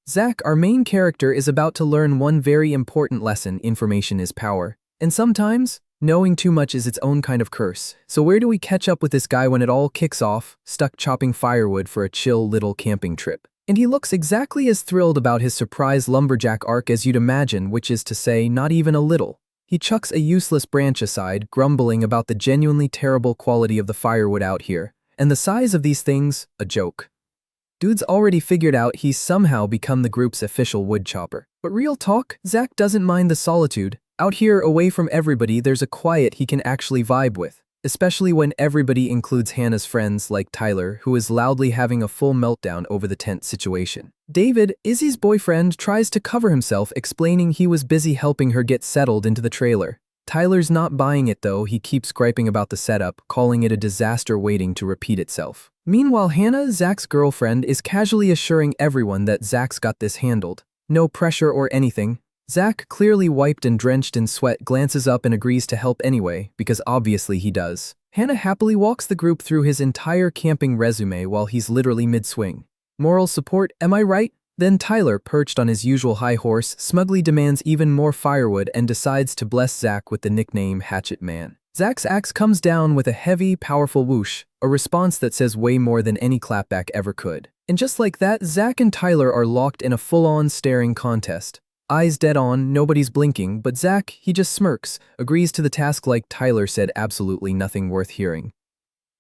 Zach, our main character, is about to learn one very important lesson: information is power. And sometimes, knowing too much is its own kind of curse. So where do we catch up with this guy when it all kicks off, stuck chopping firewood for a chill little camping trip? And he looks exactly as thrilled about his surprise lumberjack arc as you'd imagine, which is to say, not even a little. He chucks a useless branch aside, grumbling about the genuinely terrible quality of the firewood out here, and the size of these things, a joke. Dude's already figured out he's somehow become the group's official wood chopper. But real talk, Zach doesn't mind the solitude. Out here, away from everybody, there's a quiet he can actually vibe with. Especially when everybody includes Hannah's friends like Tyler, who is loudly having a full meltdown over the tent situation. David, Izzy's boyfriend, tries to cover himself, explaining he was busy helping her get settled into the trailer. Tyler's not buying it though. He keeps griping about the setup, calling it a disaster waiting to repeat itself. Meanwhile, Hannah, Zach's girlfriend, is casually assuring everyone that Zach's got this handled. No pressure or anything. Zach, clearly wiped and drenched in sweat, glances up and agrees to help anyway, because obviously he does. Hannah happily walks the group through his entire camping resume while he's literally mid-swing. Moral support, am I right? Then Tyler, perched on his usual high horse, smugly demands even more firewood and decides to bless Zach with the nickname Hatchet Man. Zach's axe comes down with a heavy, powerful whoosh, a response that says way more than any clapback ever could. And just like that, Zach and Tyler are locked in a full-on staring contest. Eyes dead on, nobody's blinking, but Zach, he just smirks, agrees to the task like Tyler said absolutely nothing worth hearing.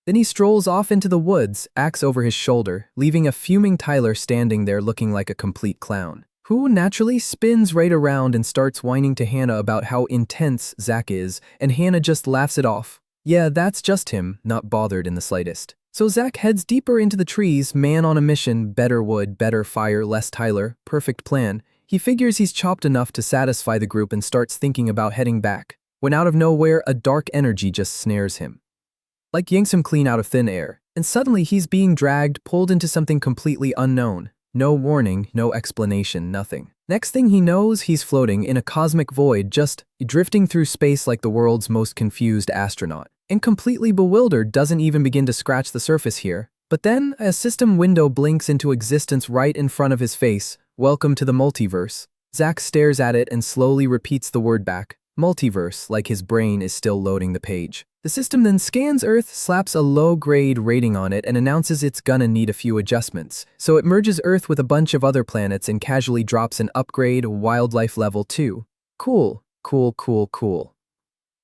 Then he strolls off into the woods, axe over his shoulder, leaving a fuming Tyler standing there looking like a complete clown, who naturally spins right around and starts whining to Hannah about how intense Zach is, and Hannah just laughs it off. Yeah, that's just him, not bothered in the slightest. So Zach heads deeper into the trees, man on a mission: better wood, better fire, less Tyler, perfect plan. He figures he's chopped enough to satisfy the group and starts thinking about heading back, when out of nowhere a dark energy just snares him. Like yanks him clean out of thin air, and suddenly he's being dragged, pulled into something completely unknown. No warning, no explanation, nothing. Next thing he knows, he's floating in a cosmic void, just drifting through space like the world's most confused astronaut. And completely bewildered, doesn't even begin to scratch the surface here. But then, a system window blinks into existence right in front of his face. Welcome to the multiverse. Zach stares at it and slowly repeats the word back. Multiverse, like his brain is still loading the page. The system then scans Earth, slaps a low-grade rating on it, and announces it's gonna need a few adjustments. So it merges Earth with a bunch of other planets and casually drops an upgrade: wildlife level 2. Cool, cool, cool, cool.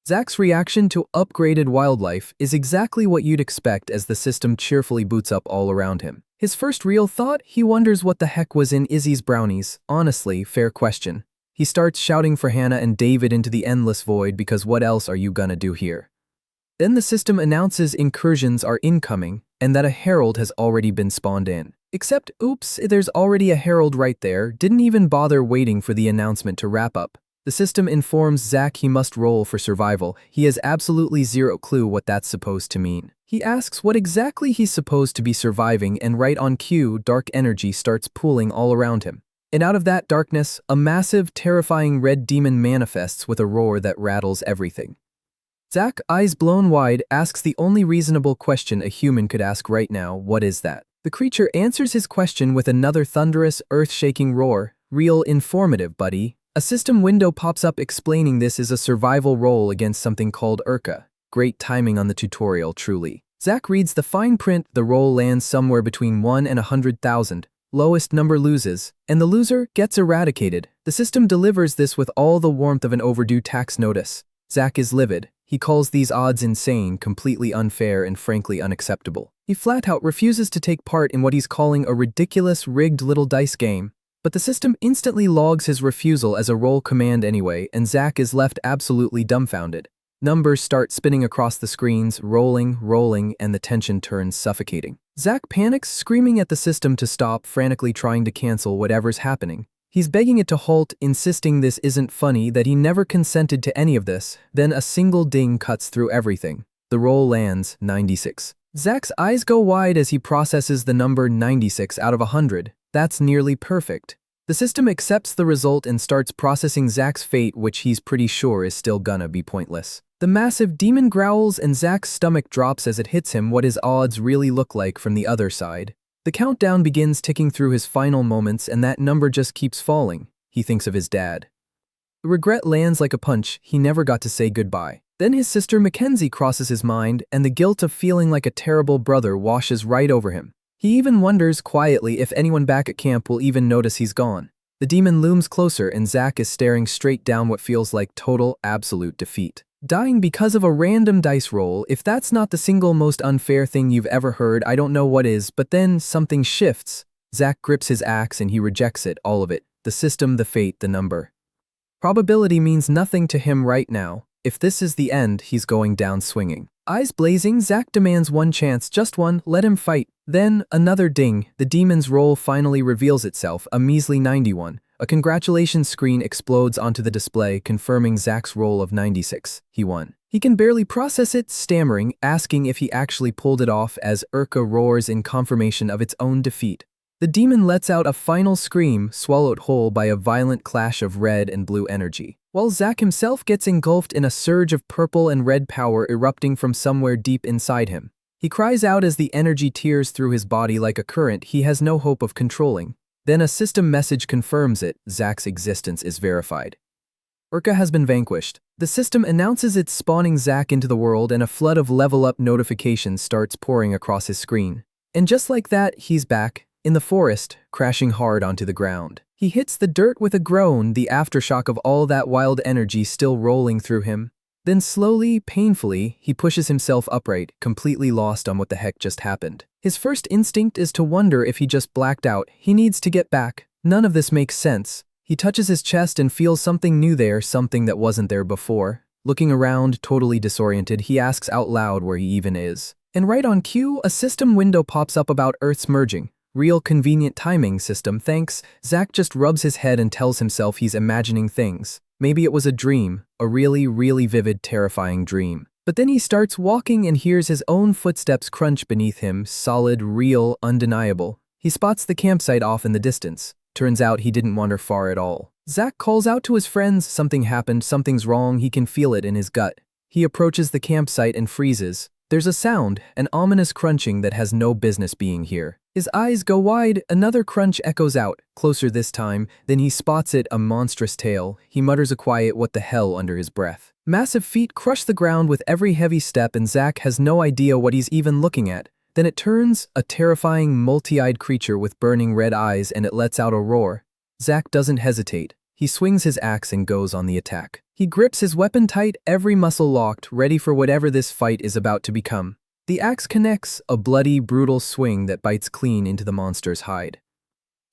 Zach's reaction to upgraded wildlife is exactly what you'd expect as the system cheerfully boots up all around him. His first real thought, he wonders what the heck was in Izzy's brownies. Honestly, fair question. He starts shouting for Hannah and David into the endless void because what else are you gonna do here? Then the system announces incursions are incoming and that a herald has already been spawned in. Except, oops, there's already a herald right there, didn't even bother waiting for the announcement to wrap up. The system informs Zach he must roll for survival. He has absolutely zero clue what that's supposed to mean. He asks what exactly he's supposed to be surviving, and right on cue, dark energy starts pooling all around him. And out of that darkness, a massive, terrifying red demon manifests with a roar that rattles everything. Zach, eyes blown wide, asks the only reasonable question a human could ask right now: what is that? The creature answers his question with another thunderous, earth-shaking roar. Real informative, buddy. A system window pops up explaining this is a survival roll against something called Urka. Great timing on the tutorial, truly. Zach reads the fine print. The roll lands somewhere between 1 and 100,000. Lowest number loses, and the loser gets eradicated. The system delivers this with all the warmth of an overdue tax notice. Zach is livid. He calls these odds insane, completely unfair, and frankly unacceptable. He flat out refuses to take part in what he's calling a ridiculous, rigged little dice game. But the system instantly logs his refusal as a roll command anyway, and Zach is left absolutely dumbfounded. Numbers start spinning across the screens, rolling, and the tension turns suffocating. Zach panics, screaming at the system to stop, frantically trying to cancel whatever's happening. He's begging it to halt, insisting this isn't funny, that he never consented to any of this. Then a single ding cuts through everything. The roll lands 96. Zach's eyes go wide as he processes the number 96 out of 100. That's nearly perfect. The system accepts the result and starts processing Zach's fate, which he's pretty sure is still gonna be pointless. The massive demon growls and Zach's stomach drops as it hits him what his odds really look like from the other side. The countdown begins ticking through his final moments, and that number just keeps falling. He thinks of his dad. The regret lands like a punch. He never got to say goodbye. Then his sister Mackenzie crosses his mind, and the guilt of feeling like a terrible brother washes right over him. He even wonders quietly if anyone back at camp will even notice he's gone. The demon looms closer, and Zack is staring straight down what feels like total, absolute defeat. Dying because of a random dice roll, if that's not the single most unfair thing you've ever heard, I don't know what is. But then something shifts. Zack grips his axe and he rejects it, all of it. The system, the fate, the number. Probability means nothing to him right now. If this is the end, he's going down swinging. Eyes blazing, Zack demands one chance, just one, let him fight. Then, another ding, the demon's roll finally reveals itself, a measly 91. A congratulations screen explodes onto the display, confirming Zack's roll of 96. He won. He can barely process it, stammering, asking if he actually pulled it off as Urka roars in confirmation of its own defeat. The demon lets out a final scream, swallowed whole by a violent clash of red and blue energy, while Zack himself gets engulfed in a surge of purple and red power erupting from somewhere deep inside him. He cries out as the energy tears through his body like a current he has no hope of controlling. Then a system message confirms it. Zack's existence is verified. Urka has been vanquished. The system announces it's spawning Zack into the world, and a flood of level-up notifications starts pouring across his screen. And just like that, he's back. In the forest, crashing hard onto the ground. He hits the dirt with a groan, the aftershock of all that wild energy still rolling through him. Then slowly, painfully, he pushes himself upright, completely lost on what the heck just happened. His first instinct is to wonder if he just blacked out. He needs to get back. None of this makes sense. He touches his chest and feels something new there, something that wasn't there before. Looking around, totally disoriented, he asks out loud where he even is. And right on cue, a system window pops up about Earth's merging. Real convenient timing, system, thanks. Zack just rubs his head and tells himself he's imagining things. Maybe it was a dream, a really, really vivid, terrifying dream. But then he starts walking and hears his own footsteps crunch beneath him, solid, real, undeniable. He spots the campsite off in the distance. Turns out he didn't wander far at all. Zack calls out to his friends, something happened, something's wrong, he can feel it in his gut. He approaches the campsite and freezes. There's a sound, an ominous crunching that has no business being here. His eyes go wide, another crunch echoes out, closer this time, then he spots it, a monstrous tail. He mutters a quiet what the hell under his breath. Massive feet crush the ground with every heavy step, and Zack has no idea what he's even looking at. Then it turns, a terrifying, multi-eyed creature with burning red eyes, and it lets out a roar. Zack doesn't hesitate. He swings his axe and goes on the attack. He grips his weapon tight, every muscle locked, ready for whatever this fight is about to become. The axe connects, a bloody, brutal swing that bites clean into the monster's hide.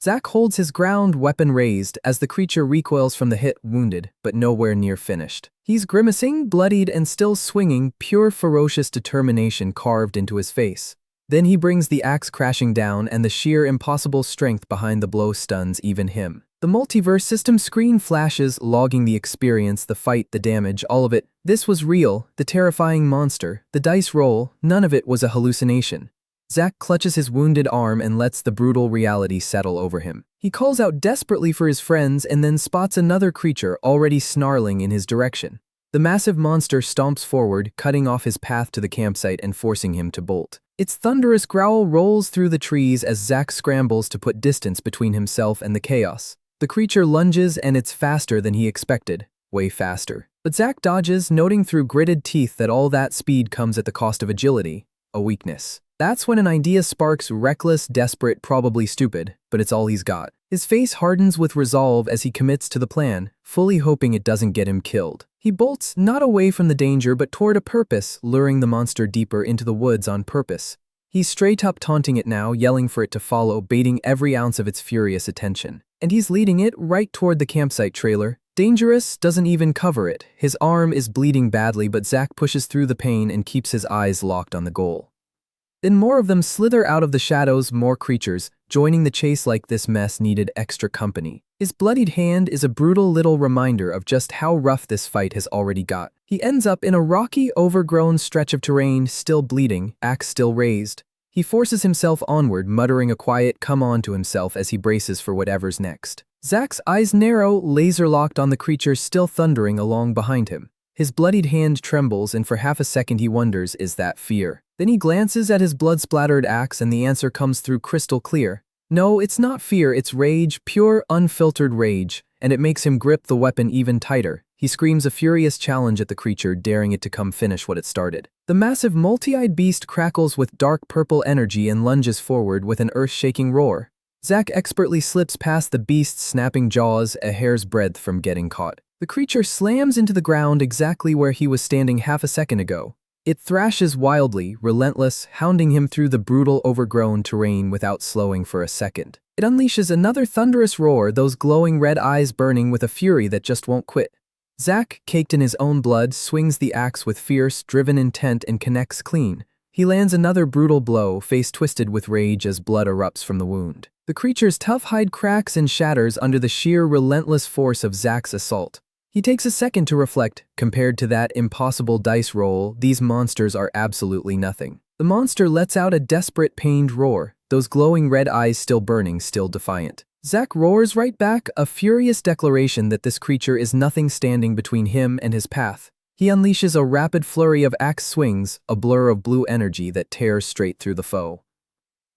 Zack holds his ground, weapon raised, as the creature recoils from the hit, wounded, but nowhere near finished. He's grimacing, bloodied, and still swinging, pure ferocious determination carved into his face. Then he brings the axe crashing down, and the sheer impossible strength behind the blow stuns even him. The multiverse system screen flashes, logging the experience, the fight, the damage, all of it. This was real, the terrifying monster, the dice roll, none of it was a hallucination. Zack clutches his wounded arm and lets the brutal reality settle over him. He calls out desperately for his friends and then spots another creature already snarling in his direction. The massive monster stomps forward, cutting off his path to the campsite and forcing him to bolt. Its thunderous growl rolls through the trees as Zack scrambles to put distance between himself and the chaos. The creature lunges, and it's faster than he expected, way faster. But Zack dodges, noting through gritted teeth that all that speed comes at the cost of agility, a weakness. That's when an idea sparks, reckless, desperate, probably stupid, but it's all he's got. His face hardens with resolve as he commits to the plan, fully hoping it doesn't get him killed. He bolts, not away from the danger but toward a purpose, luring the monster deeper into the woods on purpose. He's straight up taunting it now, yelling for it to follow, baiting every ounce of its furious attention. And he's leading it right toward the campsite trailer. Dangerous doesn't even cover it. His arm is bleeding badly, but Zack pushes through the pain and keeps his eyes locked on the goal. Then more of them slither out of the shadows, more creatures. Joining the chase like this mess needed extra company. His bloodied hand is a brutal little reminder of just how rough this fight has already got. He ends up in a rocky, overgrown stretch of terrain, still bleeding, axe still raised. He forces himself onward, muttering a quiet come on to himself as he braces for whatever's next. Zack's eyes narrow, laser-locked on the creature still thundering along behind him. His bloodied hand trembles, and for half a second he wonders, is that fear? Then he glances at his blood-splattered axe, and the answer comes through crystal clear. No, it's not fear, it's rage, pure, unfiltered rage, and it makes him grip the weapon even tighter. He screams a furious challenge at the creature, daring it to come finish what it started. The massive multi-eyed beast crackles with dark purple energy and lunges forward with an earth-shaking roar. Zack expertly slips past the beast's snapping jaws a hair's breadth from getting caught. The creature slams into the ground exactly where he was standing half a second ago. It thrashes wildly, relentless, hounding him through the brutal, overgrown terrain without slowing for a second. It unleashes another thunderous roar, those glowing red eyes burning with a fury that just won't quit. Zack, caked in his own blood, swings the axe with fierce, driven intent and connects clean. He lands another brutal blow, face twisted with rage as blood erupts from the wound. The creature's tough hide cracks and shatters under the sheer, relentless force of Zack's assault. He takes a second to reflect. Compared to that impossible dice roll, these monsters are absolutely nothing. The monster lets out a desperate, pained roar, those glowing red eyes still burning, still defiant. Zack roars right back, a furious declaration that this creature is nothing standing between him and his path. He unleashes a rapid flurry of axe swings, a blur of blue energy that tears straight through the foe.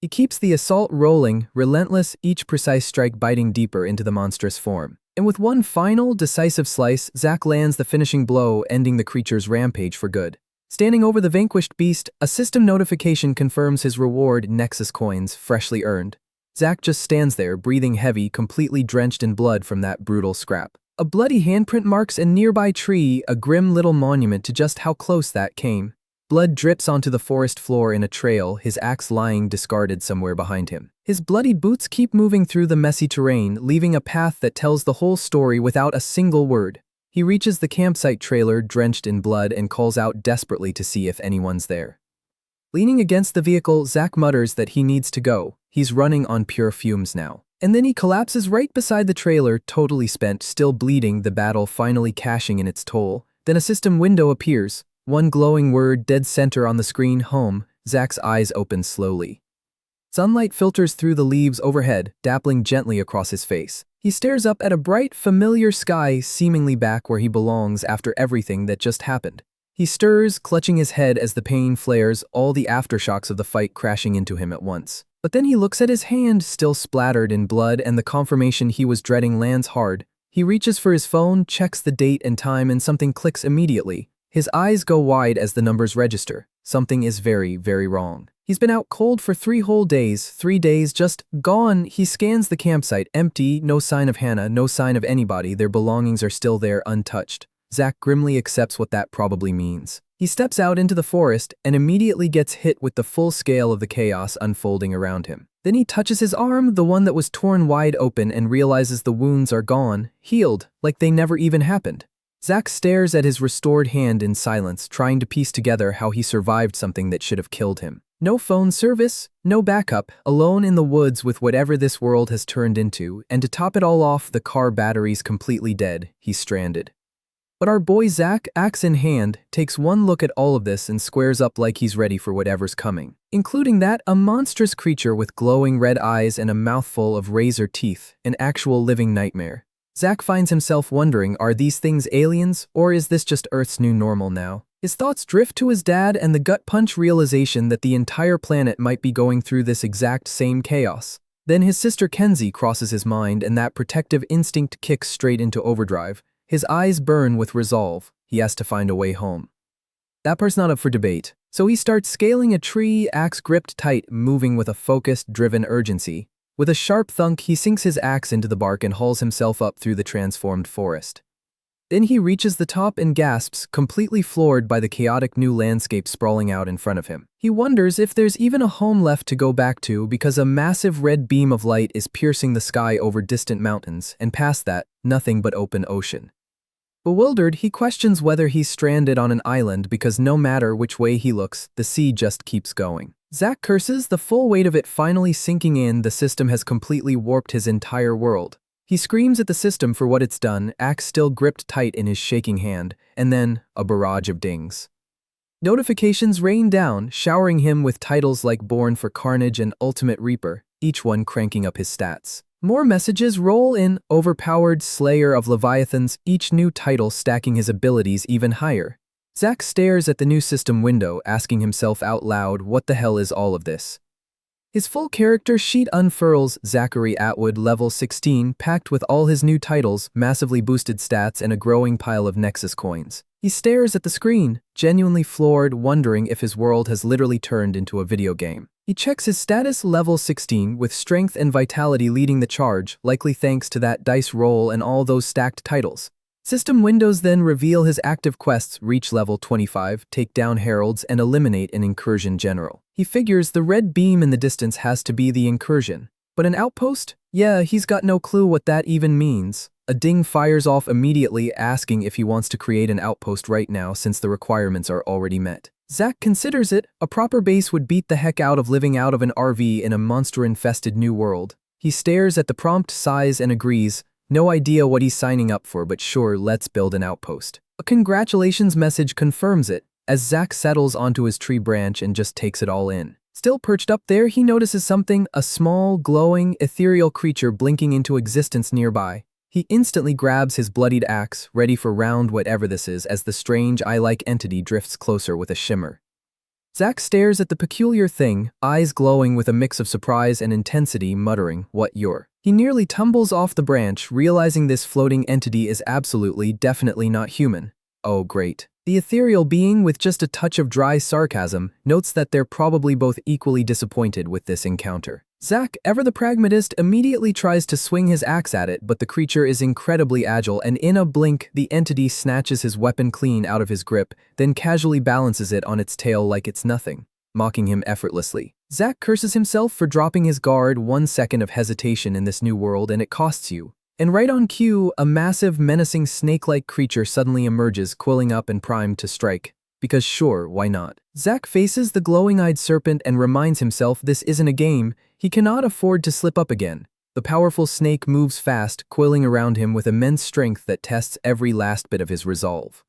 He keeps the assault rolling, relentless, each precise strike biting deeper into the monstrous form. And with one final, decisive slice, Zack lands the finishing blow, ending the creature's rampage for good. Standing over the vanquished beast, a system notification confirms his reward: Nexus coins, freshly earned. Zack just stands there, breathing heavy, completely drenched in blood from that brutal scrap. A bloody handprint marks a nearby tree, a grim little monument to just how close that came. Blood drips onto the forest floor in a trail, his axe lying discarded somewhere behind him. His bloody boots keep moving through the messy terrain, leaving a path that tells the whole story without a single word. He reaches the campsite trailer, drenched in blood, and calls out desperately to see if anyone's there. Leaning against the vehicle, Zack mutters that he needs to go. He's running on pure fumes now. And then he collapses right beside the trailer, totally spent, still bleeding, the battle finally cashing in its toll. Then a system window appears. One glowing word dead center on the screen: home. Zack's eyes open slowly. Sunlight filters through the leaves overhead, dappling gently across his face. He stares up at a bright, familiar sky, seemingly back where he belongs after everything that just happened. He stirs, clutching his head as the pain flares, all the aftershocks of the fight crashing into him at once. But then he looks at his hand, still splattered in blood, and the confirmation he was dreading lands hard. He reaches for his phone, checks the date and time, and something clicks immediately. His eyes go wide as the numbers register. Something is very, very wrong. He's been out cold for 3 whole days, 3 days just gone. He scans the campsite, empty, no sign of Hannah, no sign of anybody. Their belongings are still there, untouched. Zack grimly accepts what that probably means. He steps out into the forest and immediately gets hit with the full scale of the chaos unfolding around him. Then he touches his arm, the one that was torn wide open, and realizes the wounds are gone, healed, like they never even happened. Zack stares at his restored hand in silence, trying to piece together how he survived something that should have killed him. No phone service, no backup, alone in the woods with whatever this world has turned into, and to top it all off, the car battery's completely dead. He's stranded. But our boy Zack, axe in hand, takes one look at all of this and squares up like he's ready for whatever's coming. Including that, a monstrous creature with glowing red eyes and a mouthful of razor teeth, an actual living nightmare. Zack finds himself wondering, are these things aliens, or is this just Earth's new normal now? His thoughts drift to his dad and the gut-punch realization that the entire planet might be going through this exact same chaos. Then his sister Kenzie crosses his mind, and that protective instinct kicks straight into overdrive. His eyes burn with resolve. He has to find a way home. That part's not up for debate. So he starts scaling a tree, axe gripped tight, moving with a focused, driven urgency. With a sharp thunk, he sinks his axe into the bark and hauls himself up through the transformed forest. Then he reaches the top and gasps, completely floored by the chaotic new landscape sprawling out in front of him. He wonders if there's even a home left to go back to, because a massive red beam of light is piercing the sky over distant mountains, and past that, nothing but open ocean. Bewildered, he questions whether he's stranded on an island, because no matter which way he looks, the sea just keeps going. Zack curses, the full weight of it finally sinking in. The system has completely warped his entire world. He screams at the system for what it's done, axe still gripped tight in his shaking hand, and then a barrage of dings. Notifications rain down, showering him with titles like Born for Carnage and Ultimate Reaper, each one cranking up his stats. More messages roll in. Overpowered, Slayer of Leviathans, each new title stacking his abilities even higher. Zack stares at the new system window, asking himself out loud, what the hell is all of this? His full character sheet unfurls. Zachary Atwood, level 16, packed with all his new titles, massively boosted stats, and a growing pile of Nexus coins. He stares at the screen, genuinely floored, wondering if his world has literally turned into a video game. He checks his status, level 16, with strength and vitality leading the charge, likely thanks to that dice roll and all those stacked titles. System windows then reveal his active quests: reach level 25, take down heralds, and eliminate an incursion general. He figures the red beam in the distance has to be the incursion. But an outpost? Yeah, he's got no clue what that even means. A ding fires off immediately, asking if he wants to create an outpost right now since the requirements are already met. Zack considers it. A proper base would beat the heck out of living out of an RV in a monster-infested new world. He stares at the prompt, sighs, and agrees. No idea what he's signing up for, but sure, let's build an outpost. A congratulations message confirms it, as Zack settles onto his tree branch and just takes it all in. Still perched up there, he notices something, a small, glowing, ethereal creature blinking into existence nearby. He instantly grabs his bloodied axe, ready for round whatever this is, as the strange eye-like entity drifts closer with a shimmer. Zack stares at the peculiar thing, eyes glowing with a mix of surprise and intensity, muttering, "What you're?" He nearly tumbles off the branch, realizing this floating entity is absolutely, definitely not human. Oh great. The ethereal being, with just a touch of dry sarcasm, notes that they're probably both equally disappointed with this encounter. Zack, ever the pragmatist, immediately tries to swing his axe at it, but the creature is incredibly agile, and in a blink, the entity snatches his weapon clean out of his grip, then casually balances it on its tail like it's nothing, mocking him effortlessly. Zack curses himself for dropping his guard. 1 second of hesitation in this new world and it costs you. And right on cue, a massive, menacing snake-like creature suddenly emerges, coiling up and primed to strike. Because sure, why not? Zack faces the glowing-eyed serpent and reminds himself this isn't a game. He cannot afford to slip up again. The powerful snake moves fast, coiling around him with immense strength that tests every last bit of his resolve.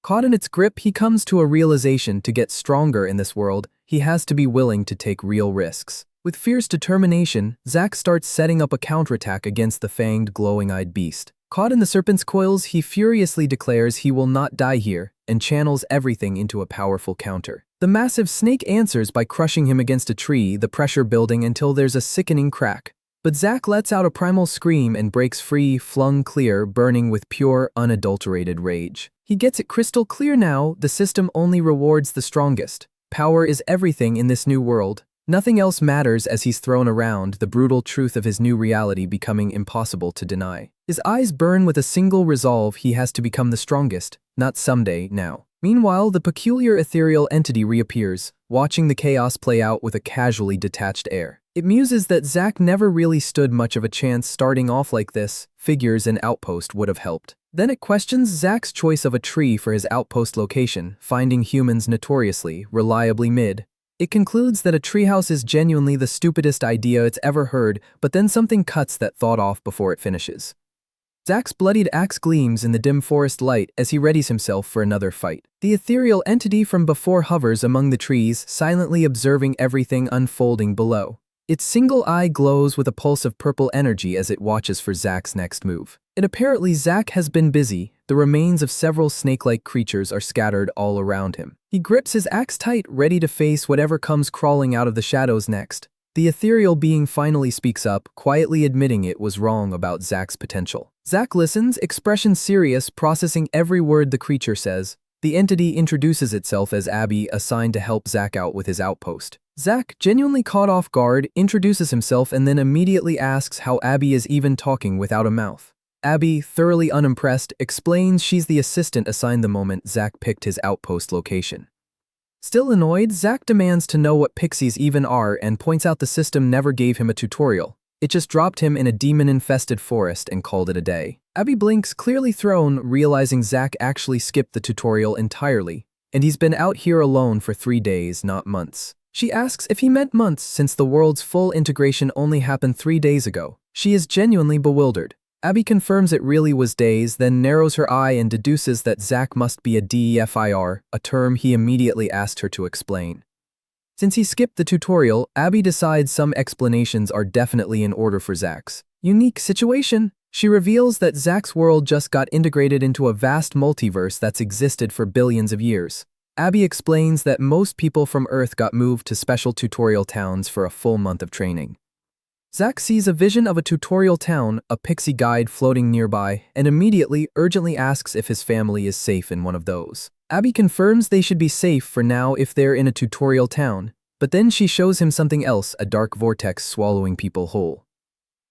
Caught in its grip, he comes to a realization: to get stronger in this world, he has to be willing to take real risks. With fierce determination, Zack starts setting up a counterattack against the fanged, glowing-eyed beast. Caught in the serpent's coils, he furiously declares he will not die here, and channels everything into a powerful counter. The massive snake answers by crushing him against a tree, the pressure building until there's a sickening crack. But Zack lets out a primal scream and breaks free, flung clear, burning with pure, unadulterated rage. He gets it crystal clear now: the system only rewards the strongest. Power is everything in this new world. Nothing else matters as he's thrown around, the brutal truth of his new reality becoming impossible to deny. His eyes burn with a single resolve: he has to become the strongest, not someday, now. Meanwhile, the peculiar ethereal entity reappears, watching the chaos play out with a casually detached air. It muses that Zack never really stood much of a chance starting off like this, figures an outpost would have helped. Then it questions Zack's choice of a tree for his outpost location, finding humans notoriously, reliably mid. It concludes that a treehouse is genuinely the stupidest idea it's ever heard, but then something cuts that thought off before it finishes. Zack's bloodied axe gleams in the dim forest light as he readies himself for another fight. The ethereal entity from before hovers among the trees, silently observing everything unfolding below. Its single eye glows with a pulse of purple energy as it watches for Zack's next move. And apparently Zack has been busy. The remains of several snake-like creatures are scattered all around him. He grips his axe tight, ready to face whatever comes crawling out of the shadows next. The ethereal being finally speaks up, quietly admitting it was wrong about Zack's potential. Zack listens, expression serious, processing every word the creature says. The entity introduces itself as Abby, assigned to help Zack out with his outpost. Zack, genuinely caught off guard, introduces himself and then immediately asks how Abby is even talking without a mouth. Abby, thoroughly unimpressed, explains she's the assistant assigned the moment Zack picked his outpost location. Still annoyed, Zack demands to know what pixies even are and points out the system never gave him a tutorial. It just dropped him in a demon-infested forest and called it a day. Abby blinks, clearly thrown, realizing Zack actually skipped the tutorial entirely, and he's been out here alone for 3 days, not months. She asks if he meant months since the world's full integration only happened 3 days ago. She is genuinely bewildered. Abby confirms it really was days, then narrows her eye and deduces that Zack must be a DEFIR, a term he immediately asked her to explain. Since he skipped the tutorial, Abby decides some explanations are definitely in order for Zack's. Unique situation. She reveals that Zack's world just got integrated into a vast multiverse that's existed for billions of years. Abby explains that most people from Earth got moved to special tutorial towns for a full month of training. Zack sees a vision of a tutorial town, a pixie guide floating nearby, and immediately, urgently asks if his family is safe in one of those. Abby confirms they should be safe for now if they're in a tutorial town, but then she shows him something else, a dark vortex swallowing people whole.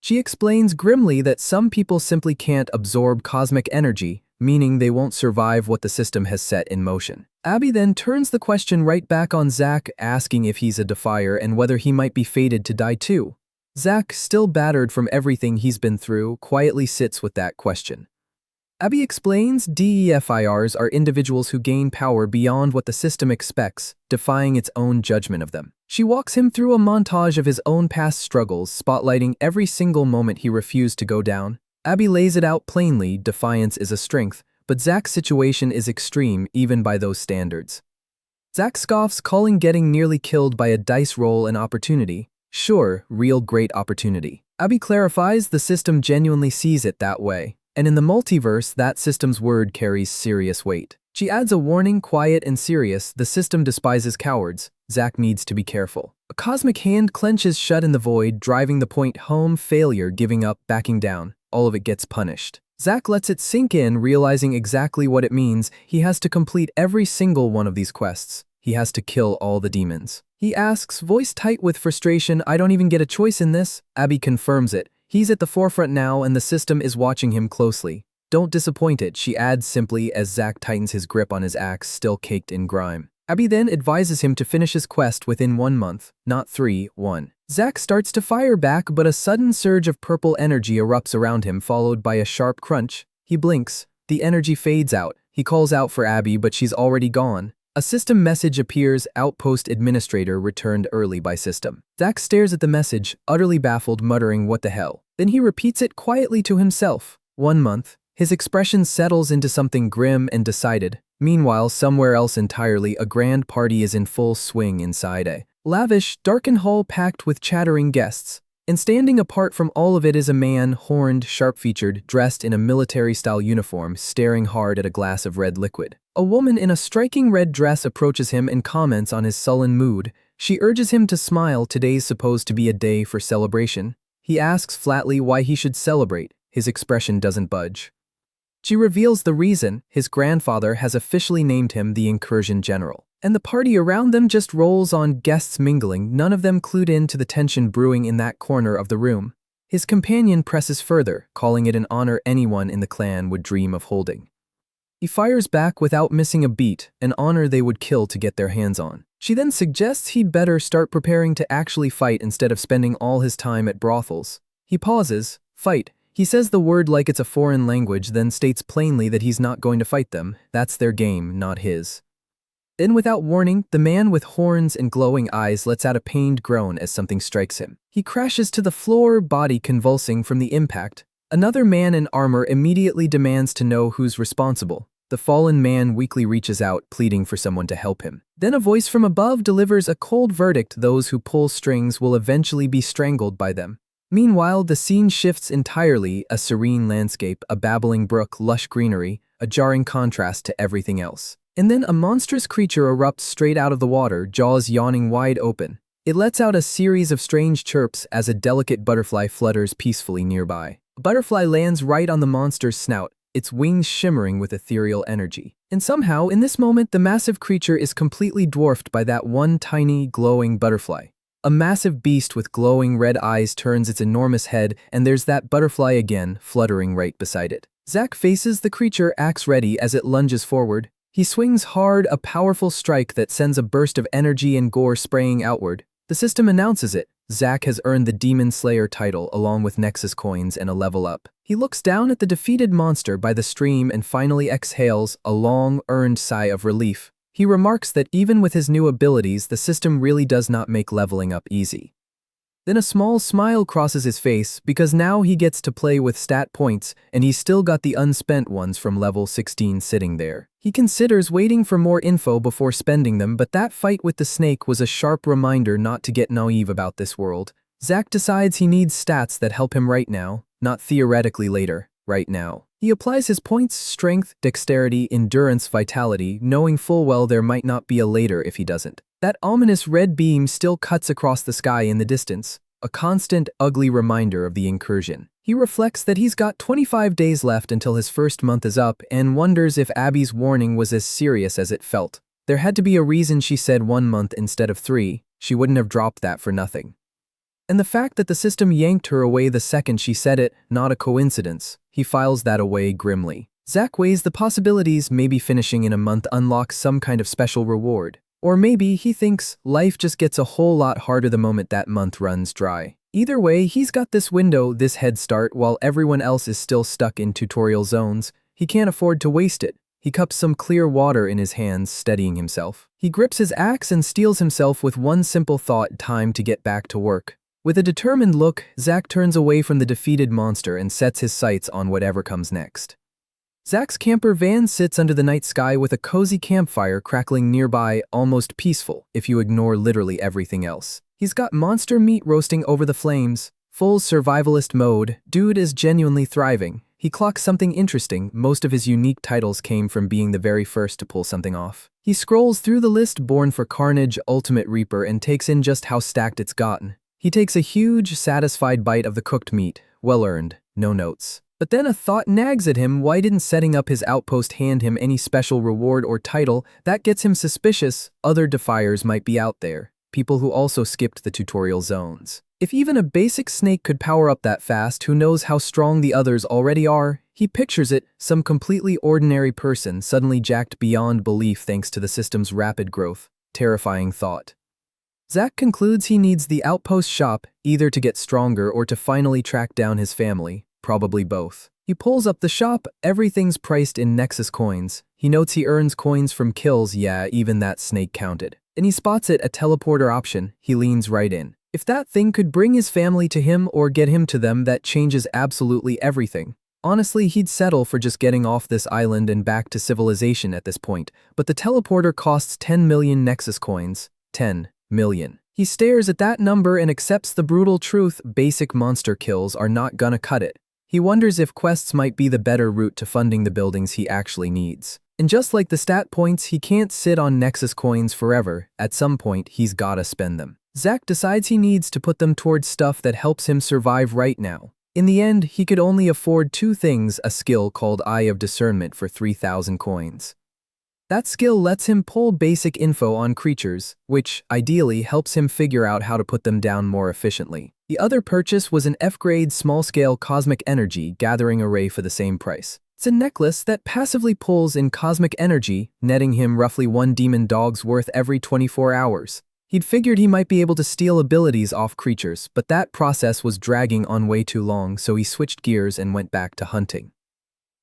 She explains grimly that some people simply can't absorb cosmic energy, meaning they won't survive what the system has set in motion. Abby then turns the question right back on Zack, asking if he's a defier and whether he might be fated to die too. Zack, still battered from everything he's been through, quietly sits with that question. Abby explains DEFIRs are individuals who gain power beyond what the system expects, defying its own judgment of them. She walks him through a montage of his own past struggles, spotlighting every single moment he refused to go down. Abby lays it out plainly, defiance is a strength, but Zack's situation is extreme even by those standards. Zack scoffs, calling getting nearly killed by a dice roll an opportunity. Sure, real great opportunity. Abby clarifies the system genuinely sees it that way, and in the multiverse that system's word carries serious weight. She adds a warning, quiet and serious, the system despises cowards, Zack needs to be careful. A cosmic hand clenches shut in the void, driving the point home, failure, giving up, backing down, all of it gets punished. Zack lets it sink in, realizing exactly what it means. He has to complete every single one of these quests. He has to kill all the demons. He asks, voice tight with frustration, I don't even get a choice in this? Abby confirms it. He's at the forefront now and the system is watching him closely. Don't disappoint it, she adds simply as Zack tightens his grip on his axe, still caked in grime. Abby then advises him to finish his quest within 1 month, not 3, 1. Zack starts to fire back, but a sudden surge of purple energy erupts around him, followed by a sharp crunch. He blinks. The energy fades out. He calls out for Abby, but she's already gone. A system message appears, outpost administrator returned early by system. Zack stares at the message, utterly baffled, muttering what the hell. Then he repeats it quietly to himself. 1 month. His expression settles into something grim and decided. Meanwhile, somewhere else entirely, a grand party is in full swing inside a lavish, darkened hall packed with chattering guests. And standing apart from all of it is a man, horned, sharp-featured, dressed in a military-style uniform, staring hard at a glass of red liquid. A woman in a striking red dress approaches him and comments on his sullen mood. She urges him to smile, today's supposed to be a day for celebration. He asks flatly why he should celebrate. His expression doesn't budge. She reveals the reason. His grandfather has officially named him the Incursion General. And the party around them just rolls on, guests mingling, none of them clued in to the tension brewing in that corner of the room. His companion presses further, calling it an honor anyone in the clan would dream of holding. He fires back without missing a beat, an honor they would kill to get their hands on. She then suggests he'd better start preparing to actually fight instead of spending all his time at brothels. He pauses. Fight. He says the word like it's a foreign language, then states plainly that he's not going to fight them. That's their game, not his. Then without warning, the man with horns and glowing eyes lets out a pained groan as something strikes him. He crashes to the floor, body convulsing from the impact. Another man in armor immediately demands to know who's responsible. The fallen man weakly reaches out, pleading for someone to help him. Then a voice from above delivers a cold verdict: those who pull strings will eventually be strangled by them. Meanwhile, the scene shifts entirely, a serene landscape, a babbling brook, lush greenery, a jarring contrast to everything else. And then a monstrous creature erupts straight out of the water, jaws yawning wide open. It lets out a series of strange chirps as a delicate butterfly flutters peacefully nearby. A butterfly lands right on the monster's snout, its wings shimmering with ethereal energy. And somehow, in this moment, the massive creature is completely dwarfed by that one tiny, glowing butterfly. A massive beast with glowing red eyes turns its enormous head, and there's that butterfly again, fluttering right beside it. Zack faces the creature, axe ready as it lunges forward. He swings hard, a powerful strike that sends a burst of energy and gore spraying outward. The system announces it. Zack has earned the Demon Slayer title along with Nexus coins and a level up. He looks down at the defeated monster by the stream and finally exhales a long, earned sigh of relief. He remarks that even with his new abilities, the system really does not make leveling up easy. Then a small smile crosses his face because now he gets to play with stat points and he's still got the unspent ones from level 16 sitting there. He considers waiting for more info before spending them, but that fight with the snake was a sharp reminder not to get naive about this world. Zack decides he needs stats that help him right now, not theoretically later, right now. He applies his points, strength, dexterity, endurance, vitality, knowing full well there might not be a later if he doesn't. That ominous red beam still cuts across the sky in the distance, a constant, ugly reminder of the incursion. He reflects that he's got 25 days left until his first month is up and wonders if Abby's warning was as serious as it felt. There had to be a reason she said 1 month instead of 3, she wouldn't have dropped that for nothing. And the fact that the system yanked her away the second she said it, not a coincidence. He files that away grimly. Zack weighs the possibilities, maybe finishing in a month unlocks some kind of special reward. Or maybe he thinks life just gets a whole lot harder the moment that month runs dry. Either way, he's got this window, this head start, while everyone else is still stuck in tutorial zones. He can't afford to waste it. He cups some clear water in his hands, steadying himself. He grips his axe and steels himself with one simple thought: time to get back to work. With a determined look, Zack turns away from the defeated monster and sets his sights on whatever comes next. Zack's camper van sits under the night sky with a cozy campfire crackling nearby, almost peaceful if you ignore literally everything else. He's got monster meat roasting over the flames, full survivalist mode. Dude is genuinely thriving. He clocks something interesting: most of his unique titles came from being the very first to pull something off. He scrolls through the list: Born for Carnage, Ultimate Reaper, and takes in just how stacked it's gotten. He takes a huge, satisfied bite of the cooked meat. Well earned, no notes. But then a thought nags at him: why didn't setting up his outpost hand him any special reward or title? That gets him suspicious. Other defiers might be out there, people who also skipped the tutorial zones. If even a basic snake could power up that fast, who knows how strong the others already are? He pictures it, some completely ordinary person suddenly jacked beyond belief thanks to the system's rapid growth. Terrifying thought. Zack concludes he needs the outpost shop, either to get stronger or to finally track down his family, probably both. He pulls up the shop, everything's priced in Nexus coins. He notes he earns coins from kills, yeah, even that snake counted. And he spots it, a teleporter option. He leans right in. If that thing could bring his family to him or get him to them, that changes absolutely everything. Honestly, he'd settle for just getting off this island and back to civilization at this point, but the teleporter costs 10 million Nexus coins. 10 million. He stares at that number and accepts the brutal truth: basic monster kills are not gonna cut it. He wonders if quests might be the better route to funding the buildings he actually needs. And just like the stat points, he can't sit on Nexus coins forever. At some point, he's gotta spend them. Zack decides he needs to put them towards stuff that helps him survive right now. In the end, he could only afford 2 things: a skill called Eye of Discernment for 3,000 coins. That skill lets him pull basic info on creatures, which, ideally, helps him figure out how to put them down more efficiently. The other purchase was an F-grade small-scale cosmic energy gathering array for the same price. It's a necklace that passively pulls in cosmic energy, netting him roughly 1 demon dog's worth every 24 hours. He'd figured he might be able to steal abilities off creatures, but that process was dragging on way too long, so he switched gears and went back to hunting.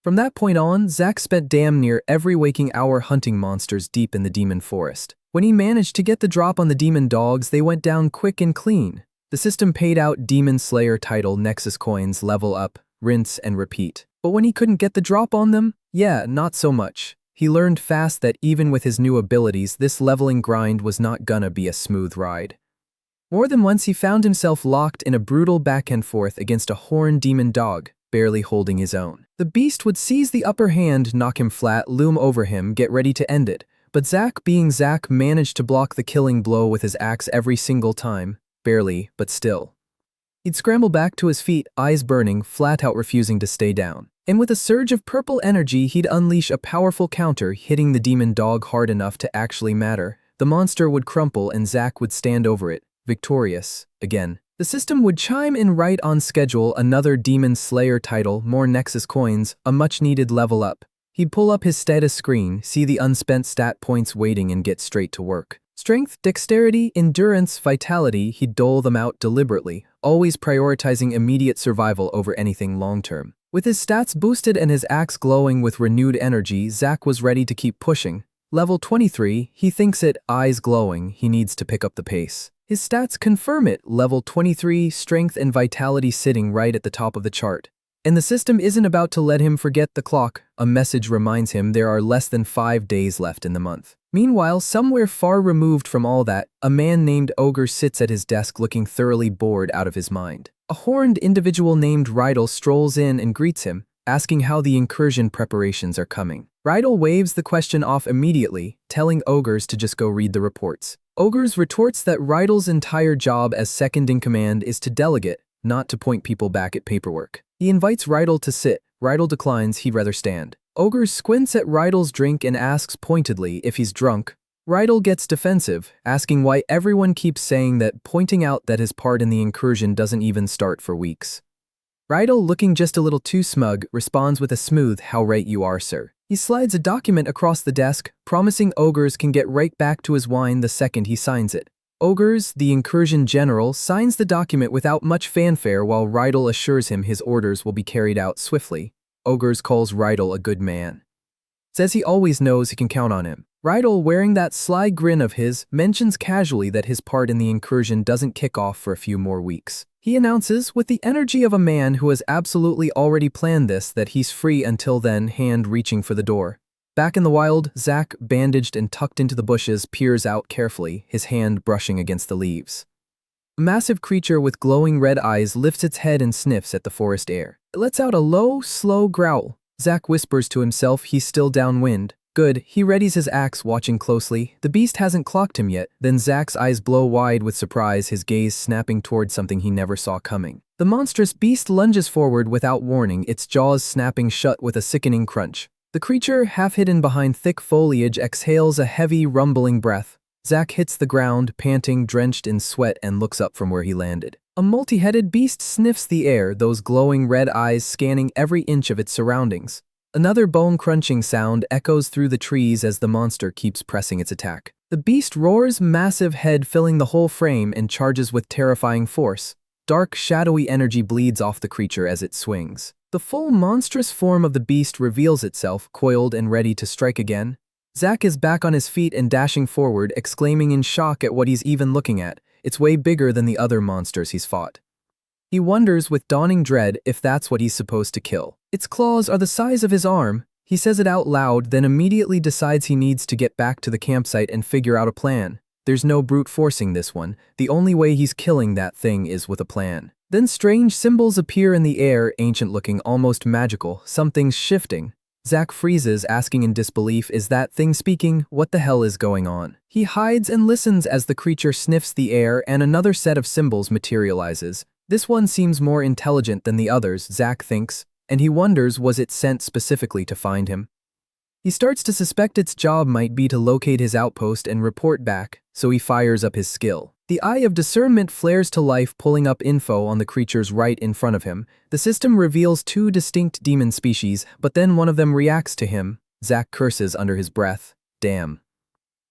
From that point on, Zack spent damn near every waking hour hunting monsters deep in the demon forest. When he managed to get the drop on the demon dogs, they went down quick and clean. The system paid out Demon Slayer title Nexus coins, level up, rinse and repeat. But when he couldn't get the drop on them, yeah, not so much. He learned fast that even with his new abilities, this leveling grind was not gonna be a smooth ride. More than once he found himself locked in a brutal back and forth against a horned demon dog, barely holding his own. The beast would seize the upper hand, knock him flat, loom over him, get ready to end it. But Zack, being Zack, managed to block the killing blow with his axe every single time. Barely, but still. He'd scramble back to his feet, eyes burning, flat out refusing to stay down. And with a surge of purple energy, he'd unleash a powerful counter, hitting the demon dog hard enough to actually matter. The monster would crumple and Zack would stand over it, victorious, again. The system would chime in right on schedule: another Demon Slayer title, more Nexus coins, a much-needed level up. He'd pull up his status screen, see the unspent stat points waiting, and get straight to work. Strength, dexterity, endurance, vitality, he'd dole them out deliberately, always prioritizing immediate survival over anything long-term. With his stats boosted and his axe glowing with renewed energy, Zack was ready to keep pushing. Level 23, he thinks it, eyes glowing, he needs to pick up the pace. His stats confirm it: level 23, strength and vitality sitting right at the top of the chart. And the system isn't about to let him forget the clock. A message reminds him there are less than 5 days left in the month. Meanwhile, somewhere far removed from all that, a man named Ogre sits at his desk looking thoroughly bored out of his mind. A horned individual named Rydell strolls in and greets him, asking how the incursion preparations are coming. Rydell waves the question off immediately, telling Ogres to just go read the reports. Ogres retorts that Rydell's entire job as second-in-command is to delegate, not to point people back at paperwork. He invites Rydell to sit. Rydell declines, he'd rather stand. Ogre squints at Rydell's drink and asks pointedly if he's drunk. Rydell gets defensive, asking why everyone keeps saying that, pointing out that his part in the incursion doesn't even start for weeks. Rydell, looking just a little too smug, responds with a smooth, "How right you are, sir." He slides a document across the desk, promising Ogres can get right back to his wine the second he signs it. Ogres, the incursion general, signs the document without much fanfare while Rydell assures him his orders will be carried out swiftly. Ogres calls Rydell a good man. Says he always knows he can count on him. Rydell, wearing that sly grin of his, mentions casually that his part in the incursion doesn't kick off for a few more weeks. He announces, with the energy of a man who has absolutely already planned this, that he's free until then, hand reaching for the door. Back in the wild, Zack, bandaged and tucked into the bushes, peers out carefully, his hand brushing against the leaves. A massive creature with glowing red eyes lifts its head and sniffs at the forest air. It lets out a low, slow growl. Zack whispers to himself he's still downwind. Good, he readies his axe, watching closely. The beast hasn't clocked him yet. Then Zack's eyes blow wide with surprise, his gaze snapping toward something he never saw coming. The monstrous beast lunges forward without warning, its jaws snapping shut with a sickening crunch. The creature, half hidden behind thick foliage, exhales a heavy, rumbling breath. Zack hits the ground, panting, drenched in sweat, and looks up from where he landed. A multi-headed beast sniffs the air, those glowing red eyes scanning every inch of its surroundings. Another bone-crunching sound echoes through the trees as the monster keeps pressing its attack. The beast roars, massive head filling the whole frame, and charges with terrifying force. Dark, shadowy energy bleeds off the creature as it swings. The full monstrous form of the beast reveals itself, coiled and ready to strike again. Zack is back on his feet and dashing forward, exclaiming in shock at what he's even looking at. It's way bigger than the other monsters he's fought. He wonders with dawning dread if that's what he's supposed to kill. Its claws are the size of his arm. He says it out loud, then immediately decides he needs to get back to the campsite and figure out a plan. There's no brute forcing this one. The only way he's killing that thing is with a plan. Then strange symbols appear in the air, ancient-looking, almost magical. Something's shifting. Zack freezes, asking in disbelief, is that thing speaking? What the hell is going on? He hides and listens as the creature sniffs the air and another set of symbols materializes. This one seems more intelligent than the others, Zack thinks, and he wonders, was it sent specifically to find him? He starts to suspect its job might be to locate his outpost and report back, so he fires up his skill. The eye of discernment flares to life, pulling up info on the creatures right in front of him. The system reveals 2 distinct demon species, but then one of them reacts to him. Zack curses under his breath. Damn.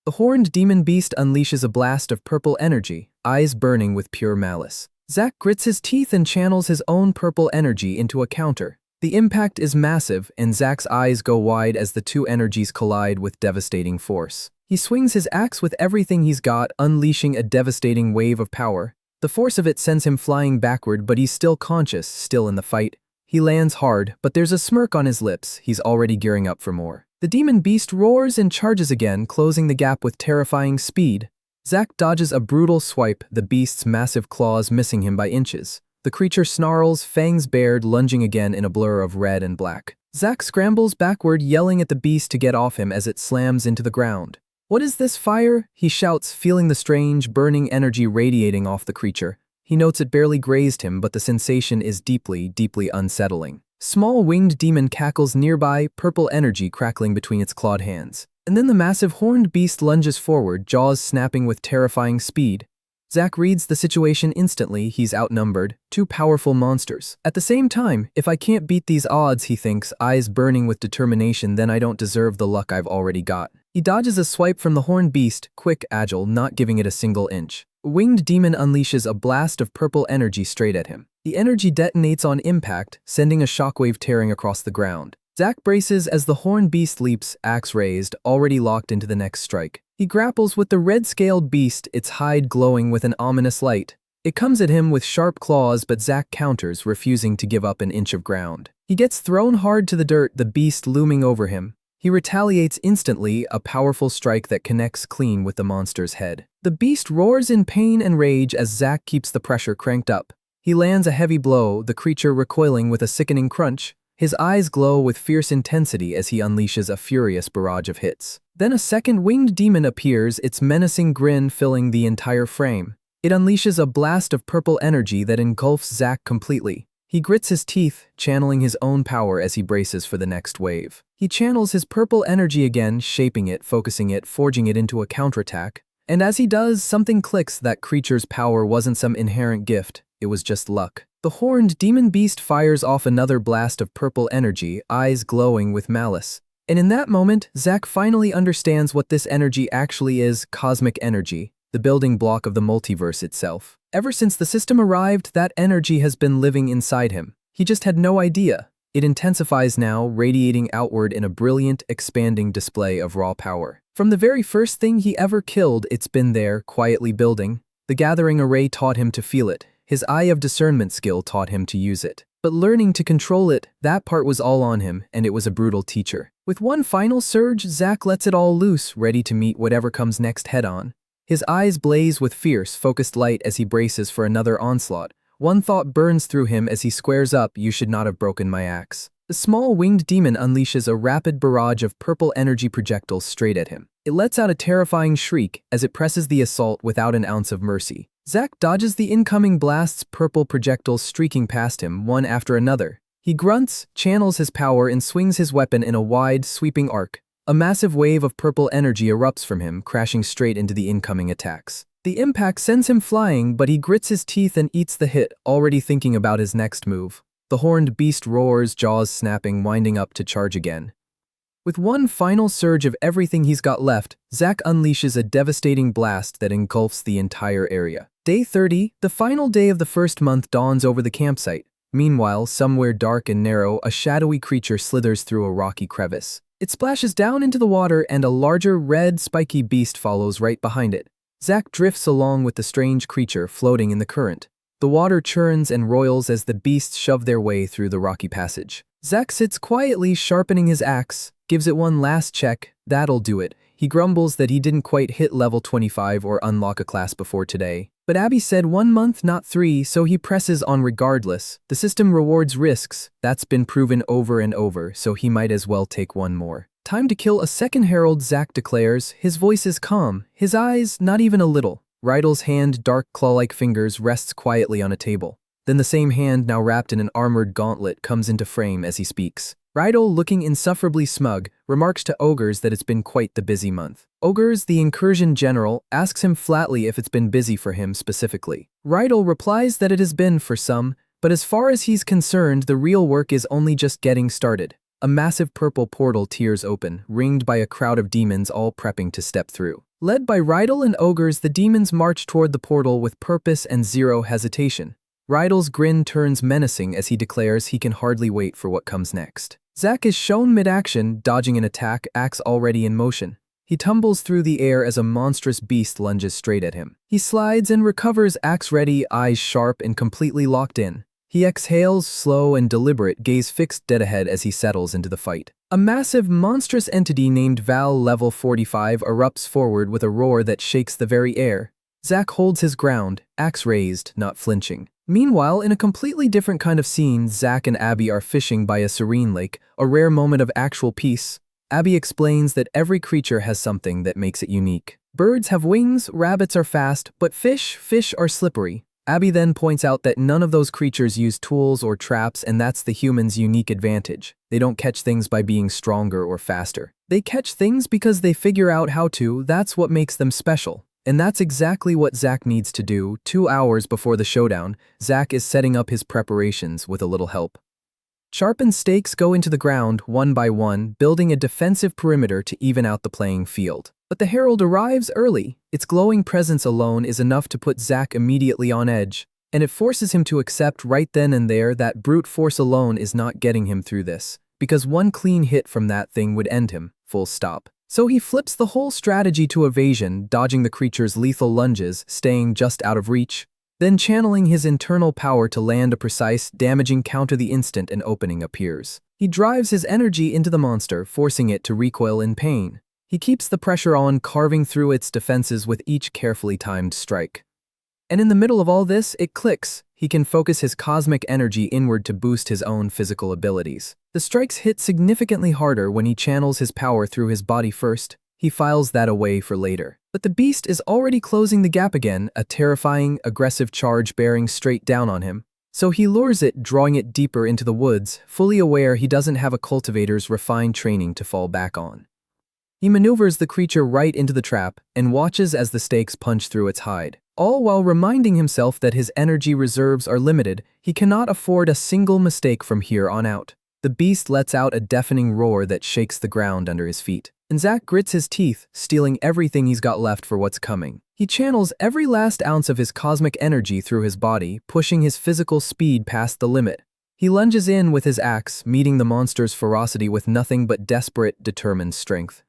The horned demon beast unleashes a blast of purple energy, eyes burning with pure malice. Zack grits his teeth and channels his own purple energy into a counter. The impact is massive, and Zack's eyes go wide as the 2 energies collide with devastating force. He swings his axe with everything he's got, unleashing a devastating wave of power. The force of it sends him flying backward, but he's still conscious, still in the fight. He lands hard, but there's a smirk on his lips. He's already gearing up for more. The demon beast roars and charges again, closing the gap with terrifying speed. Zack dodges a brutal swipe, the beast's massive claws missing him by inches. The creature snarls, fangs bared, lunging again in a blur of red and black. Zack scrambles backward, yelling at the beast to get off him as it slams into the ground. What is this fire? He shouts, feeling the strange, burning energy radiating off the creature. He notes it barely grazed him, but the sensation is deeply, deeply unsettling. Small winged demon cackles nearby, purple energy crackling between its clawed hands. And then the massive horned beast lunges forward, jaws snapping with terrifying speed. Zack reads the situation instantly. He's outnumbered. 2 powerful monsters. At the same time, if I can't beat these odds, he thinks, eyes burning with determination, then I don't deserve the luck I've already got. He dodges a swipe from the horned beast, quick, agile, not giving it a single inch. A winged demon unleashes a blast of purple energy straight at him. The energy detonates on impact, sending a shockwave tearing across the ground. Zack braces as the horned beast leaps, axe raised, already locked into the next strike. He grapples with the red-scaled beast, its hide glowing with an ominous light. It comes at him with sharp claws, but Zack counters, refusing to give up an inch of ground. He gets thrown hard to the dirt, the beast looming over him. He retaliates instantly, a powerful strike that connects clean with the monster's head. The beast roars in pain and rage as Zack keeps the pressure cranked up. He lands a heavy blow, the creature recoiling with a sickening crunch. His eyes glow with fierce intensity as he unleashes a furious barrage of hits. Then a second winged demon appears, its menacing grin filling the entire frame. It unleashes a blast of purple energy that engulfs Zack completely. He grits his teeth, channeling his own power as he braces for the next wave. He channels his purple energy again, shaping it, focusing it, forging it into a counterattack. And as he does, something clicks. That creature's power wasn't some inherent gift, it was just luck. The horned demon beast fires off another blast of purple energy, eyes glowing with malice. And in that moment, Zack finally understands what this energy actually is: cosmic energy, the building block of the multiverse itself. Ever since the system arrived, that energy has been living inside him. He just had no idea. It intensifies now, radiating outward in a brilliant, expanding display of raw power. From the very first thing he ever killed, it's been there, quietly building. The gathering array taught him to feel it. His eye of discernment skill taught him to use it. But learning to control it, that part was all on him, and it was a brutal teacher. With one final surge, Zack lets it all loose, ready to meet whatever comes next head-on. His eyes blaze with fierce, focused light as he braces for another onslaught. One thought burns through him as he squares up: you should not have broken my axe. The small winged demon unleashes a rapid barrage of purple energy projectiles straight at him. It lets out a terrifying shriek as it presses the assault without an ounce of mercy. Zack dodges the incoming blasts, purple projectiles streaking past him, one after another. He grunts, channels his power, and swings his weapon in a wide, sweeping arc. A massive wave of purple energy erupts from him, crashing straight into the incoming attacks. The impact sends him flying, but he grits his teeth and eats the hit, already thinking about his next move. The horned beast roars, jaws snapping, winding up to charge again. With one final surge of everything he's got left, Zack unleashes a devastating blast that engulfs the entire area. Day 30, the final day of the first month, dawns over the campsite. Meanwhile, somewhere dark and narrow, a shadowy creature slithers through a rocky crevice. It splashes down into the water, and a larger, red, spiky beast follows right behind it. Zack drifts along with the strange creature, floating in the current. The water churns and roils as the beasts shove their way through the rocky passage. Zack sits quietly, sharpening his axe, gives it one last check. That'll do it. He grumbles that he didn't quite hit level 25 or unlock a class before today. But Abby said 1 month, not 3, so he presses on regardless. The system rewards risks. That's been proven over and over, so he might as well take one more. Time to kill a second herald, Zack declares. His voice is calm, his eyes not even a little. Rydell's hand, dark claw-like fingers, rests quietly on a table. Then the same hand, now wrapped in an armored gauntlet, comes into frame as he speaks. Rydell, looking insufferably smug, remarks to Ogres that it's been quite the busy month. Ogres, the incursion general, asks him flatly if it's been busy for him specifically. Rydell replies that it has been for some, but as far as he's concerned, the real work is only just getting started. A massive purple portal tears open, ringed by a crowd of demons all prepping to step through. Led by Rydell and Ogres, the demons march toward the portal with purpose and zero hesitation. Rydell's grin turns menacing as he declares he can hardly wait for what comes next. Zack is shown mid-action, dodging an attack, axe already in motion. He tumbles through the air as a monstrous beast lunges straight at him. He slides and recovers, axe ready, eyes sharp and completely locked in. He exhales, slow and deliberate, gaze fixed dead ahead as he settles into the fight. A massive, monstrous entity named Val level 45 erupts forward with a roar that shakes the very air. Zack holds his ground, axe raised, not flinching. Meanwhile, in a completely different kind of scene, Zack and Abby are fishing by a serene lake, a rare moment of actual peace. Abby explains that every creature has something that makes it unique. Birds have wings, rabbits are fast, but fish are slippery. Abby then points out that none of those creatures use tools or traps, and that's the human's unique advantage. They don't catch things by being stronger or faster. They catch things because they figure out how to. That's what makes them special. And that's exactly what Zack needs to do. 2 hours before the showdown, Zack is setting up his preparations with a little help. Sharpened stakes go into the ground, one by one, building a defensive perimeter to even out the playing field. But the herald arrives early. Its glowing presence alone is enough to put Zack immediately on edge, and it forces him to accept right then and there that brute force alone is not getting him through this, because one clean hit from that thing would end him, full stop. So he flips the whole strategy to evasion, dodging the creature's lethal lunges, staying just out of reach. Then channeling his internal power to land a precise, damaging counter the instant an opening appears. He drives his energy into the monster, forcing it to recoil in pain. He keeps the pressure on, carving through its defenses with each carefully timed strike. And in the middle of all this, it clicks. He can focus his cosmic energy inward to boost his own physical abilities. The strikes hit significantly harder when he channels his power through his body first. He files that away for later. But the beast is already closing the gap again, a terrifying, aggressive charge bearing straight down on him. So he lures it, drawing it deeper into the woods, fully aware he doesn't have a cultivator's refined training to fall back on. He maneuvers the creature right into the trap and watches as the stakes punch through its hide. All while reminding himself that his energy reserves are limited, he cannot afford a single mistake from here on out. The beast lets out a deafening roar that shakes the ground under his feet. And Zack grits his teeth, stealing everything he's got left for what's coming. He channels every last ounce of his cosmic energy through his body, pushing his physical speed past the limit. He lunges in with his axe, meeting the monster's ferocity with nothing but desperate, determined strength.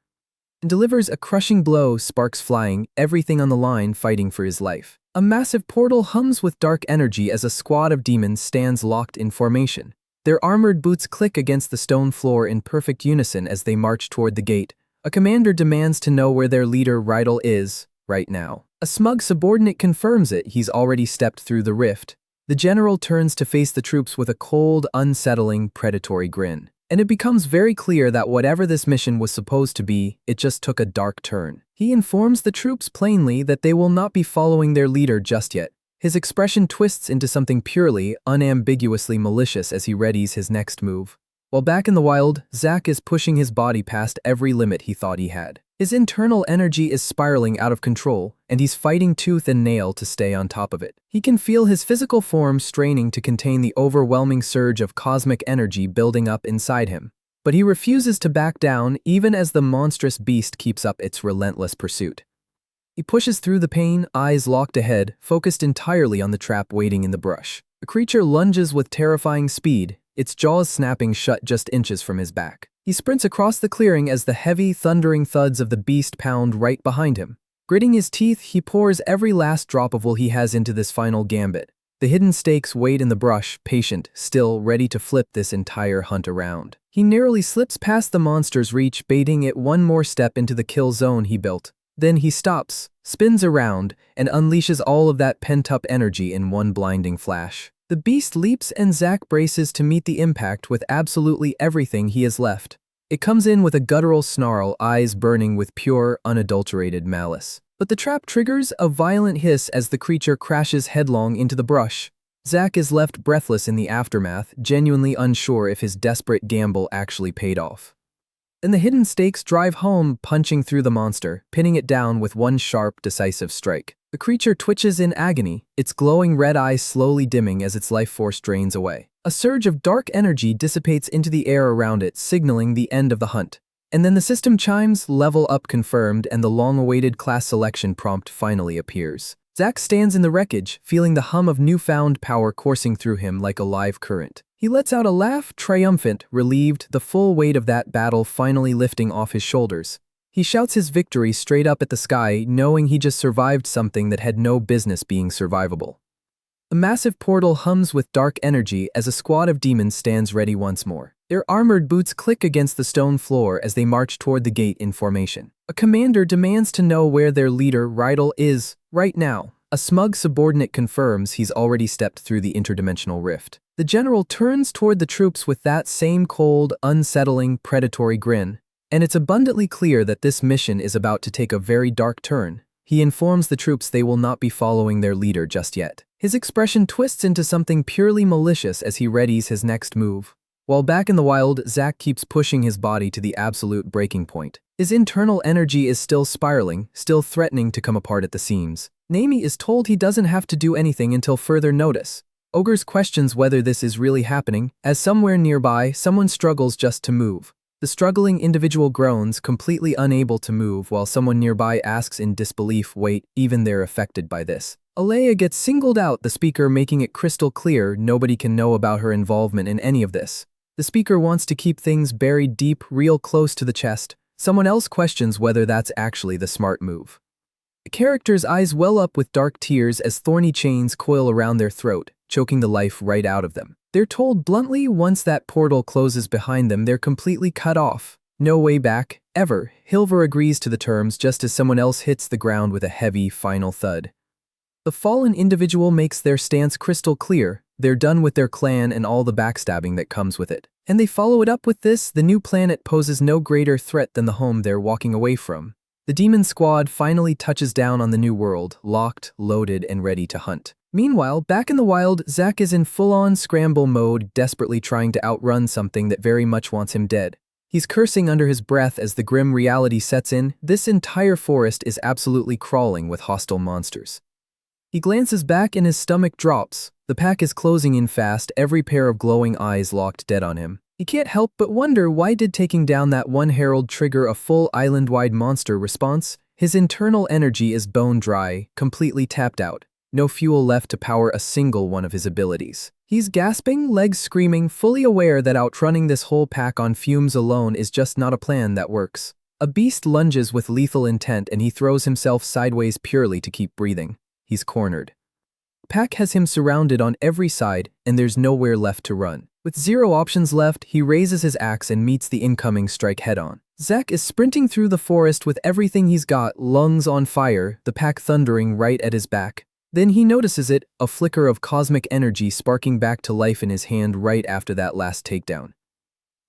And delivers a crushing blow, sparks flying, everything on the line fighting for his life. A massive portal hums with dark energy as a squad of demons stands locked in formation. Their armored boots click against the stone floor in perfect unison as they march toward the gate. A commander demands to know where their leader Rydell is, right now. A smug subordinate confirms it, he's already stepped through the rift. The general turns to face the troops with a cold, unsettling, predatory grin. And it becomes very clear that whatever this mission was supposed to be, it just took a dark turn. He informs the troops plainly that they will not be following their leader just yet. His expression twists into something purely, unambiguously malicious as he readies his next move. While back in the wild, Zack is pushing his body past every limit he thought he had. His internal energy is spiraling out of control, and he's fighting tooth and nail to stay on top of it. He can feel his physical form straining to contain the overwhelming surge of cosmic energy building up inside him. But he refuses to back down even as the monstrous beast keeps up its relentless pursuit. He pushes through the pain, eyes locked ahead, focused entirely on the trap waiting in the brush. The creature lunges with terrifying speed, its jaws snapping shut just inches from his back. He sprints across the clearing as the heavy, thundering thuds of the beast pound right behind him. Gritting his teeth, he pours every last drop of will he has into this final gambit. The hidden stakes wait in the brush, patient, still, ready to flip this entire hunt around. He narrowly slips past the monster's reach, baiting it one more step into the kill zone he built. Then he stops, spins around, and unleashes all of that pent-up energy in one blinding flash. The beast leaps and Zack braces to meet the impact with absolutely everything he has left. It comes in with a guttural snarl, eyes burning with pure, unadulterated malice. But the trap triggers a violent hiss as the creature crashes headlong into the brush. Zack is left breathless in the aftermath, genuinely unsure if his desperate gamble actually paid off. Then the hidden stakes drive home, punching through the monster, pinning it down with one sharp, decisive strike. The creature twitches in agony, its glowing red eyes slowly dimming as its life force drains away. A surge of dark energy dissipates into the air around it, signaling the end of the hunt. And then the system chimes, level up confirmed, and the long-awaited class selection prompt finally appears. Zack stands in the wreckage, feeling the hum of newfound power coursing through him like a live current. He lets out a laugh, triumphant, relieved, the full weight of that battle finally lifting off his shoulders. He shouts his victory straight up at the sky, knowing he just survived something that had no business being survivable. A massive portal hums with dark energy as a squad of demons stands ready once more. Their armored boots click against the stone floor as they march toward the gate in formation. A commander demands to know where their leader, Rydell, is, right now. A smug subordinate confirms he's already stepped through the interdimensional rift. The general turns toward the troops with that same cold, unsettling, predatory grin. And it's abundantly clear that this mission is about to take a very dark turn. He informs the troops they will not be following their leader just yet. His expression twists into something purely malicious as he readies his next move. While back in the wild, Zack keeps pushing his body to the absolute breaking point. His internal energy is still spiraling, still threatening to come apart at the seams. Naomi is told he doesn't have to do anything until further notice. Ogres questions whether this is really happening, as somewhere nearby, someone struggles just to move. The struggling individual groans, completely unable to move, while someone nearby asks in disbelief, wait, even they're affected by this. Alea gets singled out, the speaker making it crystal clear nobody can know about her involvement in any of this. The speaker wants to keep things buried deep, real close to the chest. Someone else questions whether that's actually the smart move. The characters' eyes well up with dark tears as thorny chains coil around their throat, choking the life right out of them. They're told bluntly once that portal closes behind them, they're completely cut off. No way back, ever. Hilver agrees to the terms just as someone else hits the ground with a heavy, final thud. The fallen individual makes their stance crystal clear. They're done with their clan and all the backstabbing that comes with it. And they follow it up with this: the new planet poses no greater threat than the home they're walking away from. The demon squad finally touches down on the new world, locked, loaded, and ready to hunt. Meanwhile, back in the wild, Zack is in full-on scramble mode, desperately trying to outrun something that very much wants him dead. He's cursing under his breath as the grim reality sets in. This entire forest is absolutely crawling with hostile monsters. He glances back and his stomach drops. The pack is closing in fast, every pair of glowing eyes locked dead on him. He can't help but wonder, why did taking down that one herald trigger a full island-wide monster response? His internal energy is bone dry, completely tapped out. No fuel left to power a single one of his abilities. He's gasping, legs screaming, fully aware that outrunning this whole pack on fumes alone is just not a plan that works. A beast lunges with lethal intent and he throws himself sideways purely to keep breathing. He's cornered. Pack has him surrounded on every side and there's nowhere left to run. With zero options left, he raises his axe and meets the incoming strike head-on. Zack is sprinting through the forest with everything he's got, lungs on fire, the pack thundering right at his back. Then he notices it, a flicker of cosmic energy sparking back to life in his hand right after that last takedown.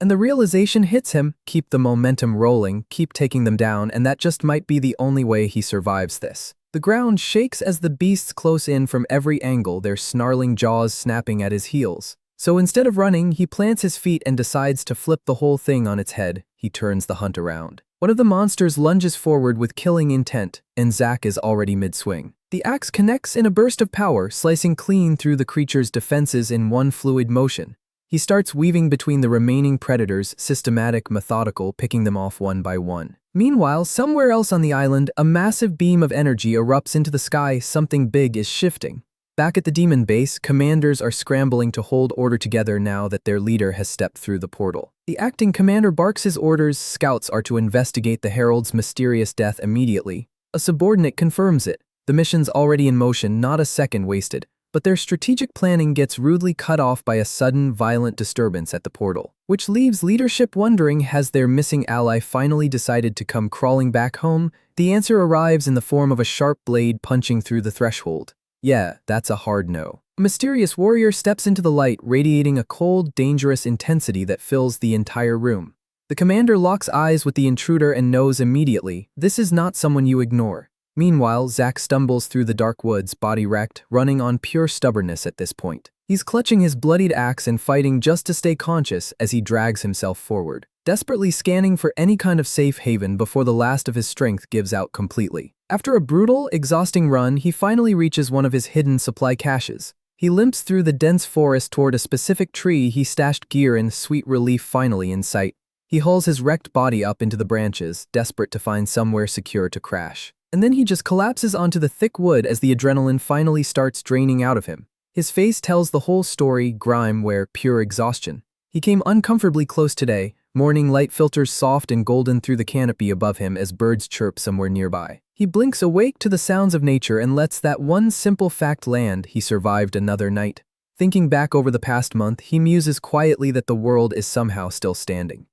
And the realization hits him: keep the momentum rolling, keep taking them down, and that just might be the only way he survives this. The ground shakes as the beasts close in from every angle, their snarling jaws snapping at his heels. So instead of running, he plants his feet and decides to flip the whole thing on its head. He turns the hunt around. One of the monsters lunges forward with killing intent, and Zack is already mid-swing. The axe connects in a burst of power, slicing clean through the creature's defenses in one fluid motion. He starts weaving between the remaining predators, systematic, methodical, picking them off one by one. Meanwhile, somewhere else on the island, a massive beam of energy erupts into the sky. Something big is shifting. Back at the demon base, commanders are scrambling to hold order together now that their leader has stepped through the portal. The acting commander barks his orders. Scouts are to investigate the herald's mysterious death immediately. A subordinate confirms it. The mission's already in motion, not a second wasted. But their strategic planning gets rudely cut off by a sudden, violent disturbance at the portal, which leaves leadership wondering, has their missing ally finally decided to come crawling back home? The answer arrives in the form of a sharp blade punching through the threshold. Yeah, that's a hard no. A mysterious warrior steps into the light, radiating a cold, dangerous intensity that fills the entire room. The commander locks eyes with the intruder and knows immediately, this is not someone you ignore. Meanwhile, Zack stumbles through the dark woods, body wrecked, running on pure stubbornness at this point. He's clutching his bloodied axe and fighting just to stay conscious as he drags himself forward, desperately scanning for any kind of safe haven before the last of his strength gives out completely. After a brutal, exhausting run, he finally reaches one of his hidden supply caches. He limps through the dense forest toward a specific tree he stashed gear in, sweet relief finally in sight. He hauls his wrecked body up into the branches, desperate to find somewhere secure to crash. And then he just collapses onto the thick wood as the adrenaline finally starts draining out of him. His face tells the whole story, grime where pure exhaustion. He came uncomfortably close today. Morning light filters soft and golden through the canopy above him as birds chirp somewhere nearby. He blinks awake to the sounds of nature and lets that one simple fact land: he survived another night. Thinking back over the past month, he muses quietly that the world is somehow still standing.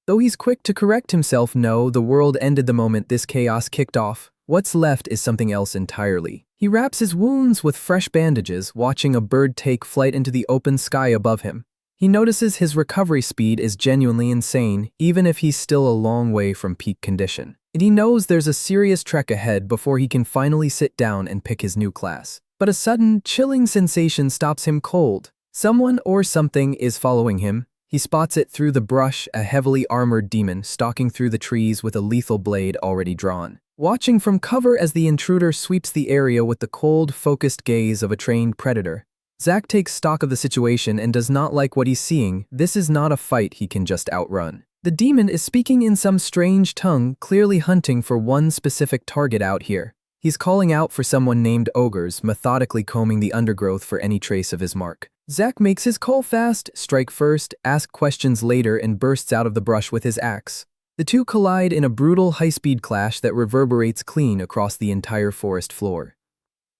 Though he's quick to correct himself, no, the world ended the moment this chaos kicked off. What's left is something else entirely. He wraps his wounds with fresh bandages, watching a bird take flight into the open sky above him. He notices his recovery speed is genuinely insane, even if he's still a long way from peak condition. And he knows there's a serious trek ahead before he can finally sit down and pick his new class. But a sudden, chilling sensation stops him cold. Someone or something is following him. He spots it through the brush, a heavily armored demon stalking through the trees with a lethal blade already drawn. Watching from cover as the intruder sweeps the area with the cold, focused gaze of a trained predator, Zack takes stock of the situation and does not like what he's seeing. This is not a fight he can just outrun. The demon is speaking in some strange tongue, clearly hunting for one specific target out here. He's calling out for someone named Ogres, methodically combing the undergrowth for any trace of his mark. Zack makes his call fast, strike first, ask questions later, and bursts out of the brush with his axe. The two collide in a brutal high-speed clash that reverberates clean across the entire forest floor.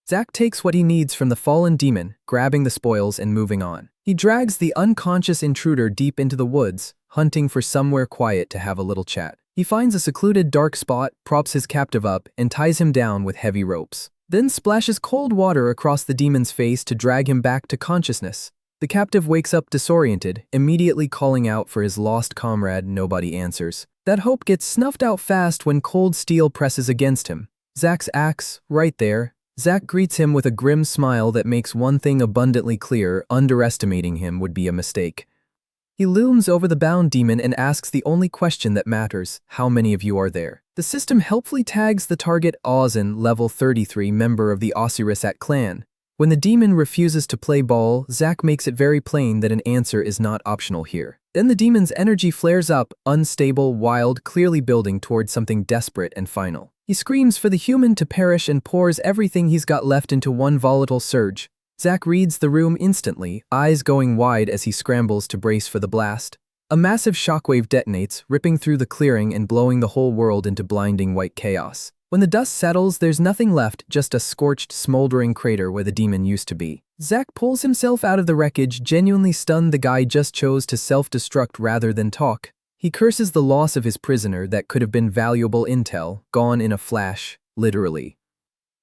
Zack takes what he needs from the fallen demon, grabbing the spoils and moving on. He drags the unconscious intruder deep into the woods, hunting for somewhere quiet to have a little chat. He finds a secluded dark spot, props his captive up, and ties him down with heavy ropes. Then splashes cold water across the demon's face to drag him back to consciousness. The captive wakes up disoriented, immediately calling out for his lost comrade. Nobody answers. That hope gets snuffed out fast when cold steel presses against him. Zack's axe, right there. Zack greets him with a grim smile that makes one thing abundantly clear: underestimating him would be a mistake. He looms over the bound demon and asks the only question that matters: how many of you are there? The system helpfully tags the target Ozan, level 33, member of the Osirisat clan. When the demon refuses to play ball, Zack makes it very plain that an answer is not optional here. Then the demon's energy flares up, unstable, wild, clearly building toward something desperate and final. He screams for the human to perish and pours everything he's got left into one volatile surge. Zack reads the room instantly, eyes going wide as he scrambles to brace for the blast. A massive shockwave detonates, ripping through the clearing and blowing the whole world into blinding white chaos. When the dust settles, there's nothing left, just a scorched, smoldering crater where the demon used to be. Zack pulls himself out of the wreckage, genuinely stunned. The guy just chose to self-destruct rather than talk. He curses the loss of his prisoner that could have been valuable intel, gone in a flash, literally.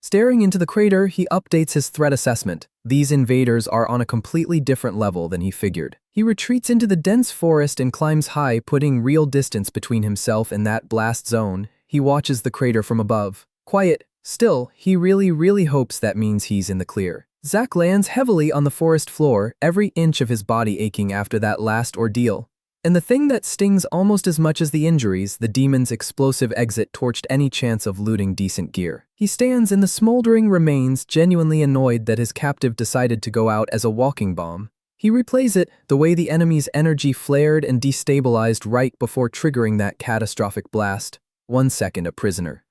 Staring into the crater, he updates his threat assessment. These invaders are on a completely different level than he figured. He retreats into the dense forest and climbs high, putting real distance between himself and that blast zone. He watches the crater from above. Quiet, still, he really hopes that means he's in the clear. Zack lands heavily on the forest floor, every inch of his body aching after that last ordeal. And the thing that stings almost as much as the injuries, the demon's explosive exit torched any chance of looting decent gear. He stands in the smoldering remains, genuinely annoyed that his captive decided to go out as a walking bomb. He replays it, the way the enemy's energy flared and destabilized right before triggering that catastrophic blast. 1 second a prisoner.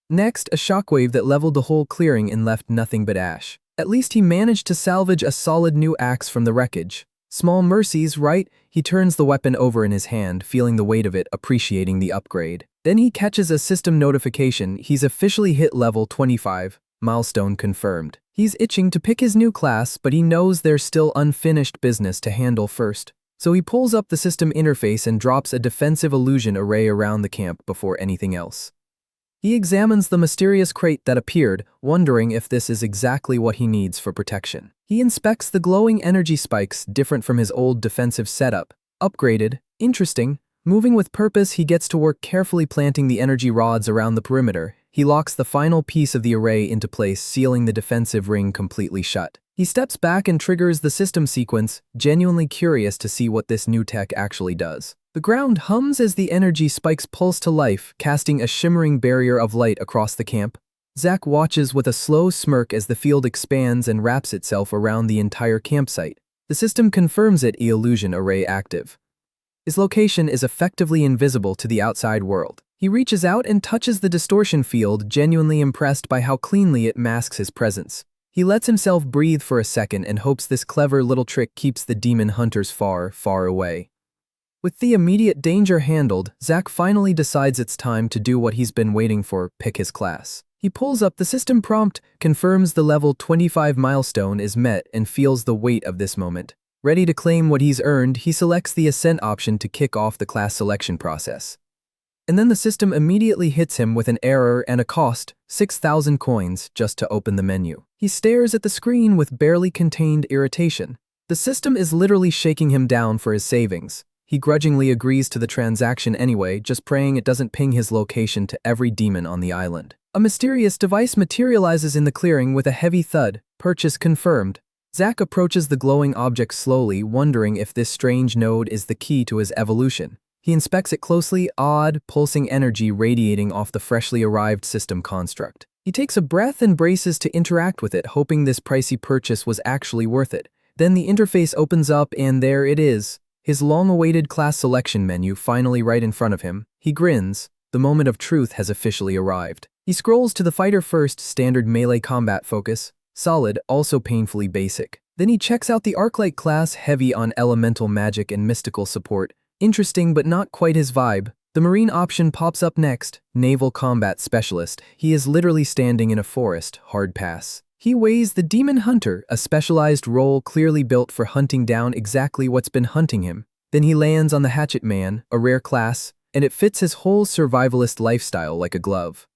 Next, a shockwave that leveled the whole clearing and left nothing but ash. At least he managed to salvage a solid new axe from the wreckage. Small mercies, right? He turns the weapon over in his hand, feeling the weight of it, appreciating the upgrade. Then he catches a system notification. He's officially hit level 25, milestone confirmed. He's itching to pick his new class, but he knows there's still unfinished business to handle first. So he pulls up the system interface and drops a defensive illusion array around the camp before anything else. He examines the mysterious crate that appeared, wondering if this is exactly what he needs for protection. He inspects the glowing energy spikes, different from his old defensive setup. Upgraded, interesting. Moving with purpose, he gets to work carefully planting the energy rods around the perimeter. He locks the final piece of the array into place, sealing the defensive ring completely shut. He steps back and triggers the system sequence, genuinely curious to see what this new tech actually does. The ground hums as the energy spikes pulse to life, casting a shimmering barrier of light across the camp. Zack watches with a slow smirk as the field expands and wraps itself around the entire campsite. The system confirms it, illusion array active. His location is effectively invisible to the outside world. He reaches out and touches the distortion field, genuinely impressed by how cleanly it masks his presence. He lets himself breathe for a second and hopes this clever little trick keeps the demon hunters far away. With the immediate danger handled, Zack finally decides it's time to do what he's been waiting for: pick his class. He pulls up the system prompt, confirms the level 25 milestone is met, and feels the weight of this moment. Ready to claim what he's earned, he selects the Ascent option to kick off the class selection process. And then the system immediately hits him with an error and a cost, 6,000 coins, just to open the menu. He stares at the screen with barely contained irritation. The system is literally shaking him down for his savings. He grudgingly agrees to the transaction anyway, just praying it doesn't ping his location to every demon on the island. A mysterious device materializes in the clearing with a heavy thud. Purchase confirmed. Zack approaches the glowing object slowly, wondering if this strange node is the key to his evolution. He inspects it closely, odd, pulsing energy radiating off the freshly arrived system construct. He takes a breath and braces to interact with it, hoping this pricey purchase was actually worth it. Then the interface opens up and there it is. His long-awaited class selection menu finally right in front of him. He grins. The moment of truth has officially arrived. He scrolls to the fighter first, standard melee combat focus. Solid, also painfully basic. Then he checks out the Arclight class, heavy on elemental magic and mystical support. Interesting but not quite his vibe. The Marine option pops up next, Naval Combat Specialist. He is literally standing in a forest, hard pass. He weighs the Demon Hunter, a specialized role clearly built for hunting down exactly what's been hunting him. Then he lands on the Hatchet Man, a rare class, and it fits his whole survivalist lifestyle like a glove.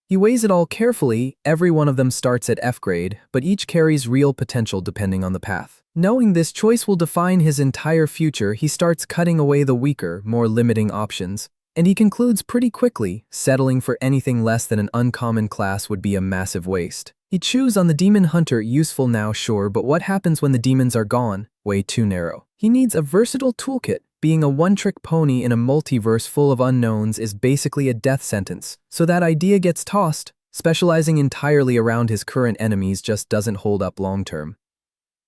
He weighs it all carefully. Every one of them starts at F grade, but each carries real potential depending on the path. Knowing this choice will define his entire future, he starts cutting away the weaker, more limiting options. And he concludes pretty quickly, settling for anything less than an uncommon class would be a massive waste. He chews on the Demon Hunter, useful now sure, but what happens when the demons are gone? Way too narrow. He needs a versatile toolkit. Being a one-trick pony in a multiverse full of unknowns is basically a death sentence, so that idea gets tossed. Specializing entirely around his current enemies just doesn't hold up long-term.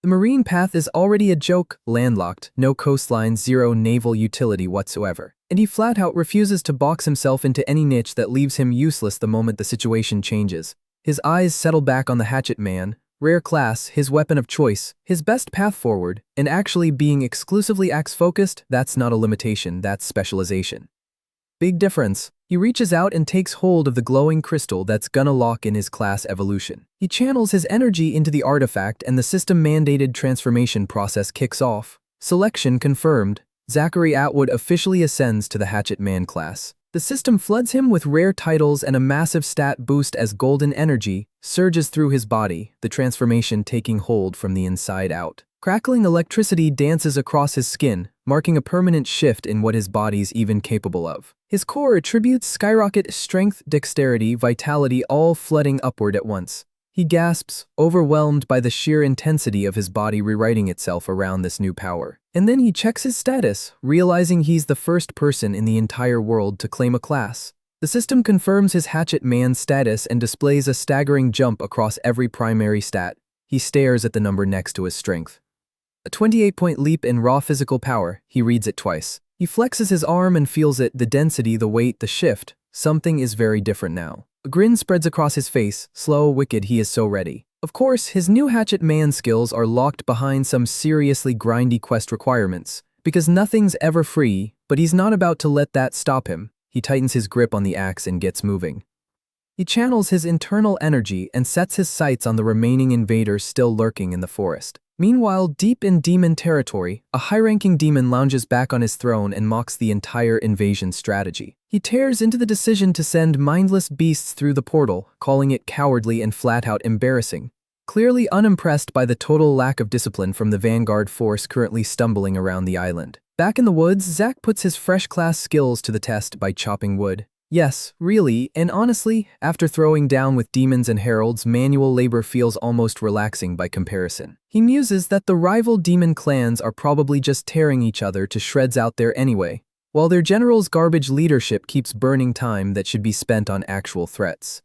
The Marine path is already a joke, landlocked, no coastline, zero naval utility whatsoever. And he flat-out refuses to box himself into any niche that leaves him useless the moment the situation changes. His eyes settle back on the Hatchet Man, rare class, his weapon of choice, his best path forward, and actually being exclusively axe-focused, that's not a limitation, that's specialization. Big difference. He reaches out and takes hold of the glowing crystal that's gonna lock in his class evolution. He channels his energy into the artifact and the system-mandated transformation process kicks off. Selection confirmed. Zachary Atwood officially ascends to the Hatchet Man class. The system floods him with rare titles and a massive stat boost as golden energy surges through his body, the transformation taking hold from the inside out. Crackling electricity dances across his skin, marking a permanent shift in what his body's even capable of. His core attributes skyrocket: strength, dexterity, vitality, all flooding upward at once. He gasps, overwhelmed by the sheer intensity of his body rewriting itself around this new power. And then he checks his status, realizing he's the first person in the entire world to claim a class. The system confirms his Hatchet Man status and displays a staggering jump across every primary stat. He stares at the number next to his strength. A 28-point leap in raw physical power. He reads it twice. He flexes his arm and feels it, the density, the weight, the shift. Something is very different now. A grin spreads across his face. Slow, wicked, he is so ready. Of course, his new Hatchet Man skills are locked behind some seriously grindy quest requirements, because nothing's ever free, but he's not about to let that stop him. He tightens his grip on the axe and gets moving. He channels his internal energy and sets his sights on the remaining invaders still lurking in the forest. Meanwhile, deep in demon territory, a high-ranking demon lounges back on his throne and mocks the entire invasion strategy. He tears into the decision to send mindless beasts through the portal, calling it cowardly and flat-out embarrassing. Clearly unimpressed by the total lack of discipline from the vanguard force currently stumbling around the island. Back in the woods, Zach puts his fresh class skills to the test by chopping wood. Yes, really, and honestly, after throwing down with demons and heralds, manual labor feels almost relaxing by comparison. He muses that the rival demon clans are probably just tearing each other to shreds out there anyway, while their general's garbage leadership keeps burning time that should be spent on actual threats.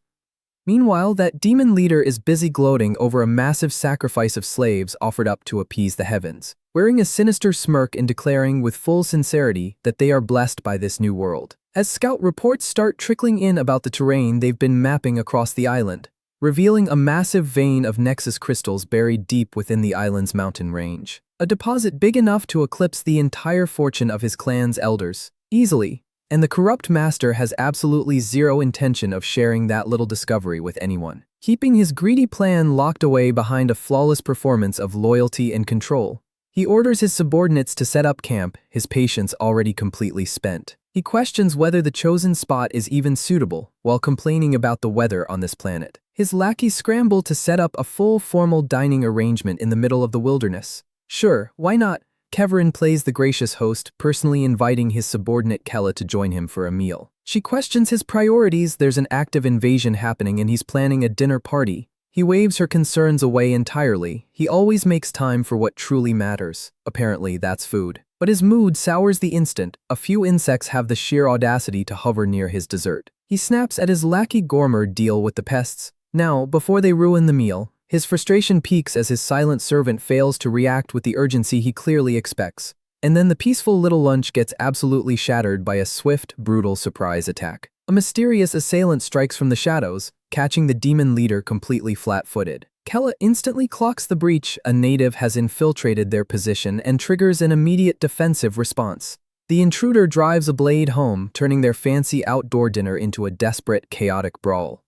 Meanwhile, that demon leader is busy gloating over a massive sacrifice of slaves offered up to appease the heavens, wearing a sinister smirk and declaring with full sincerity that they are blessed by this new world. As scout reports start trickling in about the terrain they've been mapping across the island, revealing a massive vein of Nexus crystals buried deep within the island's mountain range. A deposit big enough to eclipse the entire fortune of his clan's elders, easily, and the corrupt master has absolutely zero intention of sharing that little discovery with anyone, keeping his greedy plan locked away behind a flawless performance of loyalty and control. He orders his subordinates to set up camp, his patience already completely spent. He questions whether the chosen spot is even suitable, while complaining about the weather on this planet. His lackeys scramble to set up a full formal dining arrangement in the middle of the wilderness. Sure, why not? Keverin plays the gracious host, personally inviting his subordinate Kella to join him for a meal. She questions his priorities. There's an active invasion happening and he's planning a dinner party. He waves her concerns away entirely. He always makes time for what truly matters. Apparently, that's food. But his mood sours the instant. A few insects have the sheer audacity to hover near his dessert. He snaps at his lackey Gormer deal with the pests. Now, before they ruin the meal, his frustration peaks as his silent servant fails to react with the urgency he clearly expects. And then the peaceful little lunch gets absolutely shattered by a swift, brutal surprise attack. A mysterious assailant strikes from the shadows, catching the demon leader completely flat-footed. Kella instantly clocks the breach. A native has infiltrated their position and triggers an immediate defensive response. The intruder drives a blade home, turning their fancy outdoor dinner into a desperate, chaotic brawl.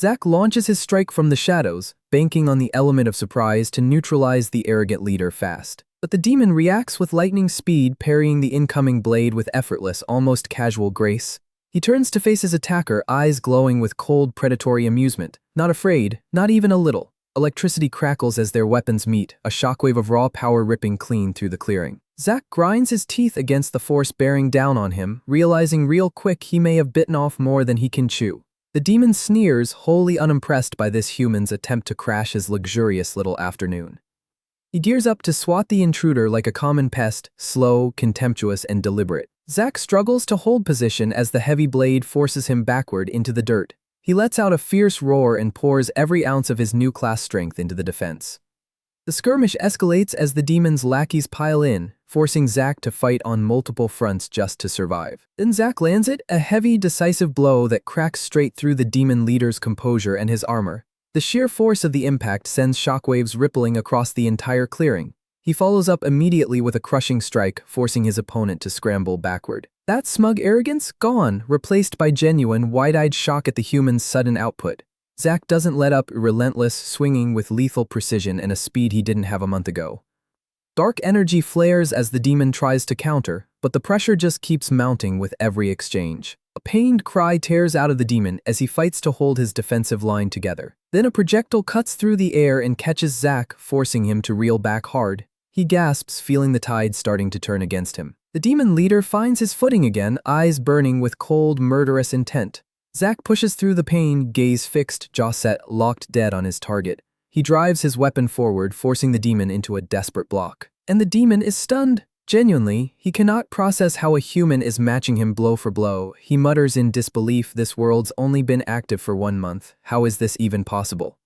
Zack launches his strike from the shadows, banking on the element of surprise to neutralize the arrogant leader fast. But the demon reacts with lightning speed, parrying the incoming blade with effortless, almost casual grace. He turns to face his attacker, eyes glowing with cold, predatory amusement. Not afraid, not even a little. Electricity crackles as their weapons meet, a shockwave of raw power ripping clean through the clearing. Zack grinds his teeth against the force bearing down on him, realizing real quick he may have bitten off more than he can chew. The demon sneers, wholly unimpressed by this human's attempt to crash his luxurious little afternoon. He gears up to swat the intruder like a common pest, slow, contemptuous, and deliberate. Zack struggles to hold position as the heavy blade forces him backward into the dirt. He lets out a fierce roar and pours every ounce of his new class strength into the defense. The skirmish escalates as the demon's lackeys pile in, forcing Zack to fight on multiple fronts just to survive. Then Zack lands it, a heavy, decisive blow that cracks straight through the demon leader's composure and his armor. The sheer force of the impact sends shockwaves rippling across the entire clearing. He follows up immediately with a crushing strike, forcing his opponent to scramble backward. That smug arrogance, gone, replaced by genuine, wide-eyed shock at the human's sudden output. Zack doesn't let up, relentless, swinging with lethal precision and a speed he didn't have a month ago. Dark energy flares as the demon tries to counter, but the pressure just keeps mounting with every exchange. A pained cry tears out of the demon as he fights to hold his defensive line together. Then a projectile cuts through the air and catches Zack, forcing him to reel back hard. He gasps, feeling the tide starting to turn against him. The demon leader finds his footing again, eyes burning with cold, murderous intent. Zack pushes through the pain, gaze fixed, jaw set, locked dead on his target. He drives his weapon forward, forcing the demon into a desperate block. And the demon is stunned. Genuinely, he cannot process how a human is matching him blow for blow. He mutters in disbelief, this world's only been active for 1 month. How is this even possible?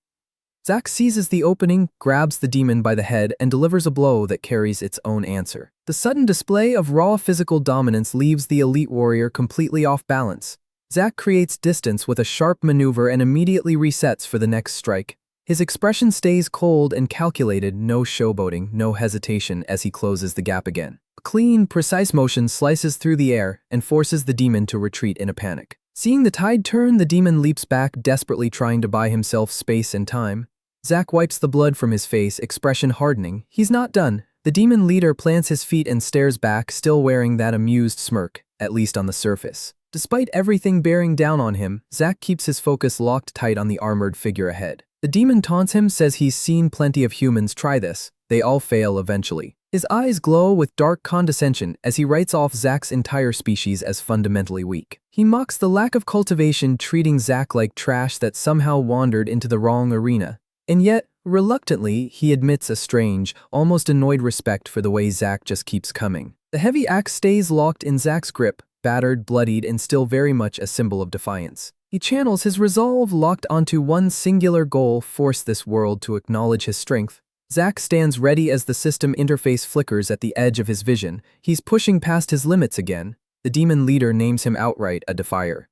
Zack seizes the opening, grabs the demon by the head, and delivers a blow that carries its own answer. The sudden display of raw physical dominance leaves the elite warrior completely off balance. Zack creates distance with a sharp maneuver and immediately resets for the next strike. His expression stays cold and calculated, no showboating, no hesitation as he closes the gap again. A clean, precise motion slices through the air and forces the demon to retreat in a panic. Seeing the tide turn, the demon leaps back, desperately trying to buy himself space and time. Zack wipes the blood from his face, expression hardening. He's not done. The demon leader plants his feet and stares back, still wearing that amused smirk, at least on the surface. Despite everything bearing down on him, Zack keeps his focus locked tight on the armored figure ahead. The demon taunts him, says he's seen plenty of humans try this. They all fail eventually. His eyes glow with dark condescension as he writes off Zack's entire species as fundamentally weak. He mocks the lack of cultivation, treating Zack like trash that somehow wandered into the wrong arena. And yet, reluctantly, he admits a strange, almost annoyed respect for the way Zack just keeps coming. The heavy axe stays locked in Zack's grip, battered, bloodied, and still very much a symbol of defiance. He channels his resolve locked onto one singular goal: force this world to acknowledge his strength. Zack stands ready as the system interface flickers at the edge of his vision. He's pushing past his limits again. The demon leader names him outright a defier.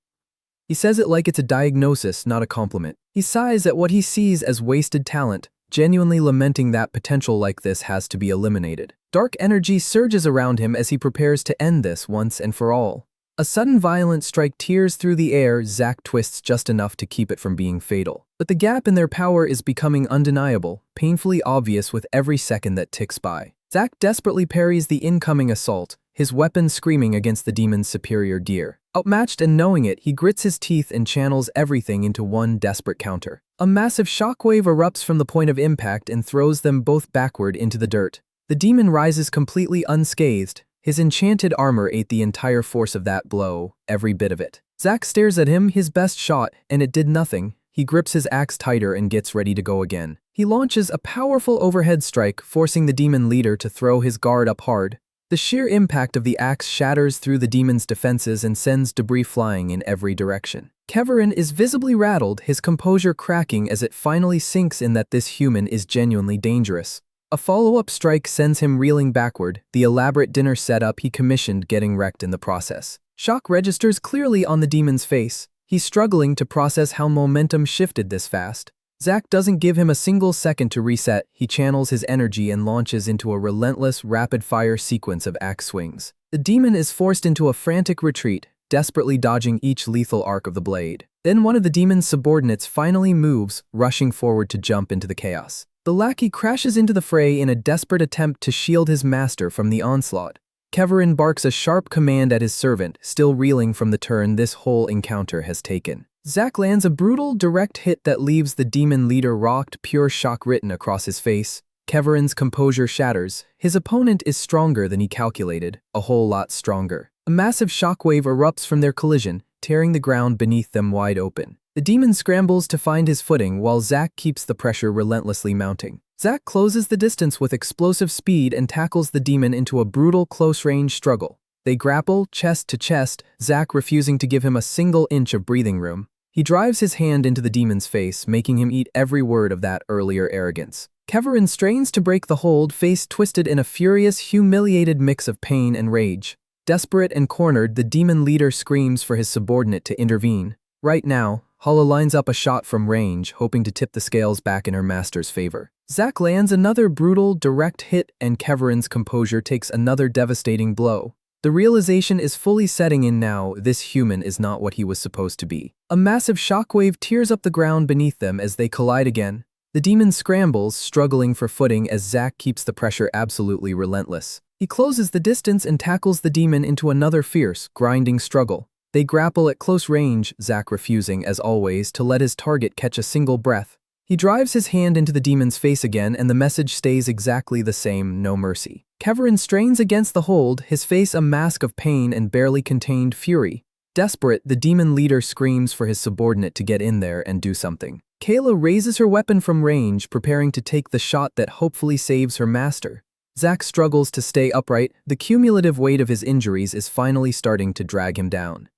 He says it like it's a diagnosis, not a compliment. He sighs at what he sees as wasted talent, genuinely lamenting that potential like this has to be eliminated. Dark energy surges around him as he prepares to end this once and for all. A sudden violent strike tears through the air. Zack twists just enough to keep it from being fatal. But the gap in their power is becoming undeniable, painfully obvious with every second that ticks by. Zack desperately parries the incoming assault, his weapon screaming against the demon's superior gear. Outmatched and knowing it, he grits his teeth and channels everything into one desperate counter. A massive shockwave erupts from the point of impact and throws them both backward into the dirt. The demon rises completely unscathed. His enchanted armor ate the entire force of that blow, every bit of it. Zack stares at him, his best shot, and it did nothing. He grips his axe tighter and gets ready to go again. He launches a powerful overhead strike, forcing the demon leader to throw his guard up hard. The sheer impact of the axe shatters through the demon's defenses and sends debris flying in every direction. Keverin is visibly rattled, his composure cracking as it finally sinks in that this human is genuinely dangerous. A follow-up strike sends him reeling backward, the elaborate dinner setup he commissioned getting wrecked in the process. Shock registers clearly on the demon's face. He's struggling to process how momentum shifted this fast. Zack doesn't give him a single second to reset. He channels his energy and launches into a relentless, rapid-fire sequence of axe swings. The demon is forced into a frantic retreat, desperately dodging each lethal arc of the blade. Then one of the demon's subordinates finally moves, rushing forward to jump into the chaos. The lackey crashes into the fray in a desperate attempt to shield his master from the onslaught. Keverin barks a sharp command at his servant, still reeling from the turn this whole encounter has taken. Zack lands a brutal, direct hit that leaves the demon leader rocked, pure shock written across his face. Keverin's composure shatters. His opponent is stronger than he calculated, a whole lot stronger. A massive shockwave erupts from their collision, tearing the ground beneath them wide open. The demon scrambles to find his footing while Zack keeps the pressure relentlessly mounting. Zack closes the distance with explosive speed and tackles the demon into a brutal close-range struggle. They grapple, chest to chest, Zack refusing to give him a single inch of breathing room. He drives his hand into the demon's face, making him eat every word of that earlier arrogance. Keverin strains to break the hold, face twisted in a furious, humiliated mix of pain and rage. Desperate and cornered, the demon leader screams for his subordinate to intervene. Right now, Hala lines up a shot from range, hoping to tip the scales back in her master's favor. Zack lands another brutal, direct hit, and Keverin's composure takes another devastating blow. The realization is fully setting in now, this human is not what he was supposed to be. A massive shockwave tears up the ground beneath them as they collide again. The demon scrambles, struggling for footing as Zack keeps the pressure absolutely relentless. He closes the distance and tackles the demon into another fierce, grinding struggle. They grapple at close range, Zack refusing, as always, to let his target catch a single breath. He drives his hand into the demon's face again and the message stays exactly the same, no mercy. Keverin strains against the hold, his face a mask of pain and barely contained fury. Desperate, the demon leader screams for his subordinate to get in there and do something. Kayla raises her weapon from range, preparing to take the shot that hopefully saves her master. Zack struggles to stay upright, the cumulative weight of his injuries is finally starting to drag him down.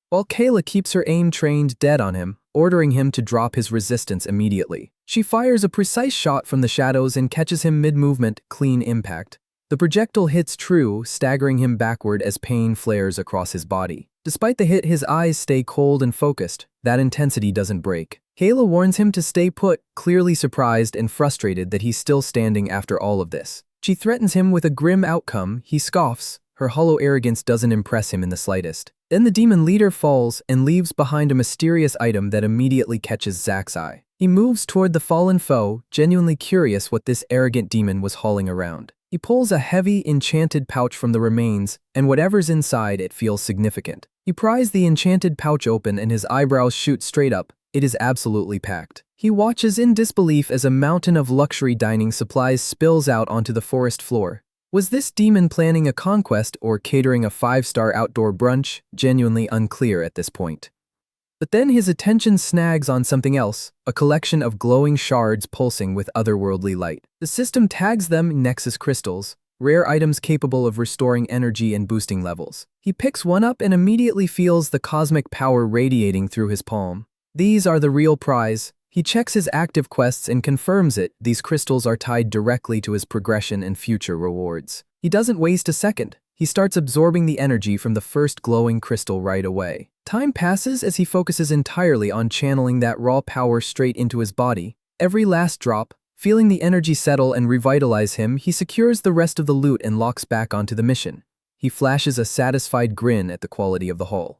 While Kayla keeps her aim trained dead on him, ordering him to drop his resistance immediately. She fires a precise shot from the shadows and catches him mid-movement, clean impact. The projectile hits true, staggering him backward as pain flares across his body. Despite the hit, his eyes stay cold and focused. That intensity doesn't break. Kayla warns him to stay put, clearly surprised and frustrated that he's still standing after all of this. She threatens him with a grim outcome. He scoffs. Her hollow arrogance doesn't impress him in the slightest. Then the demon leader falls and leaves behind a mysterious item that immediately catches Zack's eye. He moves toward the fallen foe, genuinely curious what this arrogant demon was hauling around. He pulls a heavy, enchanted pouch from the remains, and whatever's inside it feels significant. He pries the enchanted pouch open and his eyebrows shoot straight up. It is absolutely packed. He watches in disbelief as a mountain of luxury dining supplies spills out onto the forest floor. Was this demon planning a conquest or catering a 5-star outdoor brunch? Genuinely unclear at this point. But then his attention snags on something else, a collection of glowing shards pulsing with otherworldly light. The system tags them Nexus crystals, rare items capable of restoring energy and boosting levels. He picks one up and immediately feels the cosmic power radiating through his palm. These are the real prize. He checks his active quests and confirms it. These crystals are tied directly to his progression and future rewards. He doesn't waste a second. He starts absorbing the energy from the first glowing crystal right away. Time passes as he focuses entirely on channeling that raw power straight into his body. Every last drop, feeling the energy settle and revitalize him, he secures the rest of the loot and locks back onto the mission. He flashes a satisfied grin at the quality of the haul.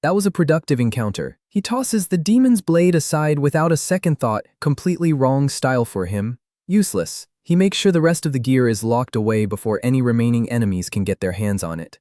That was a productive encounter. He tosses the demon's blade aside without a second thought, completely wrong style for him. Useless. He makes sure the rest of the gear is locked away before any remaining enemies can get their hands on it.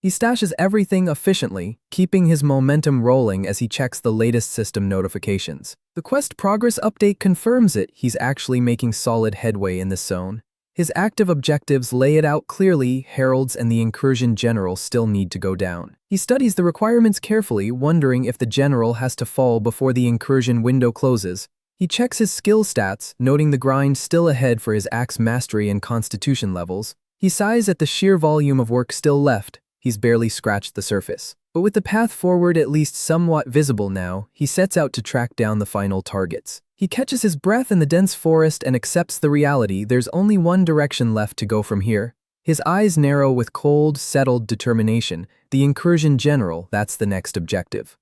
He stashes everything efficiently, keeping his momentum rolling as he checks the latest system notifications. The quest progress update confirms it. He's actually making solid headway in this zone. His active objectives lay it out clearly. Heralds and the incursion general still need to go down. He studies the requirements carefully, wondering if the general has to fall before the incursion window closes. He checks his skill stats, noting the grind still ahead for his axe mastery and constitution levels. He sighs at the sheer volume of work still left. He's barely scratched the surface. But with the path forward at least somewhat visible now, he sets out to track down the final targets. He catches his breath in the dense forest and accepts the reality there's only one direction left to go from here. His eyes narrow with cold, settled determination. The incursion general, that's the next objective.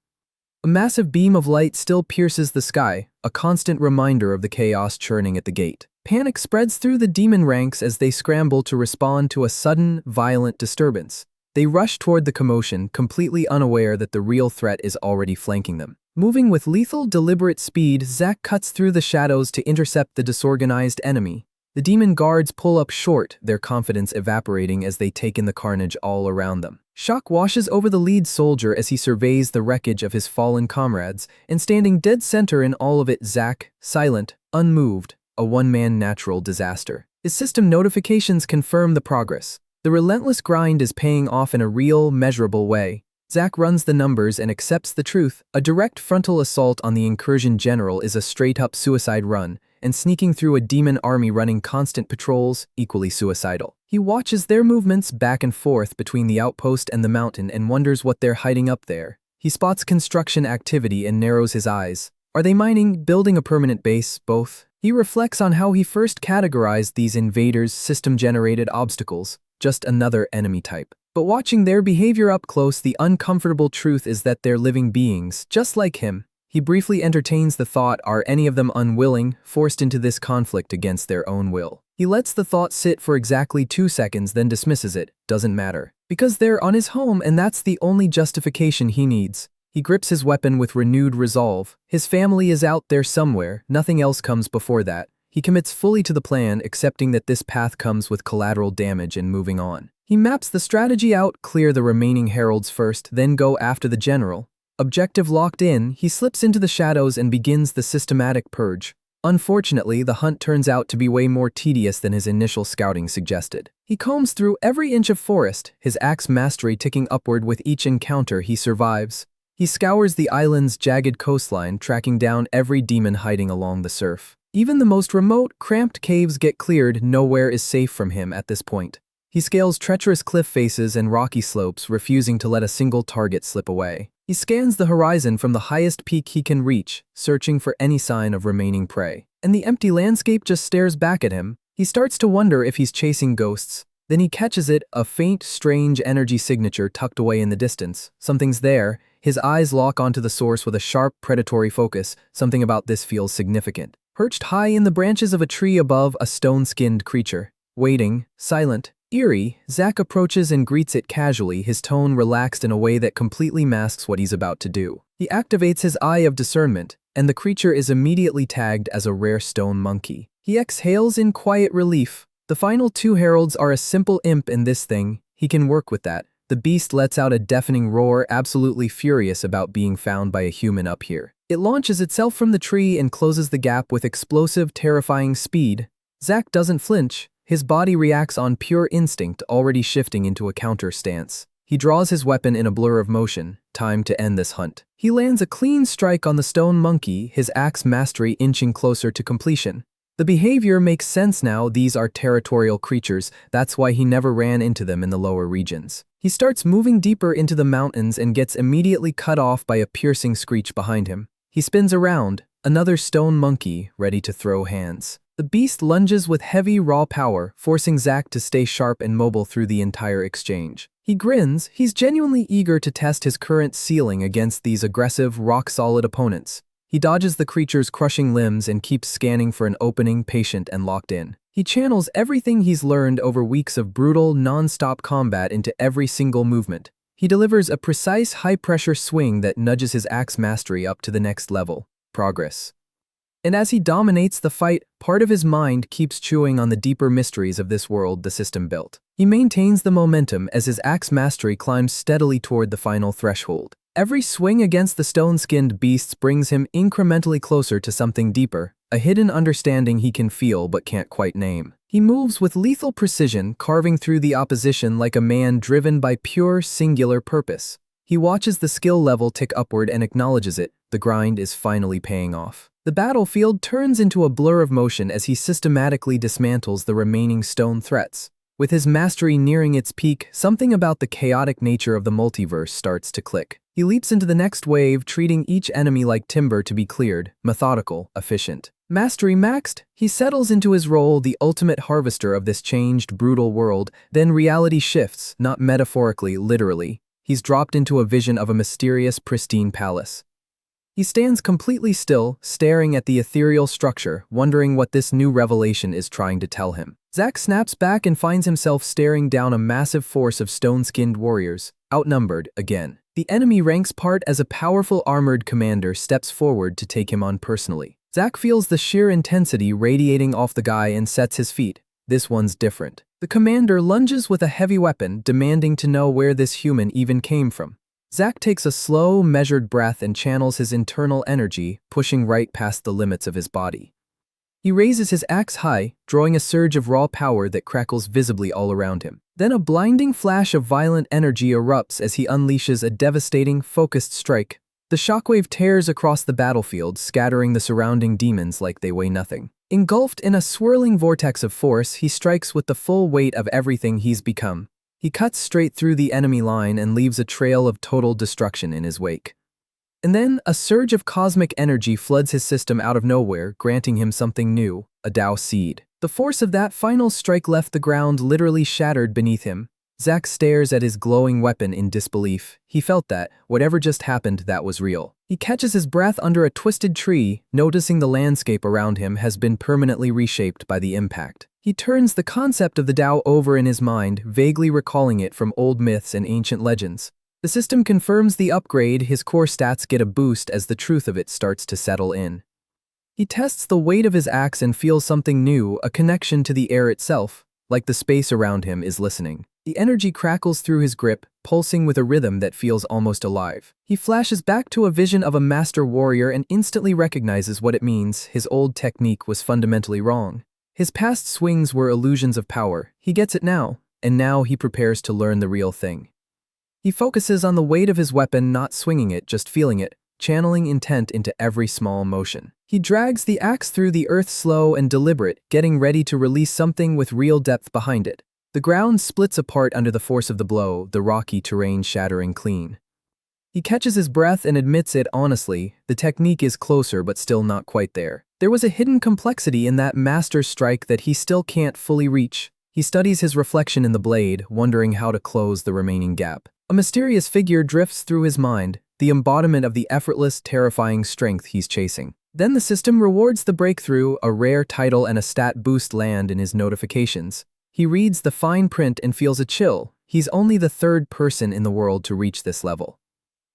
A massive beam of light still pierces the sky, a constant reminder of the chaos churning at the gate. Panic spreads through the demon ranks as they scramble to respond to a sudden, violent disturbance. They rush toward the commotion, completely unaware that the real threat is already flanking them. Moving with lethal, deliberate speed, Zack cuts through the shadows to intercept the disorganized enemy. The demon guards pull up short, their confidence evaporating as they take in the carnage all around them. Shock washes over the lead soldier as he surveys the wreckage of his fallen comrades, and standing dead center in all of it, Zack, silent, unmoved, a one-man natural disaster. His system notifications confirm the progress. The relentless grind is paying off in a real, measurable way. Zack runs the numbers and accepts the truth. A direct frontal assault on the incursion general is a straight-up suicide run, and sneaking through a demon army running constant patrols, equally suicidal. He watches their movements back and forth between the outpost and the mountain and wonders what they're hiding up there. He spots construction activity and narrows his eyes. Are they mining, building a permanent base, both? He reflects on how he first categorized these invaders' system-generated obstacles, just another enemy type. But watching their behavior up close, the uncomfortable truth is that they're living beings, just like him. He briefly entertains the thought, are any of them unwilling, forced into this conflict against their own will? He lets the thought sit for exactly 2 seconds, then dismisses it. Doesn't matter. Because they're on his home, and that's the only justification he needs. He grips his weapon with renewed resolve. His family is out there somewhere, nothing else comes before that. He commits fully to the plan, accepting that this path comes with collateral damage and moving on. He maps the strategy out, clear the remaining heralds first, then go after the general. Objective locked in, he slips into the shadows and begins the systematic purge. Unfortunately, the hunt turns out to be way more tedious than his initial scouting suggested. He combs through every inch of forest, his axe mastery ticking upward with each encounter he survives. He scours the island's jagged coastline, tracking down every demon hiding along the surf. Even the most remote, cramped caves get cleared, nowhere is safe from him at this point. He scales treacherous cliff faces and rocky slopes, refusing to let a single target slip away. He scans the horizon from the highest peak he can reach, searching for any sign of remaining prey. And the empty landscape just stares back at him. He starts to wonder if he's chasing ghosts. Then he catches it, a faint, strange energy signature tucked away in the distance. Something's there. His eyes lock onto the source with a sharp, predatory focus. Something about this feels significant. Perched high in the branches of a tree above, a stone-skinned creature. Waiting, silent, eerie, Zack approaches and greets it casually, his tone relaxed in a way that completely masks what he's about to do. He activates his eye of discernment, and the creature is immediately tagged as a rare stone monkey. He exhales in quiet relief. The final 2 heralds are a simple imp in this thing. He can work with that. The beast lets out a deafening roar, absolutely furious about being found by a human up here. It launches itself from the tree and closes the gap with explosive, terrifying speed. Zack doesn't flinch. His body reacts on pure instinct, already shifting into a counter stance. He draws his weapon in a blur of motion. Time to end this hunt. He lands a clean strike on the stone monkey, his axe mastery inching closer to completion. The behavior makes sense now. These are territorial creatures. That's why he never ran into them in the lower regions. He starts moving deeper into the mountains and gets immediately cut off by a piercing screech behind him. He spins around, another stone monkey, ready to throw hands. The beast lunges with heavy, raw power, forcing Zack to stay sharp and mobile through the entire exchange. He grins. He's genuinely eager to test his current ceiling against these aggressive, rock-solid opponents. He dodges the creature's crushing limbs and keeps scanning for an opening, patient and locked in. He channels everything he's learned over weeks of brutal, non-stop combat into every single movement. He delivers a precise, high-pressure swing that nudges his axe mastery up to the next level. Progress. And as he dominates the fight, part of his mind keeps chewing on the deeper mysteries of this world the system built. He maintains the momentum as his axe mastery climbs steadily toward the final threshold. Every swing against the stone-skinned beasts brings him incrementally closer to something deeper, a hidden understanding he can feel but can't quite name. He moves with lethal precision, carving through the opposition like a man driven by pure, singular purpose. He watches the skill level tick upward and acknowledges it. The grind is finally paying off. The battlefield turns into a blur of motion as he systematically dismantles the remaining stone threats. With his mastery nearing its peak, something about the chaotic nature of the multiverse starts to click. He leaps into the next wave, treating each enemy like timber to be cleared, methodical, efficient. Mastery maxed, he settles into his role, the ultimate harvester of this changed, brutal world. Then reality shifts, not metaphorically, literally. He's dropped into a vision of a mysterious, pristine palace. He stands completely still, staring at the ethereal structure, wondering what this new revelation is trying to tell him. Zack snaps back and finds himself staring down a massive force of stone-skinned warriors, outnumbered again. The enemy ranks part as a powerful armored commander steps forward to take him on personally. Zack feels the sheer intensity radiating off the guy and sets his feet. This one's different. The commander lunges with a heavy weapon, demanding to know where this human even came from. Zack takes a slow, measured breath and channels his internal energy, pushing right past the limits of his body. He raises his axe high, drawing a surge of raw power that crackles visibly all around him. Then a blinding flash of violent energy erupts as he unleashes a devastating, focused strike. The shockwave tears across the battlefield, scattering the surrounding demons like they weigh nothing. Engulfed in a swirling vortex of force, he strikes with the full weight of everything he's become. He cuts straight through the enemy line and leaves a trail of total destruction in his wake. And then, a surge of cosmic energy floods his system out of nowhere, granting him something new, a Tao seed. The force of that final strike left the ground literally shattered beneath him. Zack stares at his glowing weapon in disbelief. He felt that, whatever just happened, that was real. He catches his breath under a twisted tree, noticing the landscape around him has been permanently reshaped by the impact. He turns the concept of the Tao over in his mind, vaguely recalling it from old myths and ancient legends. The system confirms the upgrade. His core stats get a boost as the truth of it starts to settle in. He tests the weight of his axe and feels something new, a connection to the air itself, like the space around him is listening. The energy crackles through his grip, pulsing with a rhythm that feels almost alive. He flashes back to a vision of a master warrior and instantly recognizes what it means. His old technique was fundamentally wrong. His past swings were illusions of power. He gets it now, and now he prepares to learn the real thing. He focuses on the weight of his weapon, not swinging it, just feeling it, channeling intent into every small motion. He drags the axe through the earth slow and deliberate, getting ready to release something with real depth behind it. The ground splits apart under the force of the blow, the rocky terrain shattering clean. He catches his breath and admits it honestly, the technique is closer but still not quite there. There was a hidden complexity in that master strike that he still can't fully reach. He studies his reflection in the blade, wondering how to close the remaining gap. A mysterious figure drifts through his mind, the embodiment of the effortless, terrifying strength he's chasing. Then the system rewards the breakthrough, a rare title and a stat boost land in his notifications. He reads the fine print and feels a chill. He's only the third person in the world to reach this level.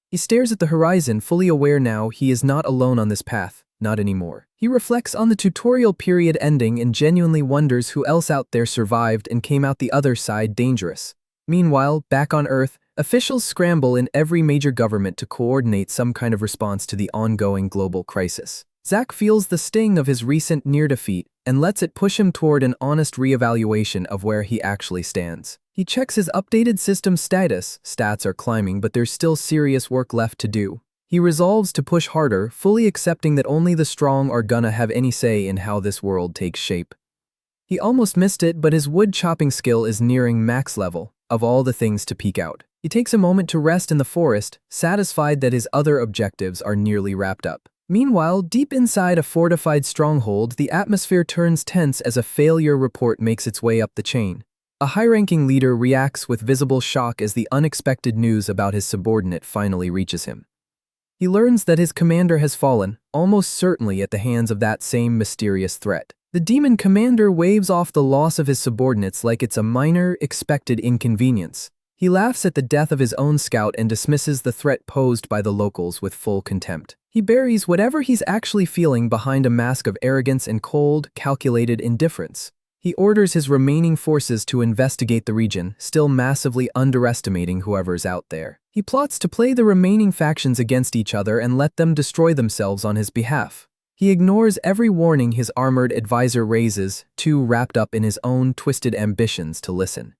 He stares at the horizon, fully aware now he is not alone on this path, not anymore. He reflects on the tutorial period ending and genuinely wonders who else out there survived and came out the other side dangerous. Meanwhile, back on Earth, officials scramble in every major government to coordinate some kind of response to the ongoing global crisis. Zack feels the sting of his recent near defeat and lets it push him toward an honest reevaluation of where he actually stands. He checks his updated system status. Stats are climbing, but there's still serious work left to do. He resolves to push harder, fully accepting that only the strong are gonna have any say in how this world takes shape. He almost missed it, but his wood chopping skill is nearing max level, of all the things to peek out. He takes a moment to rest in the forest, satisfied that his other objectives are nearly wrapped up. Meanwhile, deep inside a fortified stronghold, the atmosphere turns tense as a failure report makes its way up the chain. A high-ranking leader reacts with visible shock as the unexpected news about his subordinate finally reaches him. He learns that his commander has fallen, almost certainly at the hands of that same mysterious threat. The demon commander waves off the loss of his subordinates like it's a minor, expected inconvenience. He laughs at the death of his own scout and dismisses the threat posed by the locals with full contempt. He buries whatever he's actually feeling behind a mask of arrogance and cold, calculated indifference. He orders his remaining forces to investigate the region, still massively underestimating whoever's out there. He plots to play the remaining factions against each other and let them destroy themselves on his behalf. He ignores every warning his armored advisor raises, too wrapped up in his own twisted ambitions to listen.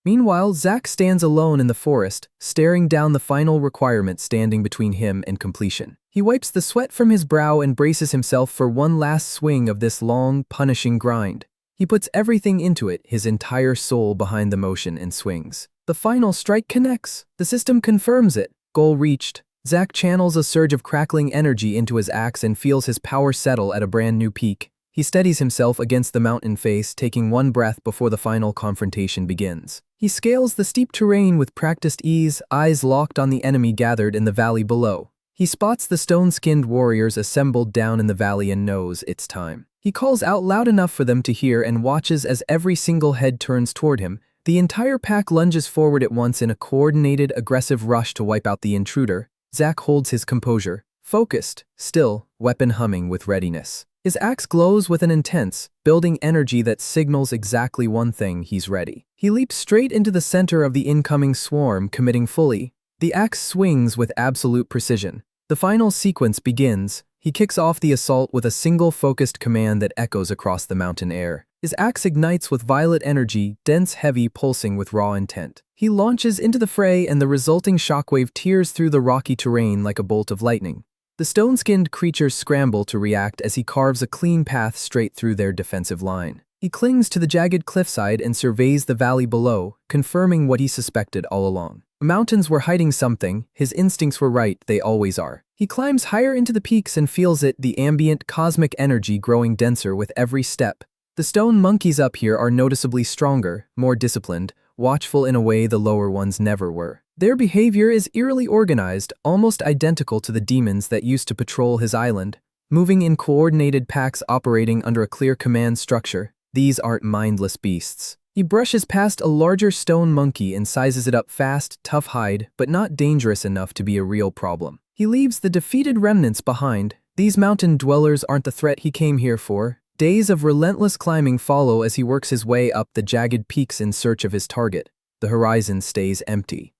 Meanwhile, Zack stands alone in the forest, staring down the final requirement standing between him and completion. He wipes the sweat from his brow and braces himself for one last swing of this long, punishing grind. He puts everything into it, his entire soul behind the motion, and swings. The final strike connects. The system confirms it. Goal reached. Zack channels a surge of crackling energy into his axe and feels his power settle at a brand new peak. He steadies himself against the mountain face, taking one breath before the final confrontation begins. He scales the steep terrain with practiced ease, eyes locked on the enemy gathered in the valley below. He spots the stone-skinned warriors assembled down in the valley and knows it's time. He calls out loud enough for them to hear and watches as every single head turns toward him. The entire pack lunges forward at once in a coordinated, aggressive rush to wipe out the intruder. Zack holds his composure, focused, still, weapon humming with readiness. His axe glows with an intense, building energy that signals exactly one thing: he's ready. He leaps straight into the center of the incoming swarm, committing fully. The axe swings with absolute precision. The final sequence begins. He kicks off the assault with a single focused command that echoes across the mountain air. His axe ignites with violet energy, dense, heavy, pulsing with raw intent. He launches into the fray and the resulting shockwave tears through the rocky terrain like a bolt of lightning. The stone-skinned creatures scramble to react as he carves a clean path straight through their defensive line. He clings to the jagged cliffside and surveys the valley below, confirming what he suspected all along. The mountains were hiding something. His instincts were right, they always are. He climbs higher into the peaks and feels it, the ambient cosmic energy growing denser with every step. The stone monkeys up here are noticeably stronger, more disciplined, watchful in a way the lower ones never were. Their behavior is eerily organized, almost identical to the demons that used to patrol his island, moving in coordinated packs operating under a clear command structure. These aren't mindless beasts. He brushes past a larger stone monkey and sizes it up fast, tough hide, but not dangerous enough to be a real problem. He leaves the defeated remnants behind. These mountain dwellers aren't the threat he came here for. Days of relentless climbing follow as he works his way up the jagged peaks in search of his target. The horizon stays empty.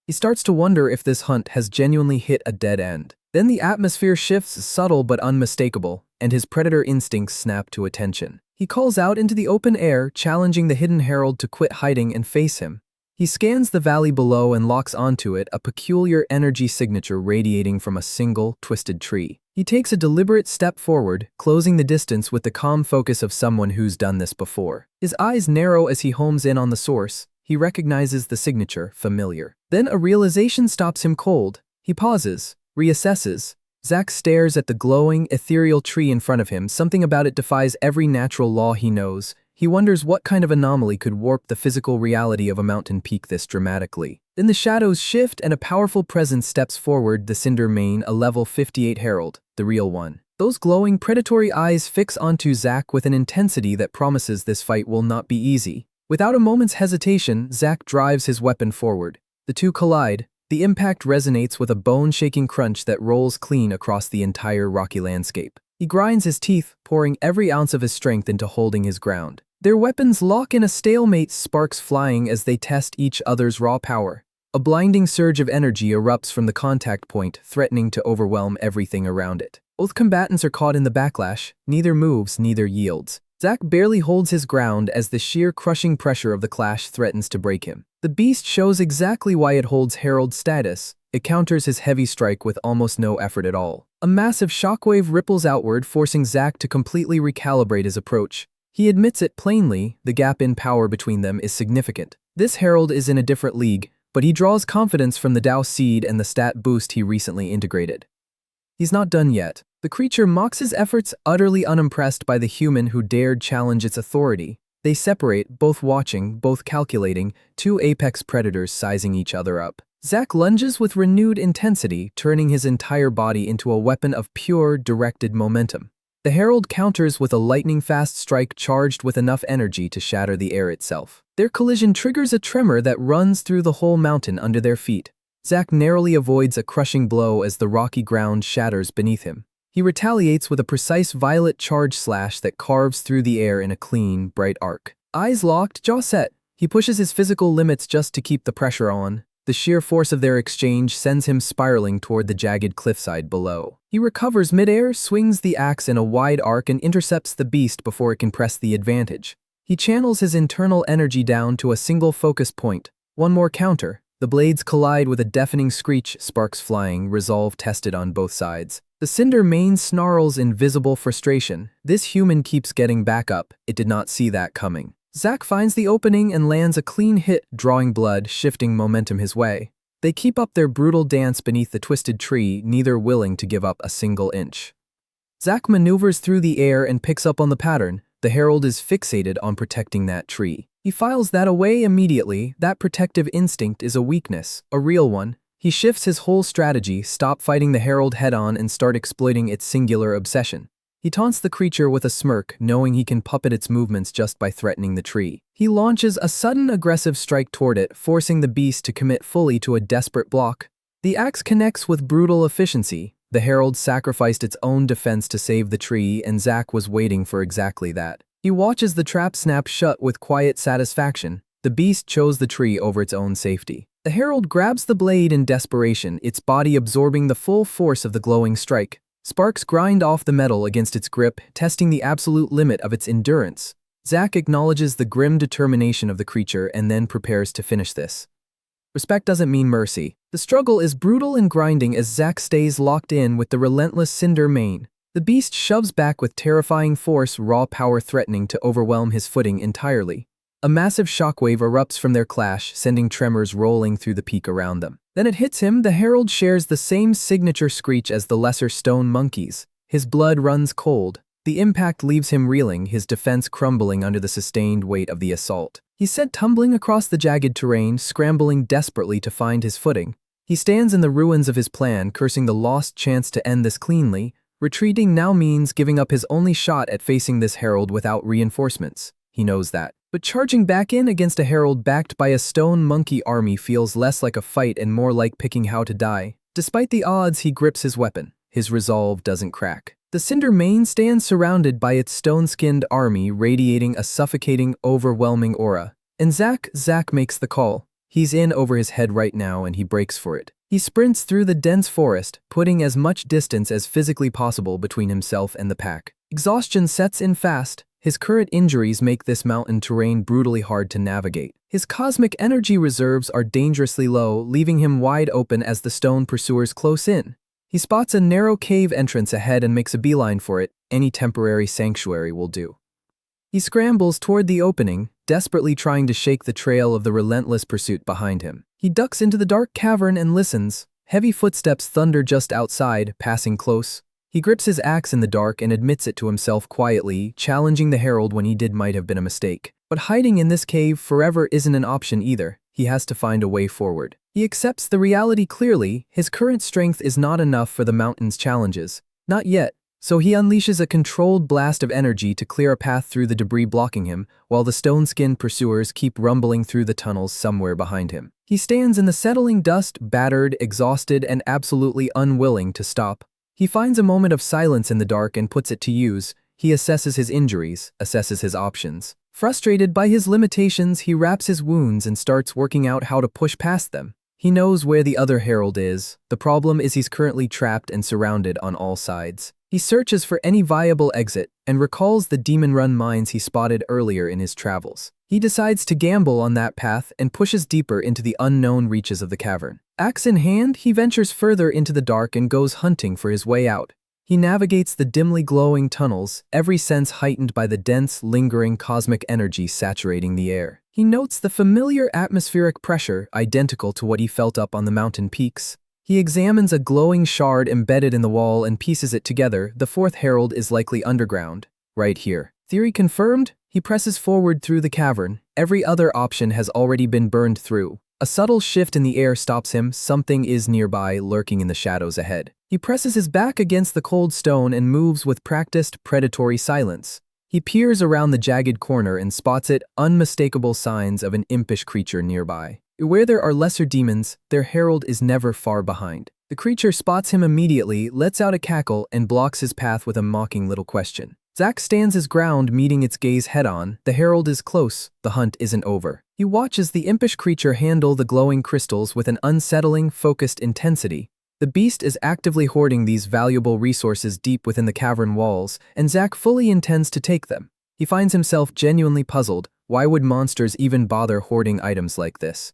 He starts to wonder if this hunt has genuinely hit a dead end. Then the atmosphere shifts, subtle but unmistakable, and his predator instincts snap to attention. He calls out into the open air, challenging the hidden herald to quit hiding and face him. He scans the valley below and locks onto it, a peculiar energy signature radiating from a single, twisted tree. He takes a deliberate step forward, closing the distance with the calm focus of someone who's done this before. His eyes narrow as he homes in on the source. He recognizes the signature, familiar. Then a realization stops him cold. He pauses, reassesses. Zack stares at the glowing, ethereal tree in front of him. Something about it defies every natural law he knows. He wonders what kind of anomaly could warp the physical reality of a mountain peak this dramatically. Then the shadows shift and a powerful presence steps forward, the Cinder Mane, a level 58 herald, the real one. Those glowing, predatory eyes fix onto Zack with an intensity that promises this fight will not be easy. Without a moment's hesitation, Zack drives his weapon forward. The two collide. The impact resonates with a bone-shaking crunch that rolls clean across the entire rocky landscape. He grinds his teeth, pouring every ounce of his strength into holding his ground. Their weapons lock in a stalemate, sparks flying as they test each other's raw power. A blinding surge of energy erupts from the contact point, threatening to overwhelm everything around it. Both combatants are caught in the backlash. Neither moves, neither yields. Zack barely holds his ground as the sheer crushing pressure of the clash threatens to break him. The beast shows exactly why it holds herald status. It counters his heavy strike with almost no effort at all. A massive shockwave ripples outward, forcing Zack to completely recalibrate his approach. He admits it plainly, the gap in power between them is significant. This herald is in a different league, but he draws confidence from the Dao Seed and the stat boost he recently integrated. He's not done yet. The creature mocks his efforts, utterly unimpressed by the human who dared challenge its authority. They separate, both watching, both calculating, two apex predators sizing each other up. Zack lunges with renewed intensity, turning his entire body into a weapon of pure, directed momentum. The herald counters with a lightning-fast strike charged with enough energy to shatter the air itself. Their collision triggers a tremor that runs through the whole mountain under their feet. Zack narrowly avoids a crushing blow as the rocky ground shatters beneath him. He retaliates with a precise violet charge slash that carves through the air in a clean, bright arc. Eyes locked, jaw set, he pushes his physical limits just to keep the pressure on. The sheer force of their exchange sends him spiraling toward the jagged cliffside below. He recovers midair, swings the axe in a wide arc and intercepts the beast before it can press the advantage. He channels his internal energy down to a single focus point. One more counter. The blades collide with a deafening screech, sparks flying, resolve tested on both sides. The Cinder Mane snarls in visible frustration. This human keeps getting back up. It did not see that coming. Zack finds the opening and lands a clean hit, drawing blood, shifting momentum his way. They keep up their brutal dance beneath the twisted tree, neither willing to give up a single inch. Zack maneuvers through the air and picks up on the pattern. The herald is fixated on protecting that tree. He files that away immediately. That protective instinct is a weakness, a real one. He shifts his whole strategy, stop fighting the herald head-on and start exploiting its singular obsession. He taunts the creature with a smirk, knowing he can puppet its movements just by threatening the tree. He launches a sudden aggressive strike toward it, forcing the beast to commit fully to a desperate block. The axe connects with brutal efficiency. The herald sacrificed its own defense to save the tree, and Zack was waiting for exactly that. He watches the trap snap shut with quiet satisfaction. The beast chose the tree over its own safety. The herald grabs the blade in desperation, its body absorbing the full force of the glowing strike. Sparks grind off the metal against its grip, testing the absolute limit of its endurance. Zack acknowledges the grim determination of the creature and then prepares to finish this. Respect doesn't mean mercy. The struggle is brutal and grinding as Zack stays locked in with the relentless Cinder mane. The beast shoves back with terrifying force, raw power threatening to overwhelm his footing entirely. A massive shockwave erupts from their clash, sending tremors rolling through the peak around them. Then it hits him. The herald shares the same signature screech as the lesser stone monkeys. His blood runs cold. The impact leaves him reeling, his defense crumbling under the sustained weight of the assault. He's sent tumbling across the jagged terrain, scrambling desperately to find his footing. He stands in the ruins of his plan, cursing the lost chance to end this cleanly. Retreating now means giving up his only shot at facing this herald without reinforcements. He knows that. But charging back in against a herald backed by a stone monkey army feels less like a fight and more like picking how to die. Despite the odds, he grips his weapon. His resolve doesn't crack. The Cinder mane stands surrounded by its stone-skinned army, radiating a suffocating, overwhelming aura. And Zack makes the call. He's in over his head right now and he breaks for it. He sprints through the dense forest, putting as much distance as physically possible between himself and the pack. Exhaustion sets in fast. His current injuries make this mountain terrain brutally hard to navigate. His cosmic energy reserves are dangerously low, leaving him wide open as the stone pursuers close in. He spots a narrow cave entrance ahead and makes a beeline for it. Any temporary sanctuary will do. He scrambles toward the opening, desperately trying to shake the trail of the relentless pursuit behind him. He ducks into the dark cavern and listens. Heavy footsteps thunder just outside, passing close. He grips his axe in the dark and admits it to himself quietly, challenging the herald when he did might have been a mistake. But hiding in this cave forever isn't an option either. He has to find a way forward. He accepts the reality clearly. His current strength is not enough for the mountain's challenges. Not yet. So he unleashes a controlled blast of energy to clear a path through the debris blocking him, while the stone-skinned pursuers keep rumbling through the tunnels somewhere behind him. He stands in the settling dust, battered, exhausted, and absolutely unwilling to stop. He finds a moment of silence in the dark and puts it to use. He assesses his injuries, assesses his options. Frustrated by his limitations, he wraps his wounds and starts working out how to push past them. He knows where the other herald is. The problem is he's currently trapped and surrounded on all sides. He searches for any viable exit and recalls the demon-run mines he spotted earlier in his travels. He decides to gamble on that path and pushes deeper into the unknown reaches of the cavern. Axe in hand, he ventures further into the dark and goes hunting for his way out. He navigates the dimly glowing tunnels, every sense heightened by the dense, lingering cosmic energy saturating the air. He notes the familiar atmospheric pressure, identical to what he felt up on the mountain peaks. He examines a glowing shard embedded in the wall and pieces it together. The fourth herald is likely underground, right here. Theory confirmed? He presses forward through the cavern. Every other option has already been burned through. A subtle shift in the air stops him. Something is nearby, lurking in the shadows ahead. He presses his back against the cold stone and moves with practiced, predatory silence. He peers around the jagged corner and spots it, unmistakable signs of an impish creature nearby. Where there are lesser demons, their herald is never far behind. The creature spots him immediately, lets out a cackle, and blocks his path with a mocking little question. Zack stands his ground, meeting its gaze head-on. The herald is close. The hunt isn't over. He watches the impish creature handle the glowing crystals with an unsettling, focused intensity. The beast is actively hoarding these valuable resources deep within the cavern walls, and Zack fully intends to take them. He finds himself genuinely puzzled. Why would monsters even bother hoarding items like this?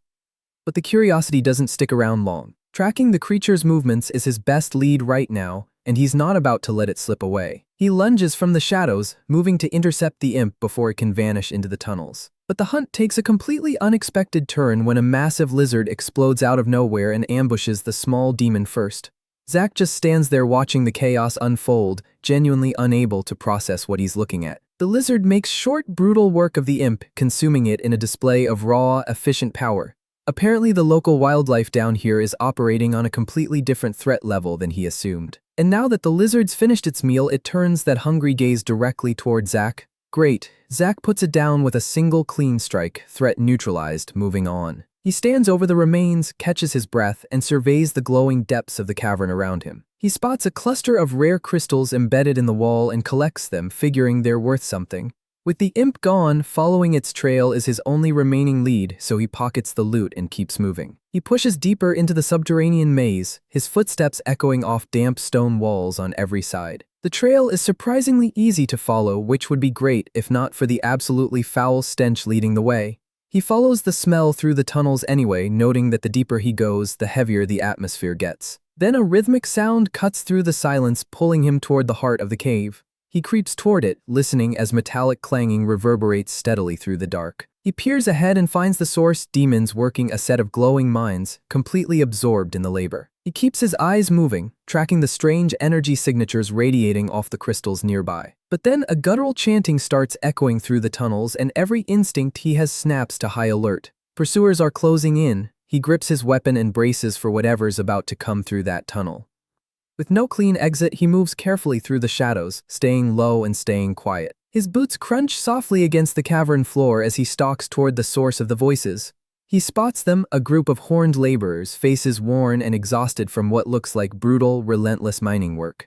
But the curiosity doesn't stick around long. Tracking the creature's movements is his best lead right now, and he's not about to let it slip away. He lunges from the shadows, moving to intercept the imp before it can vanish into the tunnels. But the hunt takes a completely unexpected turn when a massive lizard explodes out of nowhere and ambushes the small demon first. Zack just stands there watching the chaos unfold, genuinely unable to process what he's looking at. The lizard makes short, brutal work of the imp, consuming it in a display of raw, efficient power. Apparently the local wildlife down here is operating on a completely different threat level than he assumed. And now that the lizard's finished its meal, it turns that hungry gaze directly toward Zack. Great. Zack puts it down with a single clean strike, threat neutralized, moving on. He stands over the remains, catches his breath, and surveys the glowing depths of the cavern around him. He spots a cluster of rare crystals embedded in the wall and collects them, figuring they're worth something. With the imp gone, following its trail is his only remaining lead, so he pockets the loot and keeps moving. He pushes deeper into the subterranean maze, his footsteps echoing off damp stone walls on every side. The trail is surprisingly easy to follow, which would be great if not for the absolutely foul stench leading the way. He follows the smell through the tunnels anyway, noting that the deeper he goes, the heavier the atmosphere gets. Then a rhythmic sound cuts through the silence, pulling him toward the heart of the cave. He creeps toward it, listening as metallic clanging reverberates steadily through the dark. He peers ahead and finds the source, demons working a set of glowing mines, completely absorbed in the labor. He keeps his eyes moving, tracking the strange energy signatures radiating off the crystals nearby. But then a guttural chanting starts echoing through the tunnels, and every instinct he has snaps to high alert. Pursuers are closing in. He grips his weapon and braces for whatever's about to come through that tunnel. With no clean exit, he moves carefully through the shadows, staying low and staying quiet. His boots crunch softly against the cavern floor as he stalks toward the source of the voices. He spots them, a group of horned laborers, faces worn and exhausted from what looks like brutal, relentless mining work.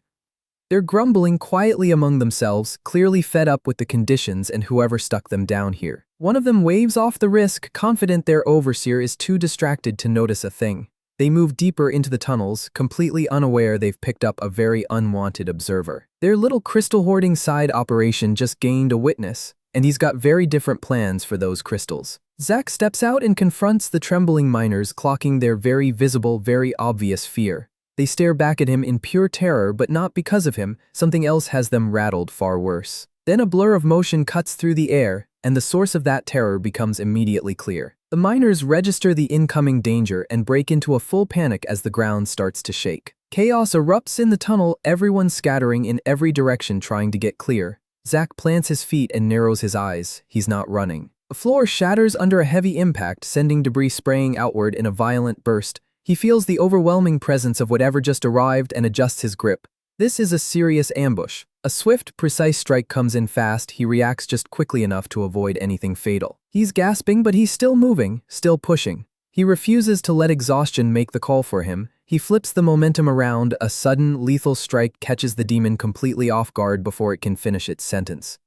They're grumbling quietly among themselves, clearly fed up with the conditions and whoever stuck them down here. One of them waves off the risk, confident their overseer is too distracted to notice a thing. They move deeper into the tunnels, completely unaware they've picked up a very unwanted observer. Their little crystal hoarding side operation just gained a witness, and he's got very different plans for those crystals. Zack steps out and confronts the trembling miners, clocking their very visible, very obvious fear. They stare back at him in pure terror, but not because of him. Something else has them rattled far worse. Then a blur of motion cuts through the air, and the source of that terror becomes immediately clear. The miners register the incoming danger and break into a full panic as the ground starts to shake. Chaos erupts in the tunnel, everyone scattering in every direction trying to get clear. Zack plants his feet and narrows his eyes. He's not running. The floor shatters under a heavy impact, sending debris spraying outward in a violent burst. He feels the overwhelming presence of whatever just arrived and adjusts his grip. This is a serious ambush. A swift, precise strike comes in fast. He reacts just quickly enough to avoid anything fatal. He's gasping, but he's still moving, still pushing. He refuses to let exhaustion make the call for him. He flips the momentum around. A sudden, lethal strike catches the demon completely off guard before it can finish its sentence.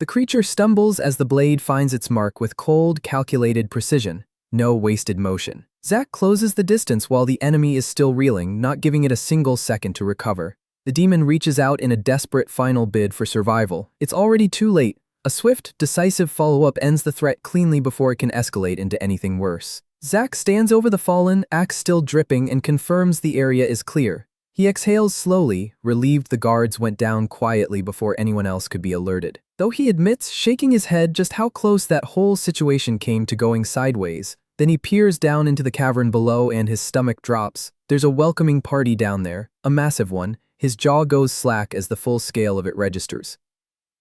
The creature stumbles as the blade finds its mark with cold, calculated precision. No wasted motion. Zack closes the distance while the enemy is still reeling, not giving it a single second to recover. The demon reaches out in a desperate final bid for survival. It's already too late. A swift, decisive follow-up ends the threat cleanly before it can escalate into anything worse. Zack stands over the fallen, axe still dripping, and confirms the area is clear. He exhales slowly, relieved the guards went down quietly before anyone else could be alerted. Though he admits, shaking his head, just how close that whole situation came to going sideways. Then he peers down into the cavern below and his stomach drops. There's a welcoming party down there, a massive one. His jaw goes slack as the full scale of it registers.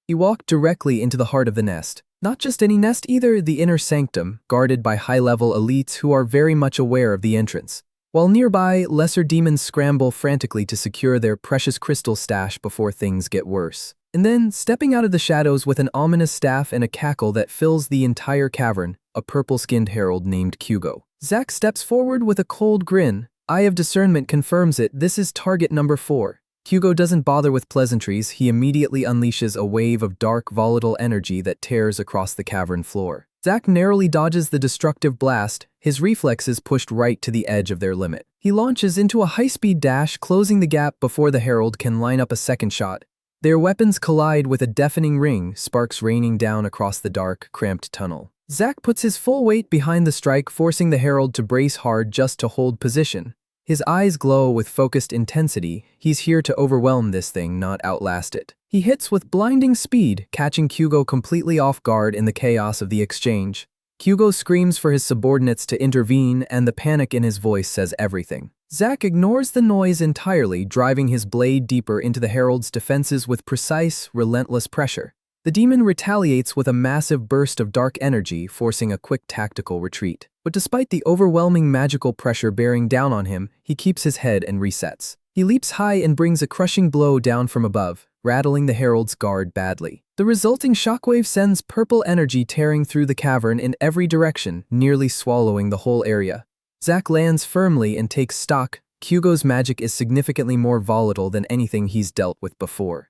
He walked directly into the heart of the nest. Not just any nest either, the inner sanctum, guarded by high-level elites who are very much aware of the entrance. While nearby, lesser demons scramble frantically to secure their precious crystal stash before things get worse. And then, stepping out of the shadows with an ominous staff and a cackle that fills the entire cavern, a purple-skinned herald named Kyugo. Zack steps forward with a cold grin. Eye of discernment confirms it. This is target number 4. Kyugo doesn't bother with pleasantries. He immediately unleashes a wave of dark, volatile energy that tears across the cavern floor. Zack narrowly dodges the destructive blast, his reflexes pushed right to the edge of their limit. He launches into a high-speed dash, closing the gap before the herald can line up a second shot. Their weapons collide with a deafening ring, sparks raining down across the dark, cramped tunnel. Zack puts his full weight behind the strike, forcing the herald to brace hard just to hold position. His eyes glow with focused intensity. He's here to overwhelm this thing, not outlast it. He hits with blinding speed, catching Kyugo completely off guard in the chaos of the exchange. Kyugo screams for his subordinates to intervene, and the panic in his voice says everything. Zack ignores the noise entirely, driving his blade deeper into the herald's defenses with precise, relentless pressure. The demon retaliates with a massive burst of dark energy, forcing a quick tactical retreat. But despite the overwhelming magical pressure bearing down on him, he keeps his head and resets. He leaps high and brings a crushing blow down from above, rattling the herald's guard badly. The resulting shockwave sends purple energy tearing through the cavern in every direction, nearly swallowing the whole area. Zack lands firmly and takes stock. Kyugo's magic is significantly more volatile than anything he's dealt with before.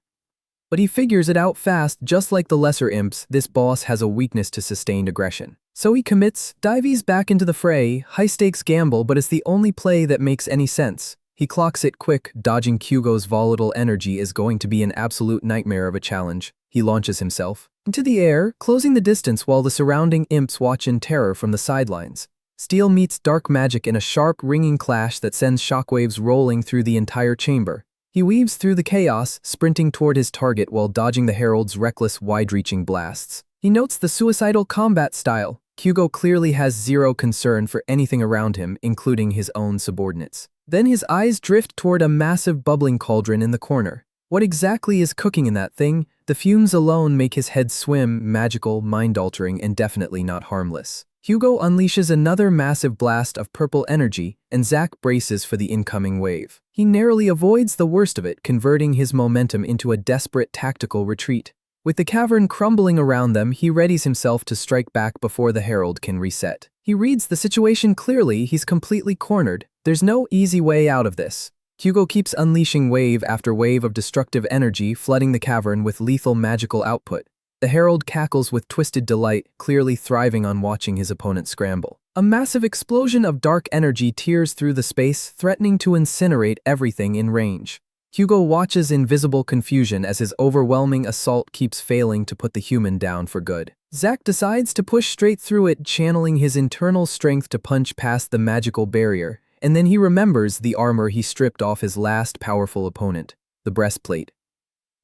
But he figures it out fast. Just like the lesser imps, this boss has a weakness to sustained aggression. So he dives back into the fray, high-stakes gamble, but it's the only play that makes any sense. He clocks it quick. Dodging Kyugo's volatile energy is going to be an absolute nightmare of a challenge. He launches himself into the air, closing the distance while the surrounding imps watch in terror from the sidelines. Steel meets dark magic in a sharp, ringing clash that sends shockwaves rolling through the entire chamber. He weaves through the chaos, sprinting toward his target while dodging the herald's reckless, wide-reaching blasts. He notes the suicidal combat style. Kyugo clearly has zero concern for anything around him, including his own subordinates. Then his eyes drift toward a massive bubbling cauldron in the corner. What exactly is cooking in that thing? The fumes alone make his head swim, magical, mind-altering, and definitely not harmless. Kyugo unleashes another massive blast of purple energy, and Zack braces for the incoming wave. He narrowly avoids the worst of it, converting his momentum into a desperate tactical retreat. With the cavern crumbling around them, he readies himself to strike back before the herald can reset. He reads the situation clearly. He's completely cornered. There's no easy way out of this. Kyugo keeps unleashing wave after wave of destructive energy, flooding the cavern with lethal magical output. The herald cackles with twisted delight, clearly thriving on watching his opponent scramble. A massive explosion of dark energy tears through the space, threatening to incinerate everything in range. Kyugo watches in visible confusion as his overwhelming assault keeps failing to put the human down for good. Zack decides to push straight through it, channeling his internal strength to punch past the magical barrier, and then he remembers the armor he stripped off his last powerful opponent, the breastplate.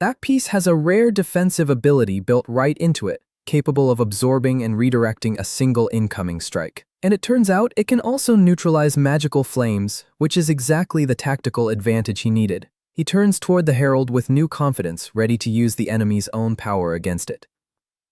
That piece has a rare defensive ability built right into it, capable of absorbing and redirecting a single incoming strike. And it turns out it can also neutralize magical flames, which is exactly the tactical advantage he needed. He turns toward the herald with new confidence, ready to use the enemy's own power against it.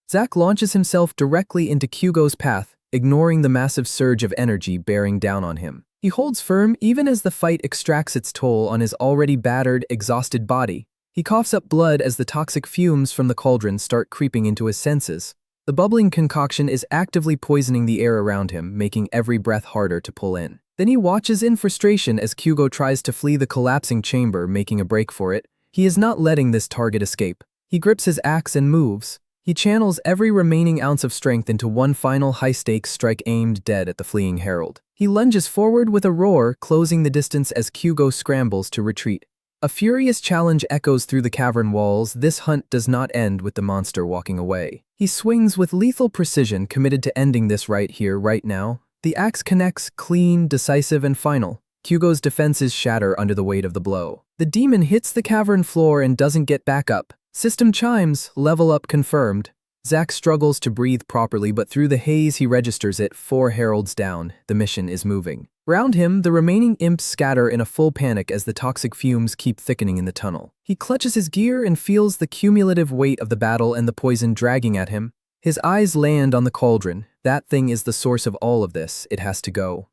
Zack launches himself directly into Kyugo's path, ignoring the massive surge of energy bearing down on him. He holds firm even as the fight extracts its toll on his already battered, exhausted body. He coughs up blood as the toxic fumes from the cauldron start creeping into his senses. The bubbling concoction is actively poisoning the air around him, making every breath harder to pull in. Then he watches in frustration as Kyugo tries to flee the collapsing chamber, making a break for it. He is not letting this target escape. He grips his axe and moves. He channels every remaining ounce of strength into one final high-stakes strike aimed dead at the fleeing herald. He lunges forward with a roar, closing the distance as Kyugo scrambles to retreat. A furious challenge echoes through the cavern walls. This hunt does not end with the monster walking away. He swings with lethal precision, committed to ending this right here, right now. The axe connects, clean, decisive, and final. Kyugo's defenses shatter under the weight of the blow. The demon hits the cavern floor and doesn't get back up. System chimes, level up confirmed. Zack struggles to breathe properly, but through the haze he registers it, 4 heralds down. The mission is moving. Round him, the remaining imps scatter in a full panic as the toxic fumes keep thickening in the tunnel. He clutches his gear and feels the cumulative weight of the battle and the poison dragging at him. His eyes land on the cauldron. That thing is the source of all of this. It has to go.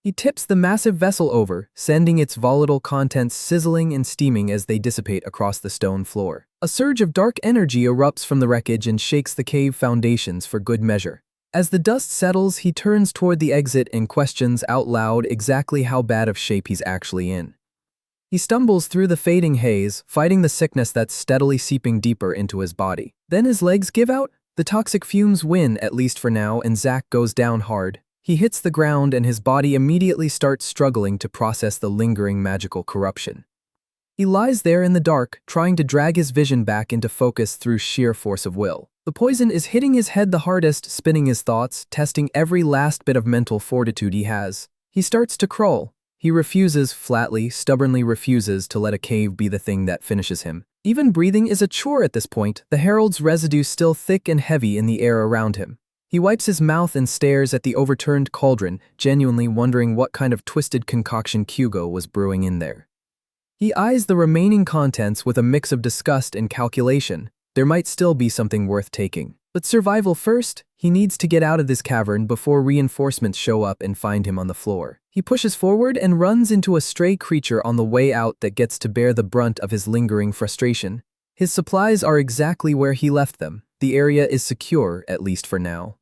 He tips the massive vessel over, sending its volatile contents sizzling and steaming as they dissipate across the stone floor. A surge of dark energy erupts from the wreckage and shakes the cave foundations for good measure. As the dust settles, he turns toward the exit and questions out loud exactly how bad of shape he's actually in. He stumbles through the fading haze, fighting the sickness that's steadily seeping deeper into his body. Then his legs give out. The toxic fumes win, at least for now, and Zack goes down hard. He hits the ground and his body immediately starts struggling to process the lingering magical corruption. He lies there in the dark, trying to drag his vision back into focus through sheer force of will. The poison is hitting his head the hardest, spinning his thoughts, testing every last bit of mental fortitude he has. He starts to crawl. He refuses, flatly, stubbornly refuses to let a cave be the thing that finishes him. Even breathing is a chore at this point, the herald's residue still thick and heavy in the air around him. He wipes his mouth and stares at the overturned cauldron, genuinely wondering what kind of twisted concoction Kyugo was brewing in there. He eyes the remaining contents with a mix of disgust and calculation. there might still be something worth taking. But survival first, he needs to get out of this cavern before reinforcements show up and find him on the floor. He pushes forward and runs into a stray creature on the way out that gets to bear the brunt of his lingering frustration. His supplies are exactly where he left them. The area is secure, at least for now.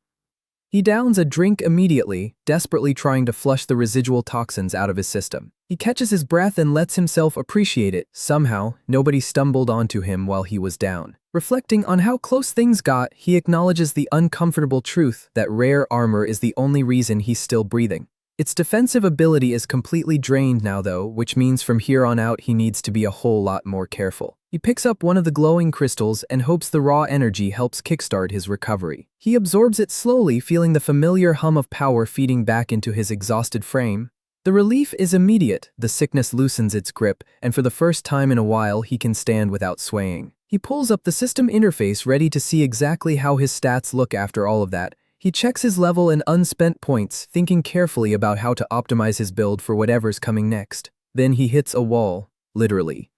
He downs a drink immediately, desperately trying to flush the residual toxins out of his system. He catches his breath and lets himself appreciate it. Somehow, nobody stumbled onto him while he was down. Reflecting on how close things got, he acknowledges the uncomfortable truth that rare armor is the only reason he's still breathing. Its defensive ability is completely drained now though, which means from here on out he needs to be a whole lot more careful. He picks up one of the glowing crystals and hopes the raw energy helps kickstart his recovery. He absorbs it slowly, feeling the familiar hum of power feeding back into his exhausted frame. The relief is immediate, the sickness loosens its grip, and for the first time in a while he can stand without swaying. He pulls up the system interface ready to see exactly how his stats look after all of that. He checks his level and unspent points, thinking carefully about how to optimize his build for whatever's coming next. Then he hits a wall, literally.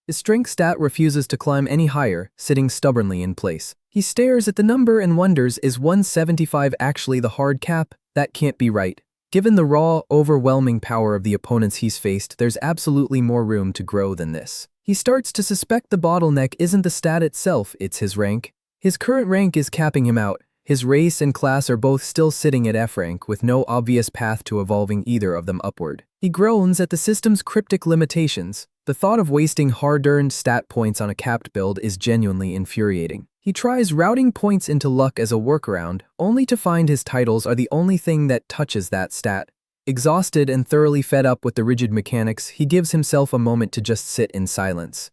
His strength stat refuses to climb any higher, sitting stubbornly in place. He stares at the number and wonders, is 175 actually the hard cap? That can't be right. Given the raw, overwhelming power of the opponents he's faced, there's absolutely more room to grow than this. He starts to suspect the bottleneck isn't the stat itself, it's his rank. His current rank is capping him out. His race and class are both still sitting at F rank with no obvious path to evolving either of them upward. He groans at the system's cryptic limitations. The thought of wasting hard-earned stat points on a capped build is genuinely infuriating. He tries routing points into luck as a workaround, only to find his titles are the only thing that touches that stat. Exhausted and thoroughly fed up with the rigid mechanics, he gives himself a moment to just sit in silence.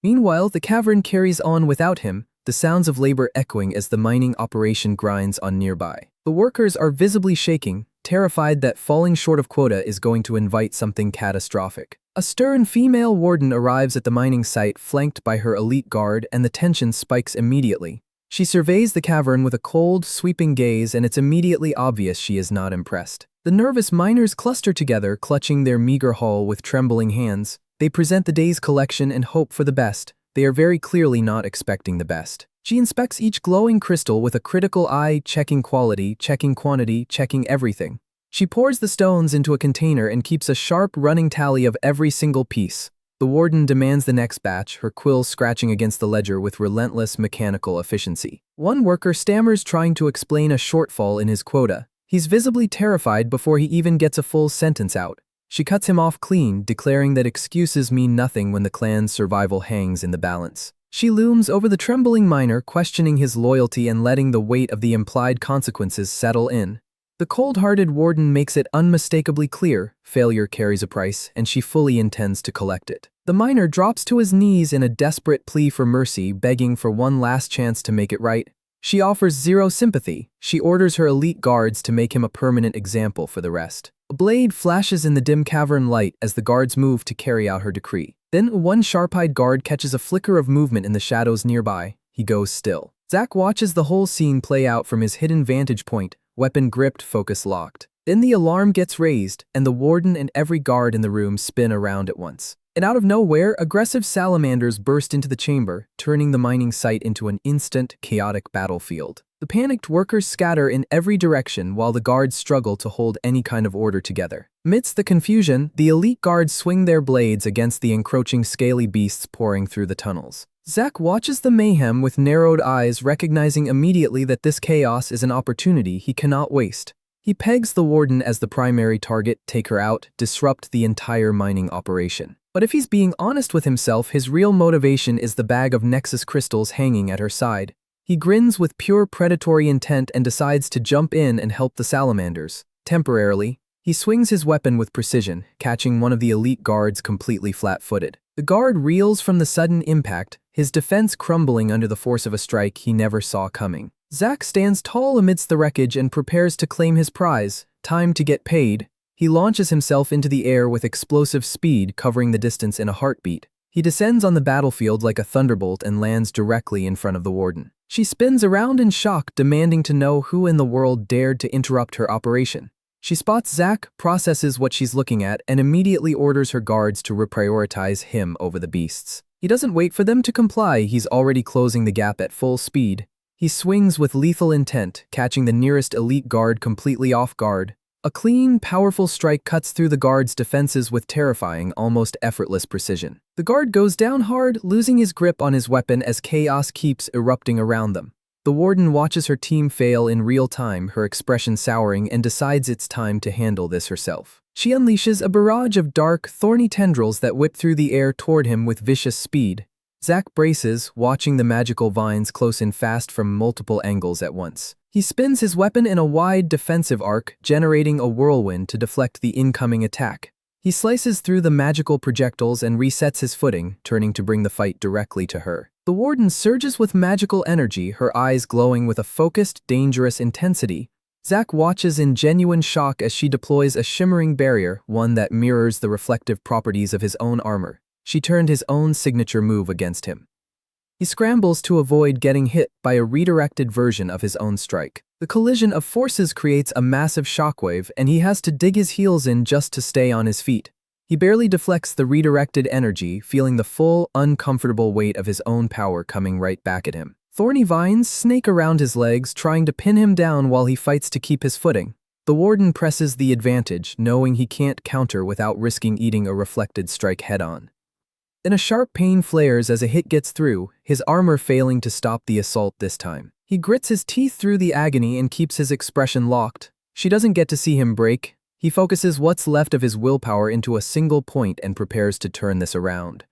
Meanwhile, the cavern carries on without him, the sounds of labor echoing as the mining operation grinds on nearby. The workers are visibly shaking, terrified that falling short of quota is going to invite something catastrophic. A stern female warden arrives at the mining site flanked by her elite guard, and the tension spikes immediately. She surveys the cavern with a cold, sweeping gaze, and it's immediately obvious she is not impressed. The nervous miners cluster together, clutching their meager haul with trembling hands. They present the day's collection and hope for the best. They are very clearly not expecting the best. She inspects each glowing crystal with a critical eye, checking quality, checking quantity, checking everything. She pours the stones into a container and keeps a sharp running tally of every single piece. The warden demands the next batch, her quills scratching against the ledger with relentless mechanical efficiency. One worker stammers trying to explain a shortfall in his quota. He's visibly terrified before he even gets a full sentence out. She cuts him off clean, declaring that excuses mean nothing when the clan's survival hangs in the balance. She looms over the trembling miner, questioning his loyalty and letting the weight of the implied consequences settle in. The cold-hearted warden makes it unmistakably clear, failure carries a price, and she fully intends to collect it. The miner drops to his knees in a desperate plea for mercy, begging for one last chance to make it right. She offers zero sympathy. She orders her elite guards to make him a permanent example for the rest. A blade flashes in the dim cavern light as the guards move to carry out her decree. Then one sharp-eyed guard catches a flicker of movement in the shadows nearby. He goes still. Zack watches the whole scene play out from his hidden vantage point, weapon gripped, focus locked. Then the alarm gets raised, and the warden and every guard in the room spin around at once. And out of nowhere, aggressive salamanders burst into the chamber, turning the mining site into an instant, chaotic battlefield. The panicked workers scatter in every direction while the guards struggle to hold any kind of order together. Amidst the confusion, the elite guards swing their blades against the encroaching scaly beasts pouring through the tunnels. Zack watches the mayhem with narrowed eyes, recognizing immediately that this chaos is an opportunity he cannot waste. He pegs the warden as the primary target, take her out, disrupt the entire mining operation. But if he's being honest with himself, his real motivation is the bag of Nexus crystals hanging at her side. He grins with pure predatory intent and decides to jump in and help the salamanders. Temporarily, he swings his weapon with precision, catching one of the elite guards completely flat-footed. The guard reels from the sudden impact, his defense crumbling under the force of a strike he never saw coming. Zack stands tall amidst the wreckage and prepares to claim his prize. Time to get paid. He launches himself into the air with explosive speed, covering the distance in a heartbeat. He descends on the battlefield like a thunderbolt and lands directly in front of the warden. She spins around in shock, demanding to know who in the world dared to interrupt her operation. She spots Zack, processes what she's looking at, and immediately orders her guards to reprioritize him over the beasts. He doesn't wait for them to comply, he's already closing the gap at full speed. He swings with lethal intent, catching the nearest elite guard completely off guard. A clean, powerful strike cuts through the guard's defenses with terrifying, almost effortless precision. The guard goes down hard, losing his grip on his weapon as chaos keeps erupting around them. The warden watches her team fail in real time, her expression souring, and decides it's time to handle this herself. She unleashes a barrage of dark, thorny tendrils that whip through the air toward him with vicious speed. Zack braces, watching the magical vines close in fast from multiple angles at once. He spins his weapon in a wide defensive arc, generating a whirlwind to deflect the incoming attack. He slices through the magical projectiles and resets his footing, turning to bring the fight directly to her. The warden surges with magical energy, her eyes glowing with a focused, dangerous intensity. Zack watches in genuine shock as she deploys a shimmering barrier, one that mirrors the reflective properties of his own armor. She turned his own signature move against him. He scrambles to avoid getting hit by a redirected version of his own strike. The collision of forces creates a massive shockwave, and he has to dig his heels in just to stay on his feet. He barely deflects the redirected energy, feeling the full, uncomfortable weight of his own power coming right back at him. Thorny vines snake around his legs, trying to pin him down while he fights to keep his footing. The warden presses the advantage, knowing he can't counter without risking eating a reflected strike head-on. Then a sharp pain flares as a hit gets through, his armor failing to stop the assault this time. He grits his teeth through the agony and keeps his expression locked. She doesn't get to see him break. He focuses what's left of his willpower into a single point and prepares to turn this around.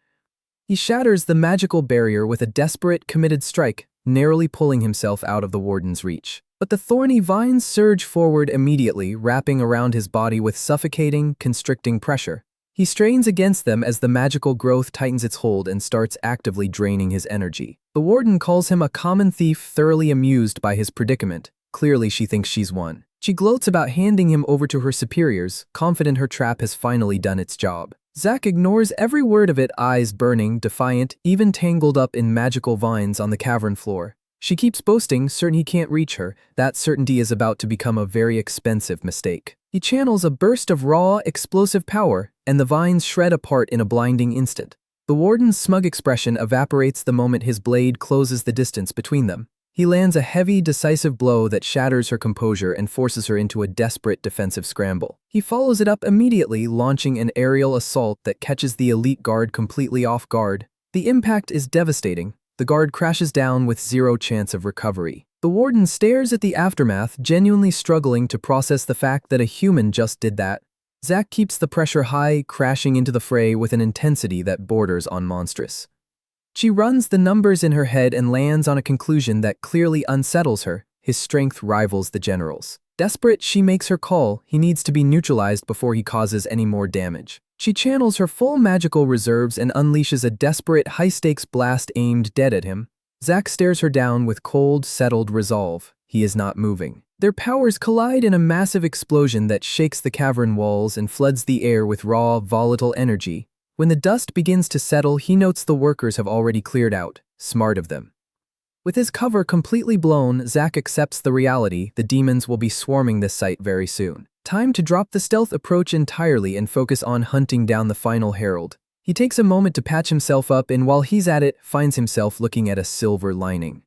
He shatters the magical barrier with a desperate, committed strike, narrowly pulling himself out of the warden's reach. But the thorny vines surge forward immediately, wrapping around his body with suffocating, constricting pressure. He strains against them as the magical growth tightens its hold and starts actively draining his energy. The warden calls him a common thief, thoroughly amused by his predicament. Clearly she thinks she's won. She gloats about handing him over to her superiors, confident her trap has finally done its job. Zack ignores every word of it, eyes burning, defiant, even tangled up in magical vines on the cavern floor. She keeps boasting, certain he can't reach her. That certainty is about to become a very expensive mistake. He channels a burst of raw, explosive power, and the vines shred apart in a blinding instant. The warden's smug expression evaporates the moment his blade closes the distance between them. He lands a heavy, decisive blow that shatters her composure and forces her into a desperate defensive scramble. He follows it up immediately, launching an aerial assault that catches the elite guard completely off guard. The impact is devastating. The guard crashes down with zero chance of recovery. The warden stares at the aftermath, genuinely struggling to process the fact that a human just did that. Zack keeps the pressure high, crashing into the fray with an intensity that borders on monstrous. She runs the numbers in her head and lands on a conclusion that clearly unsettles her. His strength rivals the general's. Desperate, she makes her call. He needs to be neutralized before he causes any more damage. She channels her full magical reserves and unleashes a desperate, high-stakes blast aimed dead at him. Zack stares her down with cold, settled resolve. He is not moving. Their powers collide in a massive explosion that shakes the cavern walls and floods the air with raw, volatile energy. When the dust begins to settle, he notes the workers have already cleared out. Smart of them. With his cover completely blown, Zack accepts the reality the demons will be swarming this site very soon. Time to drop the stealth approach entirely and focus on hunting down the final herald. He takes a moment to patch himself up and while he's at it, finds himself looking at a silver lining.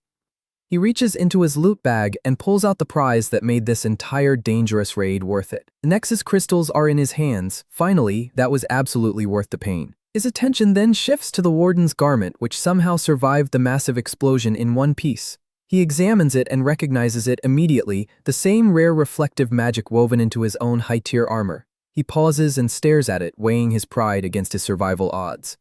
He reaches into his loot bag and pulls out the prize that made this entire dangerous raid worth it. The Nexus crystals are in his hands. Finally, that was absolutely worth the pain. His attention then shifts to the warden's garment, which somehow survived the massive explosion in one piece. He examines it and recognizes it immediately, the same rare reflective magic woven into his own high-tier armor. He pauses and stares at it, weighing his pride against his survival odds.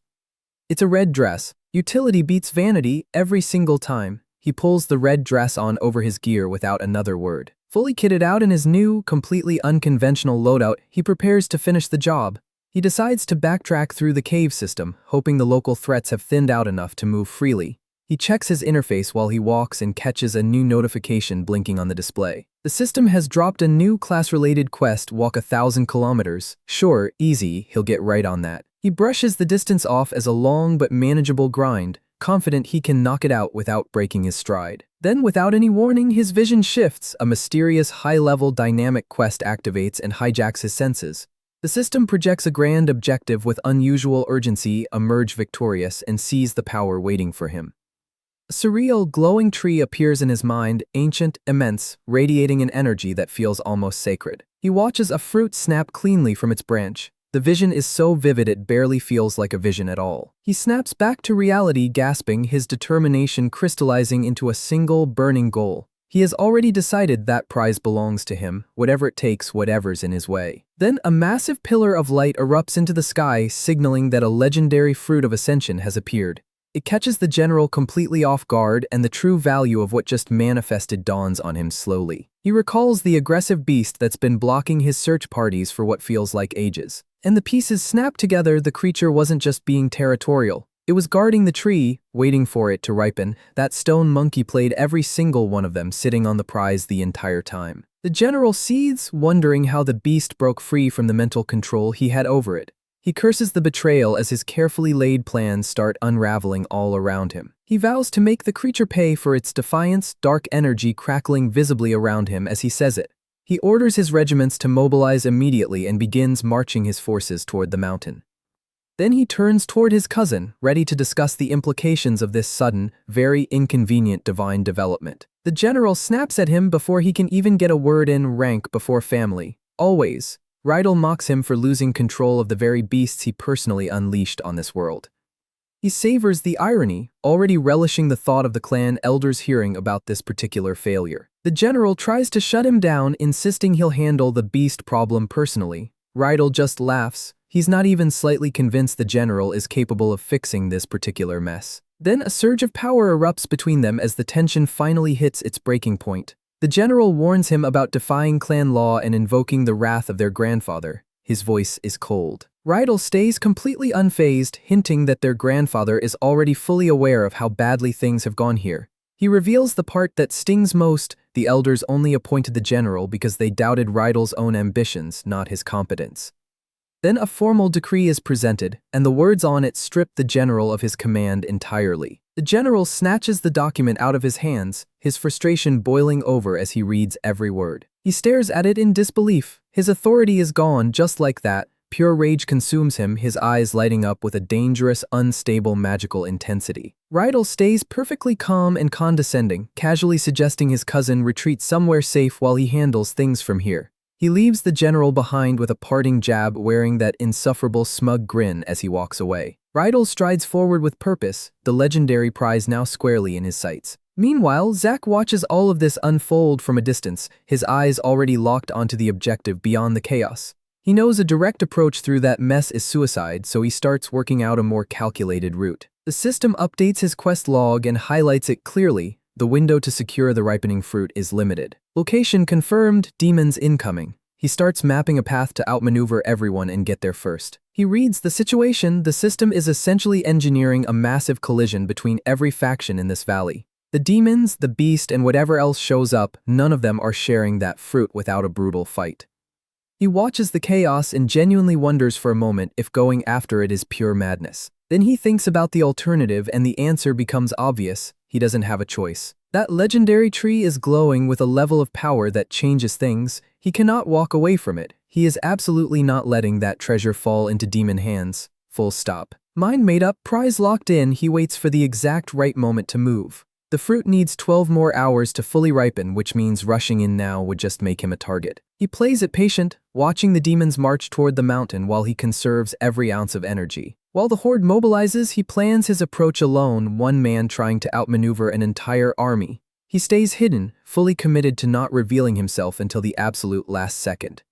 It's a red dress. Utility beats vanity every single time. He pulls the red dress on over his gear without another word. Fully kitted out in his new, completely unconventional loadout, he prepares to finish the job. He decides to backtrack through the cave system, hoping the local threats have thinned out enough to move freely. He checks his interface while he walks and catches a new notification blinking on the display. The system has dropped a new class-related quest, walk 1,000 kilometers. Sure, easy, he'll get right on that. He brushes the distance off as a long but manageable grind, confident he can knock it out without breaking his stride. Then, without any warning, his vision shifts. A mysterious, high-level dynamic quest activates and hijacks his senses. The system projects a grand objective with unusual urgency, emerge victorious, and seize the power waiting for him. A surreal, glowing tree appears in his mind, ancient, immense, radiating an energy that feels almost sacred. He watches a fruit snap cleanly from its branch. The vision is so vivid it barely feels like a vision at all. He snaps back to reality, gasping, his determination crystallizing into a single, burning goal. He has already decided that prize belongs to him, whatever it takes, whatever's in his way. Then a massive pillar of light erupts into the sky, signaling that a legendary fruit of ascension has appeared. It catches the general completely off guard, and the true value of what just manifested dawns on him slowly. He recalls the aggressive beast that's been blocking his search parties for what feels like ages. And the pieces snap together. The creature wasn't just being territorial. It was guarding the tree, waiting for it to ripen. That stone monkey played every single one of them, sitting on the prize the entire time. The general seethes, wondering how the beast broke free from the mental control he had over it. He curses the betrayal as his carefully laid plans start unraveling all around him. He vows to make the creature pay for its defiance, dark energy crackling visibly around him as he says it. He orders his regiments to mobilize immediately and begins marching his forces toward the mountain. Then he turns toward his cousin, ready to discuss the implications of this sudden, very inconvenient divine development. The general snaps at him before he can even get a word in. Rank before family. Always. Rydell mocks him for losing control of the very beasts he personally unleashed on this world. He savors the irony, already relishing the thought of the clan elders hearing about this particular failure. The general tries to shut him down, insisting he'll handle the beast problem personally. Rydell just laughs. He's not even slightly convinced the general is capable of fixing this particular mess. Then a surge of power erupts between them as the tension finally hits its breaking point. The general warns him about defying clan law and invoking the wrath of their grandfather. His voice is cold. Rydell stays completely unfazed, hinting that their grandfather is already fully aware of how badly things have gone here. He reveals the part that stings most. The elders only appointed the general because they doubted Rydell's own ambitions, not his competence. Then a formal decree is presented, and the words on it strip the general of his command entirely. The general snatches the document out of his hands, his frustration boiling over as he reads every word. He stares at it in disbelief. His authority is gone just like that. Pure rage consumes him, his eyes lighting up with a dangerous, unstable, magical intensity. Rydell stays perfectly calm and condescending, casually suggesting his cousin retreat somewhere safe while he handles things from here. He leaves the general behind with a parting jab, wearing that insufferable smug grin as he walks away. Rydell strides forward with purpose, the legendary prize now squarely in his sights. Meanwhile, Zack watches all of this unfold from a distance, his eyes already locked onto the objective beyond the chaos. He knows a direct approach through that mess is suicide, so he starts working out a more calculated route. The system updates his quest log and highlights it clearly. The window to secure the ripening fruit is limited. Location confirmed, demons incoming. He starts mapping a path to outmaneuver everyone and get there first. He reads the situation. The system is essentially engineering a massive collision between every faction in this valley. The demons, the beast, and whatever else shows up, none of them are sharing that fruit without a brutal fight. He watches the chaos and genuinely wonders for a moment if going after it is pure madness. Then he thinks about the alternative and the answer becomes obvious. He doesn't have a choice. That legendary tree is glowing with a level of power that changes things. He cannot walk away from it. He is absolutely not letting that treasure fall into demon hands. Full stop. Mind made up, prize locked in, he waits for the exact right moment to move. The fruit needs 12 more hours to fully ripen, which means rushing in now would just make him a target. He plays it patient, watching the demons march toward the mountain while he conserves every ounce of energy. While the horde mobilizes, he plans his approach alone, one man trying to outmaneuver an entire army. He stays hidden, fully committed to not revealing himself until the absolute last second.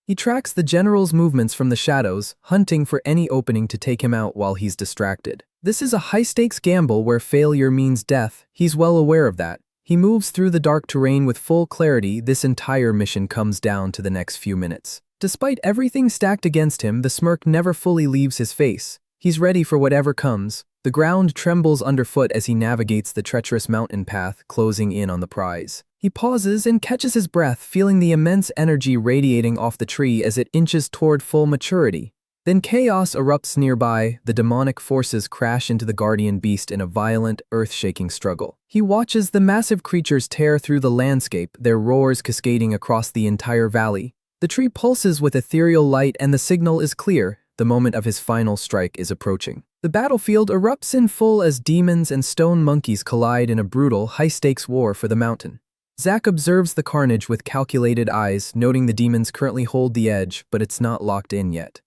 He tracks the general's movements from the shadows, hunting for any opening to take him out while he's distracted. This is a high-stakes gamble where failure means death. He's well aware of that. He moves through the dark terrain with full clarity. This entire mission comes down to the next few minutes. Despite everything stacked against him, the smirk never fully leaves his face. He's ready for whatever comes. The ground trembles underfoot as he navigates the treacherous mountain path, closing in on the prize. He pauses and catches his breath, feeling the immense energy radiating off the tree as it inches toward full maturity. Then chaos erupts nearby. The demonic forces crash into the guardian beast in a violent, earth-shaking struggle. He watches the massive creatures tear through the landscape, their roars cascading across the entire valley. The tree pulses with ethereal light and the signal is clear. The moment of his final strike is approaching. The battlefield erupts in full as demons and stone monkeys collide in a brutal, high-stakes war for the mountain. Zack observes the carnage with calculated eyes, noting the demons currently hold the edge, but it's not locked in yet.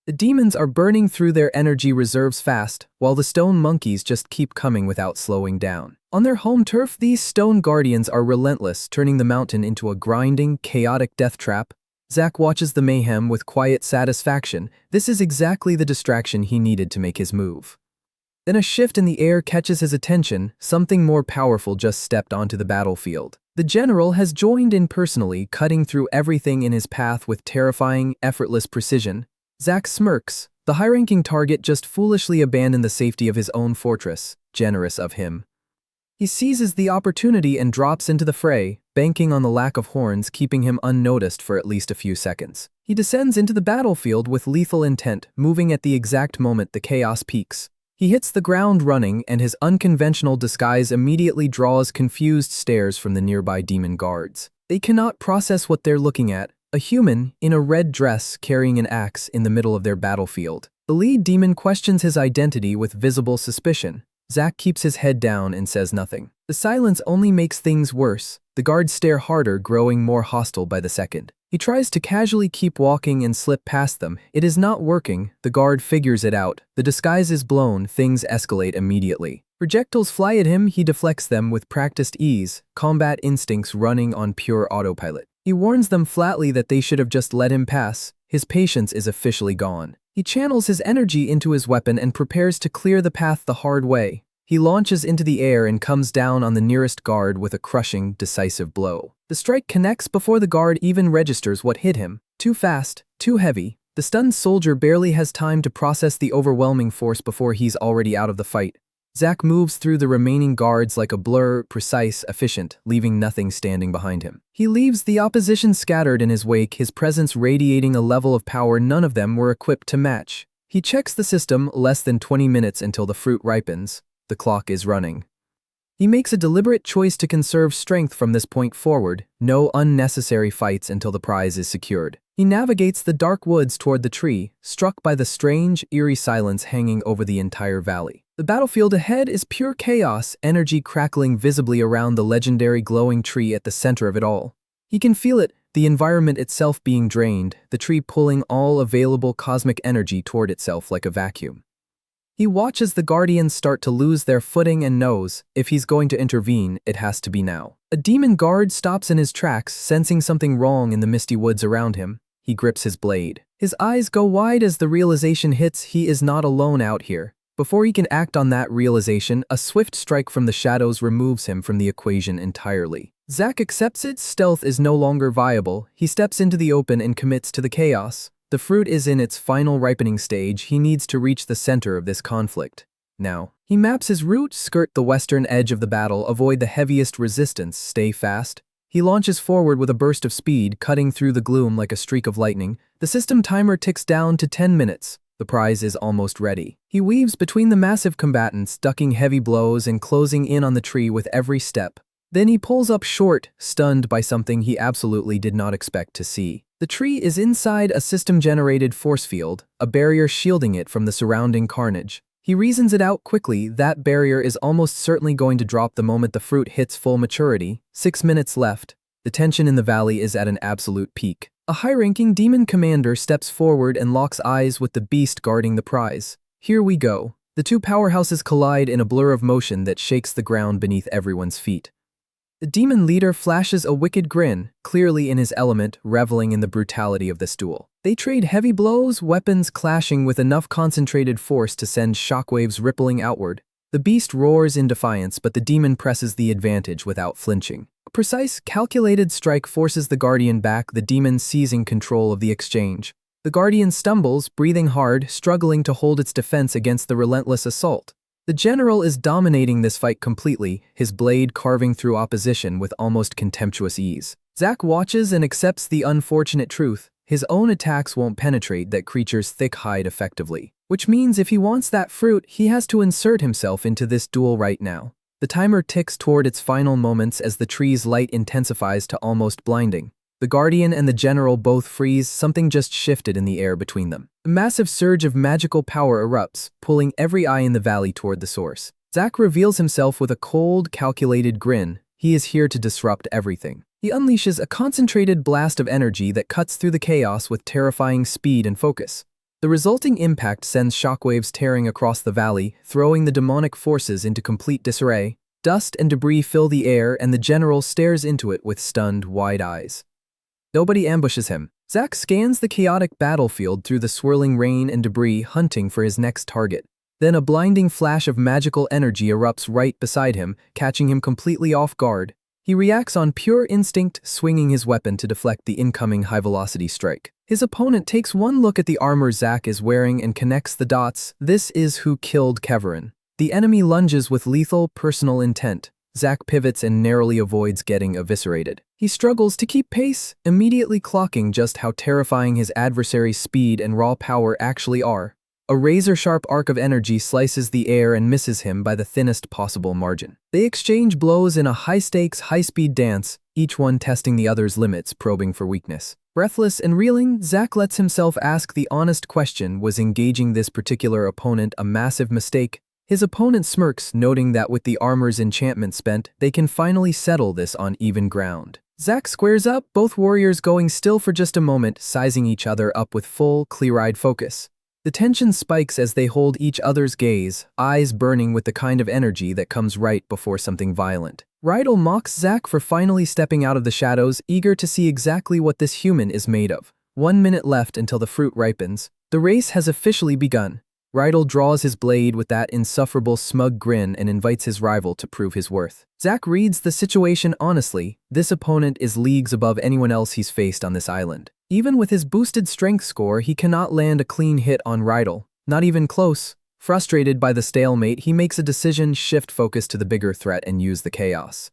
The demons are burning through their energy reserves fast, while the stone monkeys just keep coming without slowing down. On their home turf, these stone guardians are relentless, turning the mountain into a grinding, chaotic death trap. Zack watches the mayhem with quiet satisfaction. This is exactly the distraction he needed to make his move. Then a shift in the air catches his attention. Something more powerful just stepped onto the battlefield. The general has joined in personally, cutting through everything in his path with terrifying, effortless precision. Zack smirks. The high-ranking target just foolishly abandoned the safety of his own fortress. Generous of him. He seizes the opportunity and drops into the fray, banking on the lack of horns keeping him unnoticed for at least a few seconds. He descends into the battlefield with lethal intent, moving at the exact moment the chaos peaks. He hits the ground running, and his unconventional disguise immediately draws confused stares from the nearby demon guards. They cannot process what they're looking at. A human, in a red dress, carrying an axe in the middle of their battlefield. The lead demon questions his identity with visible suspicion. Zack keeps his head down and says nothing. The silence only makes things worse. The guards stare harder, growing more hostile by the second. He tries to casually keep walking and slip past them. It is not working. The guard figures it out. The disguise is blown. Things escalate immediately. Projectiles fly at him. He deflects them with practiced ease, combat instincts running on pure autopilot. He warns them flatly that they should have just let him pass. His patience is officially gone. He channels his energy into his weapon and prepares to clear the path the hard way. He launches into the air and comes down on the nearest guard with a crushing, decisive blow. The strike connects before the guard even registers what hit him. Too fast, too heavy. The stunned soldier barely has time to process the overwhelming force before he's already out of the fight. Zack moves through the remaining guards like a blur, precise, efficient, leaving nothing standing behind him. He leaves the opposition scattered in his wake, his presence radiating a level of power none of them were equipped to match. He checks the system, less than 20 minutes until the fruit ripens. The clock is running. He makes a deliberate choice to conserve strength from this point forward, no unnecessary fights until the prize is secured. He navigates the dark woods toward the tree, struck by the strange, eerie silence hanging over the entire valley. The battlefield ahead is pure chaos, energy crackling visibly around the legendary glowing tree at the center of it all. He can feel it, the environment itself being drained, the tree pulling all available cosmic energy toward itself like a vacuum. He watches the guardians start to lose their footing and knows, if he's going to intervene, it has to be now. A demon guard stops in his tracks, sensing something wrong in the misty woods around him. He grips his blade. His eyes go wide as the realization hits he is not alone out here. Before he can act on that realization, a swift strike from the shadows removes him from the equation entirely. Zack accepts it. Stealth is no longer viable. He steps into the open and commits to the chaos. The fruit is in its final ripening stage. He needs to reach the center of this conflict. Now, he maps his route, skirt the western edge of the battle, avoid the heaviest resistance, stay fast. He launches forward with a burst of speed, cutting through the gloom like a streak of lightning. The system timer ticks down to 10 minutes. The prize is almost ready. He weaves between the massive combatants, ducking heavy blows and closing in on the tree with every step. Then he pulls up short, stunned by something he absolutely did not expect to see. The tree is inside a system-generated force field, a barrier shielding it from the surrounding carnage. He reasons it out quickly. That barrier is almost certainly going to drop the moment the fruit hits full maturity. 6 minutes left. The tension in the valley is at an absolute peak. A high-ranking demon commander steps forward and locks eyes with the beast guarding the prize. Here we go. The two powerhouses collide in a blur of motion that shakes the ground beneath everyone's feet. The demon leader flashes a wicked grin, clearly in his element, reveling in the brutality of this duel. They trade heavy blows, weapons clashing with enough concentrated force to send shockwaves rippling outward. The beast roars in defiance, but the demon presses the advantage without flinching. A precise, calculated strike forces the guardian back, the demon seizing control of the exchange. The guardian stumbles, breathing hard, struggling to hold its defense against the relentless assault. The general is dominating this fight completely, his blade carving through opposition with almost contemptuous ease. Zack watches and accepts the unfortunate truth. His own attacks won't penetrate that creature's thick hide effectively. Which means if he wants that fruit, he has to insert himself into this duel right now. The timer ticks toward its final moments as the tree's light intensifies to almost blinding. The Guardian and the General both freeze, something just shifted in the air between them. A massive surge of magical power erupts, pulling every eye in the valley toward the source. Zack reveals himself with a cold, calculated grin. He is here to disrupt everything. He unleashes a concentrated blast of energy that cuts through the chaos with terrifying speed and focus. The resulting impact sends shockwaves tearing across the valley, throwing the demonic forces into complete disarray. Dust and debris fill the air, and the General stares into it with stunned, wide eyes. Nobody ambushes him. Zack scans the chaotic battlefield through the swirling rain and debris, hunting for his next target. Then a blinding flash of magical energy erupts right beside him, catching him completely off guard. He reacts on pure instinct, swinging his weapon to deflect the incoming high-velocity strike. His opponent takes one look at the armor Zack is wearing and connects the dots. This is who killed Keverin. The enemy lunges with lethal, personal intent. Zack pivots and narrowly avoids getting eviscerated. He struggles to keep pace, immediately clocking just how terrifying his adversary's speed and raw power actually are. A razor-sharp arc of energy slices the air and misses him by the thinnest possible margin. They exchange blows in a high-stakes, high-speed dance, each one testing the other's limits, probing for weakness. Breathless and reeling, Zack lets himself ask the honest question: was engaging this particular opponent a massive mistake? His opponent smirks, noting that with the armor's enchantment spent, they can finally settle this on even ground. Zack squares up, both warriors going still for just a moment, sizing each other up with full, clear-eyed focus. The tension spikes as they hold each other's gaze, eyes burning with the kind of energy that comes right before something violent. Rydell mocks Zack for finally stepping out of the shadows, eager to see exactly what this human is made of. 1 minute left until the fruit ripens. The race has officially begun. Rydell draws his blade with that insufferable smug grin and invites his rival to prove his worth. Zack reads the situation honestly. This opponent is leagues above anyone else he's faced on this island. Even with his boosted strength score, he cannot land a clean hit on Rydell. Not even close. Frustrated by the stalemate, he makes a decision, shift focus to the bigger threat and use the chaos.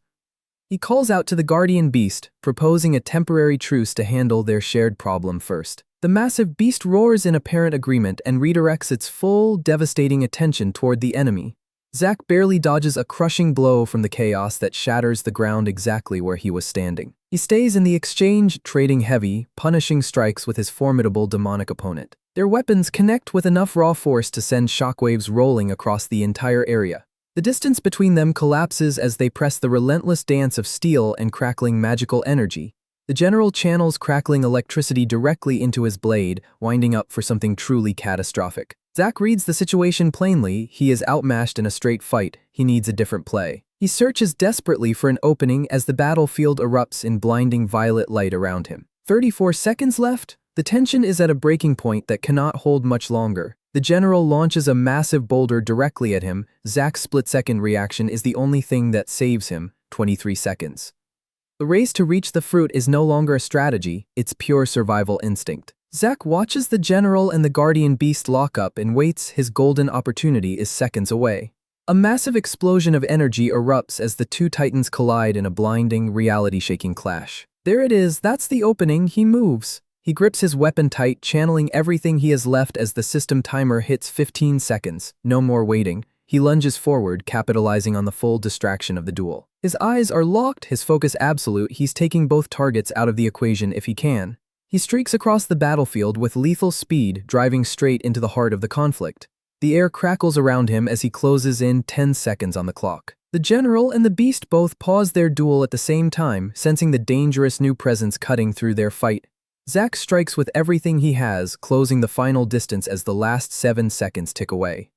He calls out to the Guardian Beast, proposing a temporary truce to handle their shared problem first. The massive beast roars in apparent agreement and redirects its full, devastating attention toward the enemy. Zack barely dodges a crushing blow from the chaos that shatters the ground exactly where he was standing. He stays in the exchange, trading heavy, punishing strikes with his formidable demonic opponent. Their weapons connect with enough raw force to send shockwaves rolling across the entire area. The distance between them collapses as they press the relentless dance of steel and crackling magical energy. The General channels crackling electricity directly into his blade, winding up for something truly catastrophic. Zack reads the situation plainly. He is outmatched in a straight fight. He needs a different play. He searches desperately for an opening as the battlefield erupts in blinding violet light around him. 34 seconds left? The tension is at a breaking point that cannot hold much longer. The General launches a massive boulder directly at him. Zack's split-second reaction is the only thing that saves him. 23 seconds. The race to reach the fruit is no longer a strategy, it's pure survival instinct. Zack watches the General and the Guardian Beast lock up and waits. His golden opportunity is seconds away. A massive explosion of energy erupts as the two titans collide in a blinding, reality-shaking clash. There it is, that's the opening. He moves. He grips his weapon tight, channeling everything he has left as the system timer hits 15 seconds. No more waiting. He lunges forward, capitalizing on the full distraction of the duel. His eyes are locked, his focus absolute. He's taking both targets out of the equation if he can. He streaks across the battlefield with lethal speed, driving straight into the heart of the conflict. The air crackles around him as he closes in 10 seconds on the clock. The General and the Beast both pause their duel at the same time, sensing the dangerous new presence cutting through their fight. Zack strikes with everything he has, closing the final distance as the last 7 seconds tick away.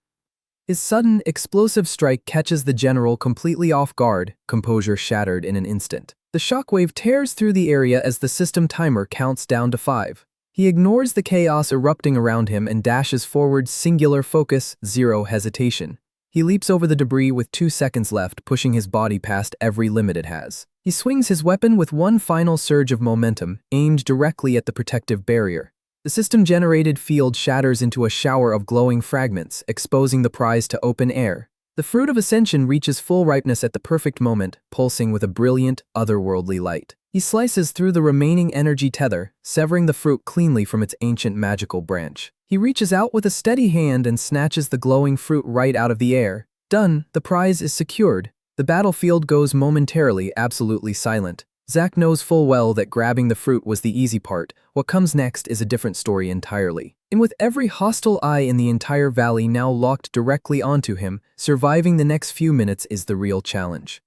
His sudden, explosive strike catches the General completely off guard, composure shattered in an instant. The shockwave tears through the area as the system timer counts down to 5. He ignores the chaos erupting around him and dashes forward, singular focus, zero hesitation. He leaps over the debris with 2 seconds left, pushing his body past every limit it has. He swings his weapon with one final surge of momentum, aimed directly at the protective barrier. The system-generated field shatters into a shower of glowing fragments, exposing the prize to open air. The fruit of ascension reaches full ripeness at the perfect moment, pulsing with a brilliant, otherworldly light. He slices through the remaining energy tether, severing the fruit cleanly from its ancient magical branch. He reaches out with a steady hand and snatches the glowing fruit right out of the air. Done, the prize is secured. The battlefield goes momentarily absolutely silent. Zack knows full well that grabbing the fruit was the easy part. What comes next is a different story entirely. And with every hostile eye in the entire valley now locked directly onto him, surviving the next few minutes is the real challenge.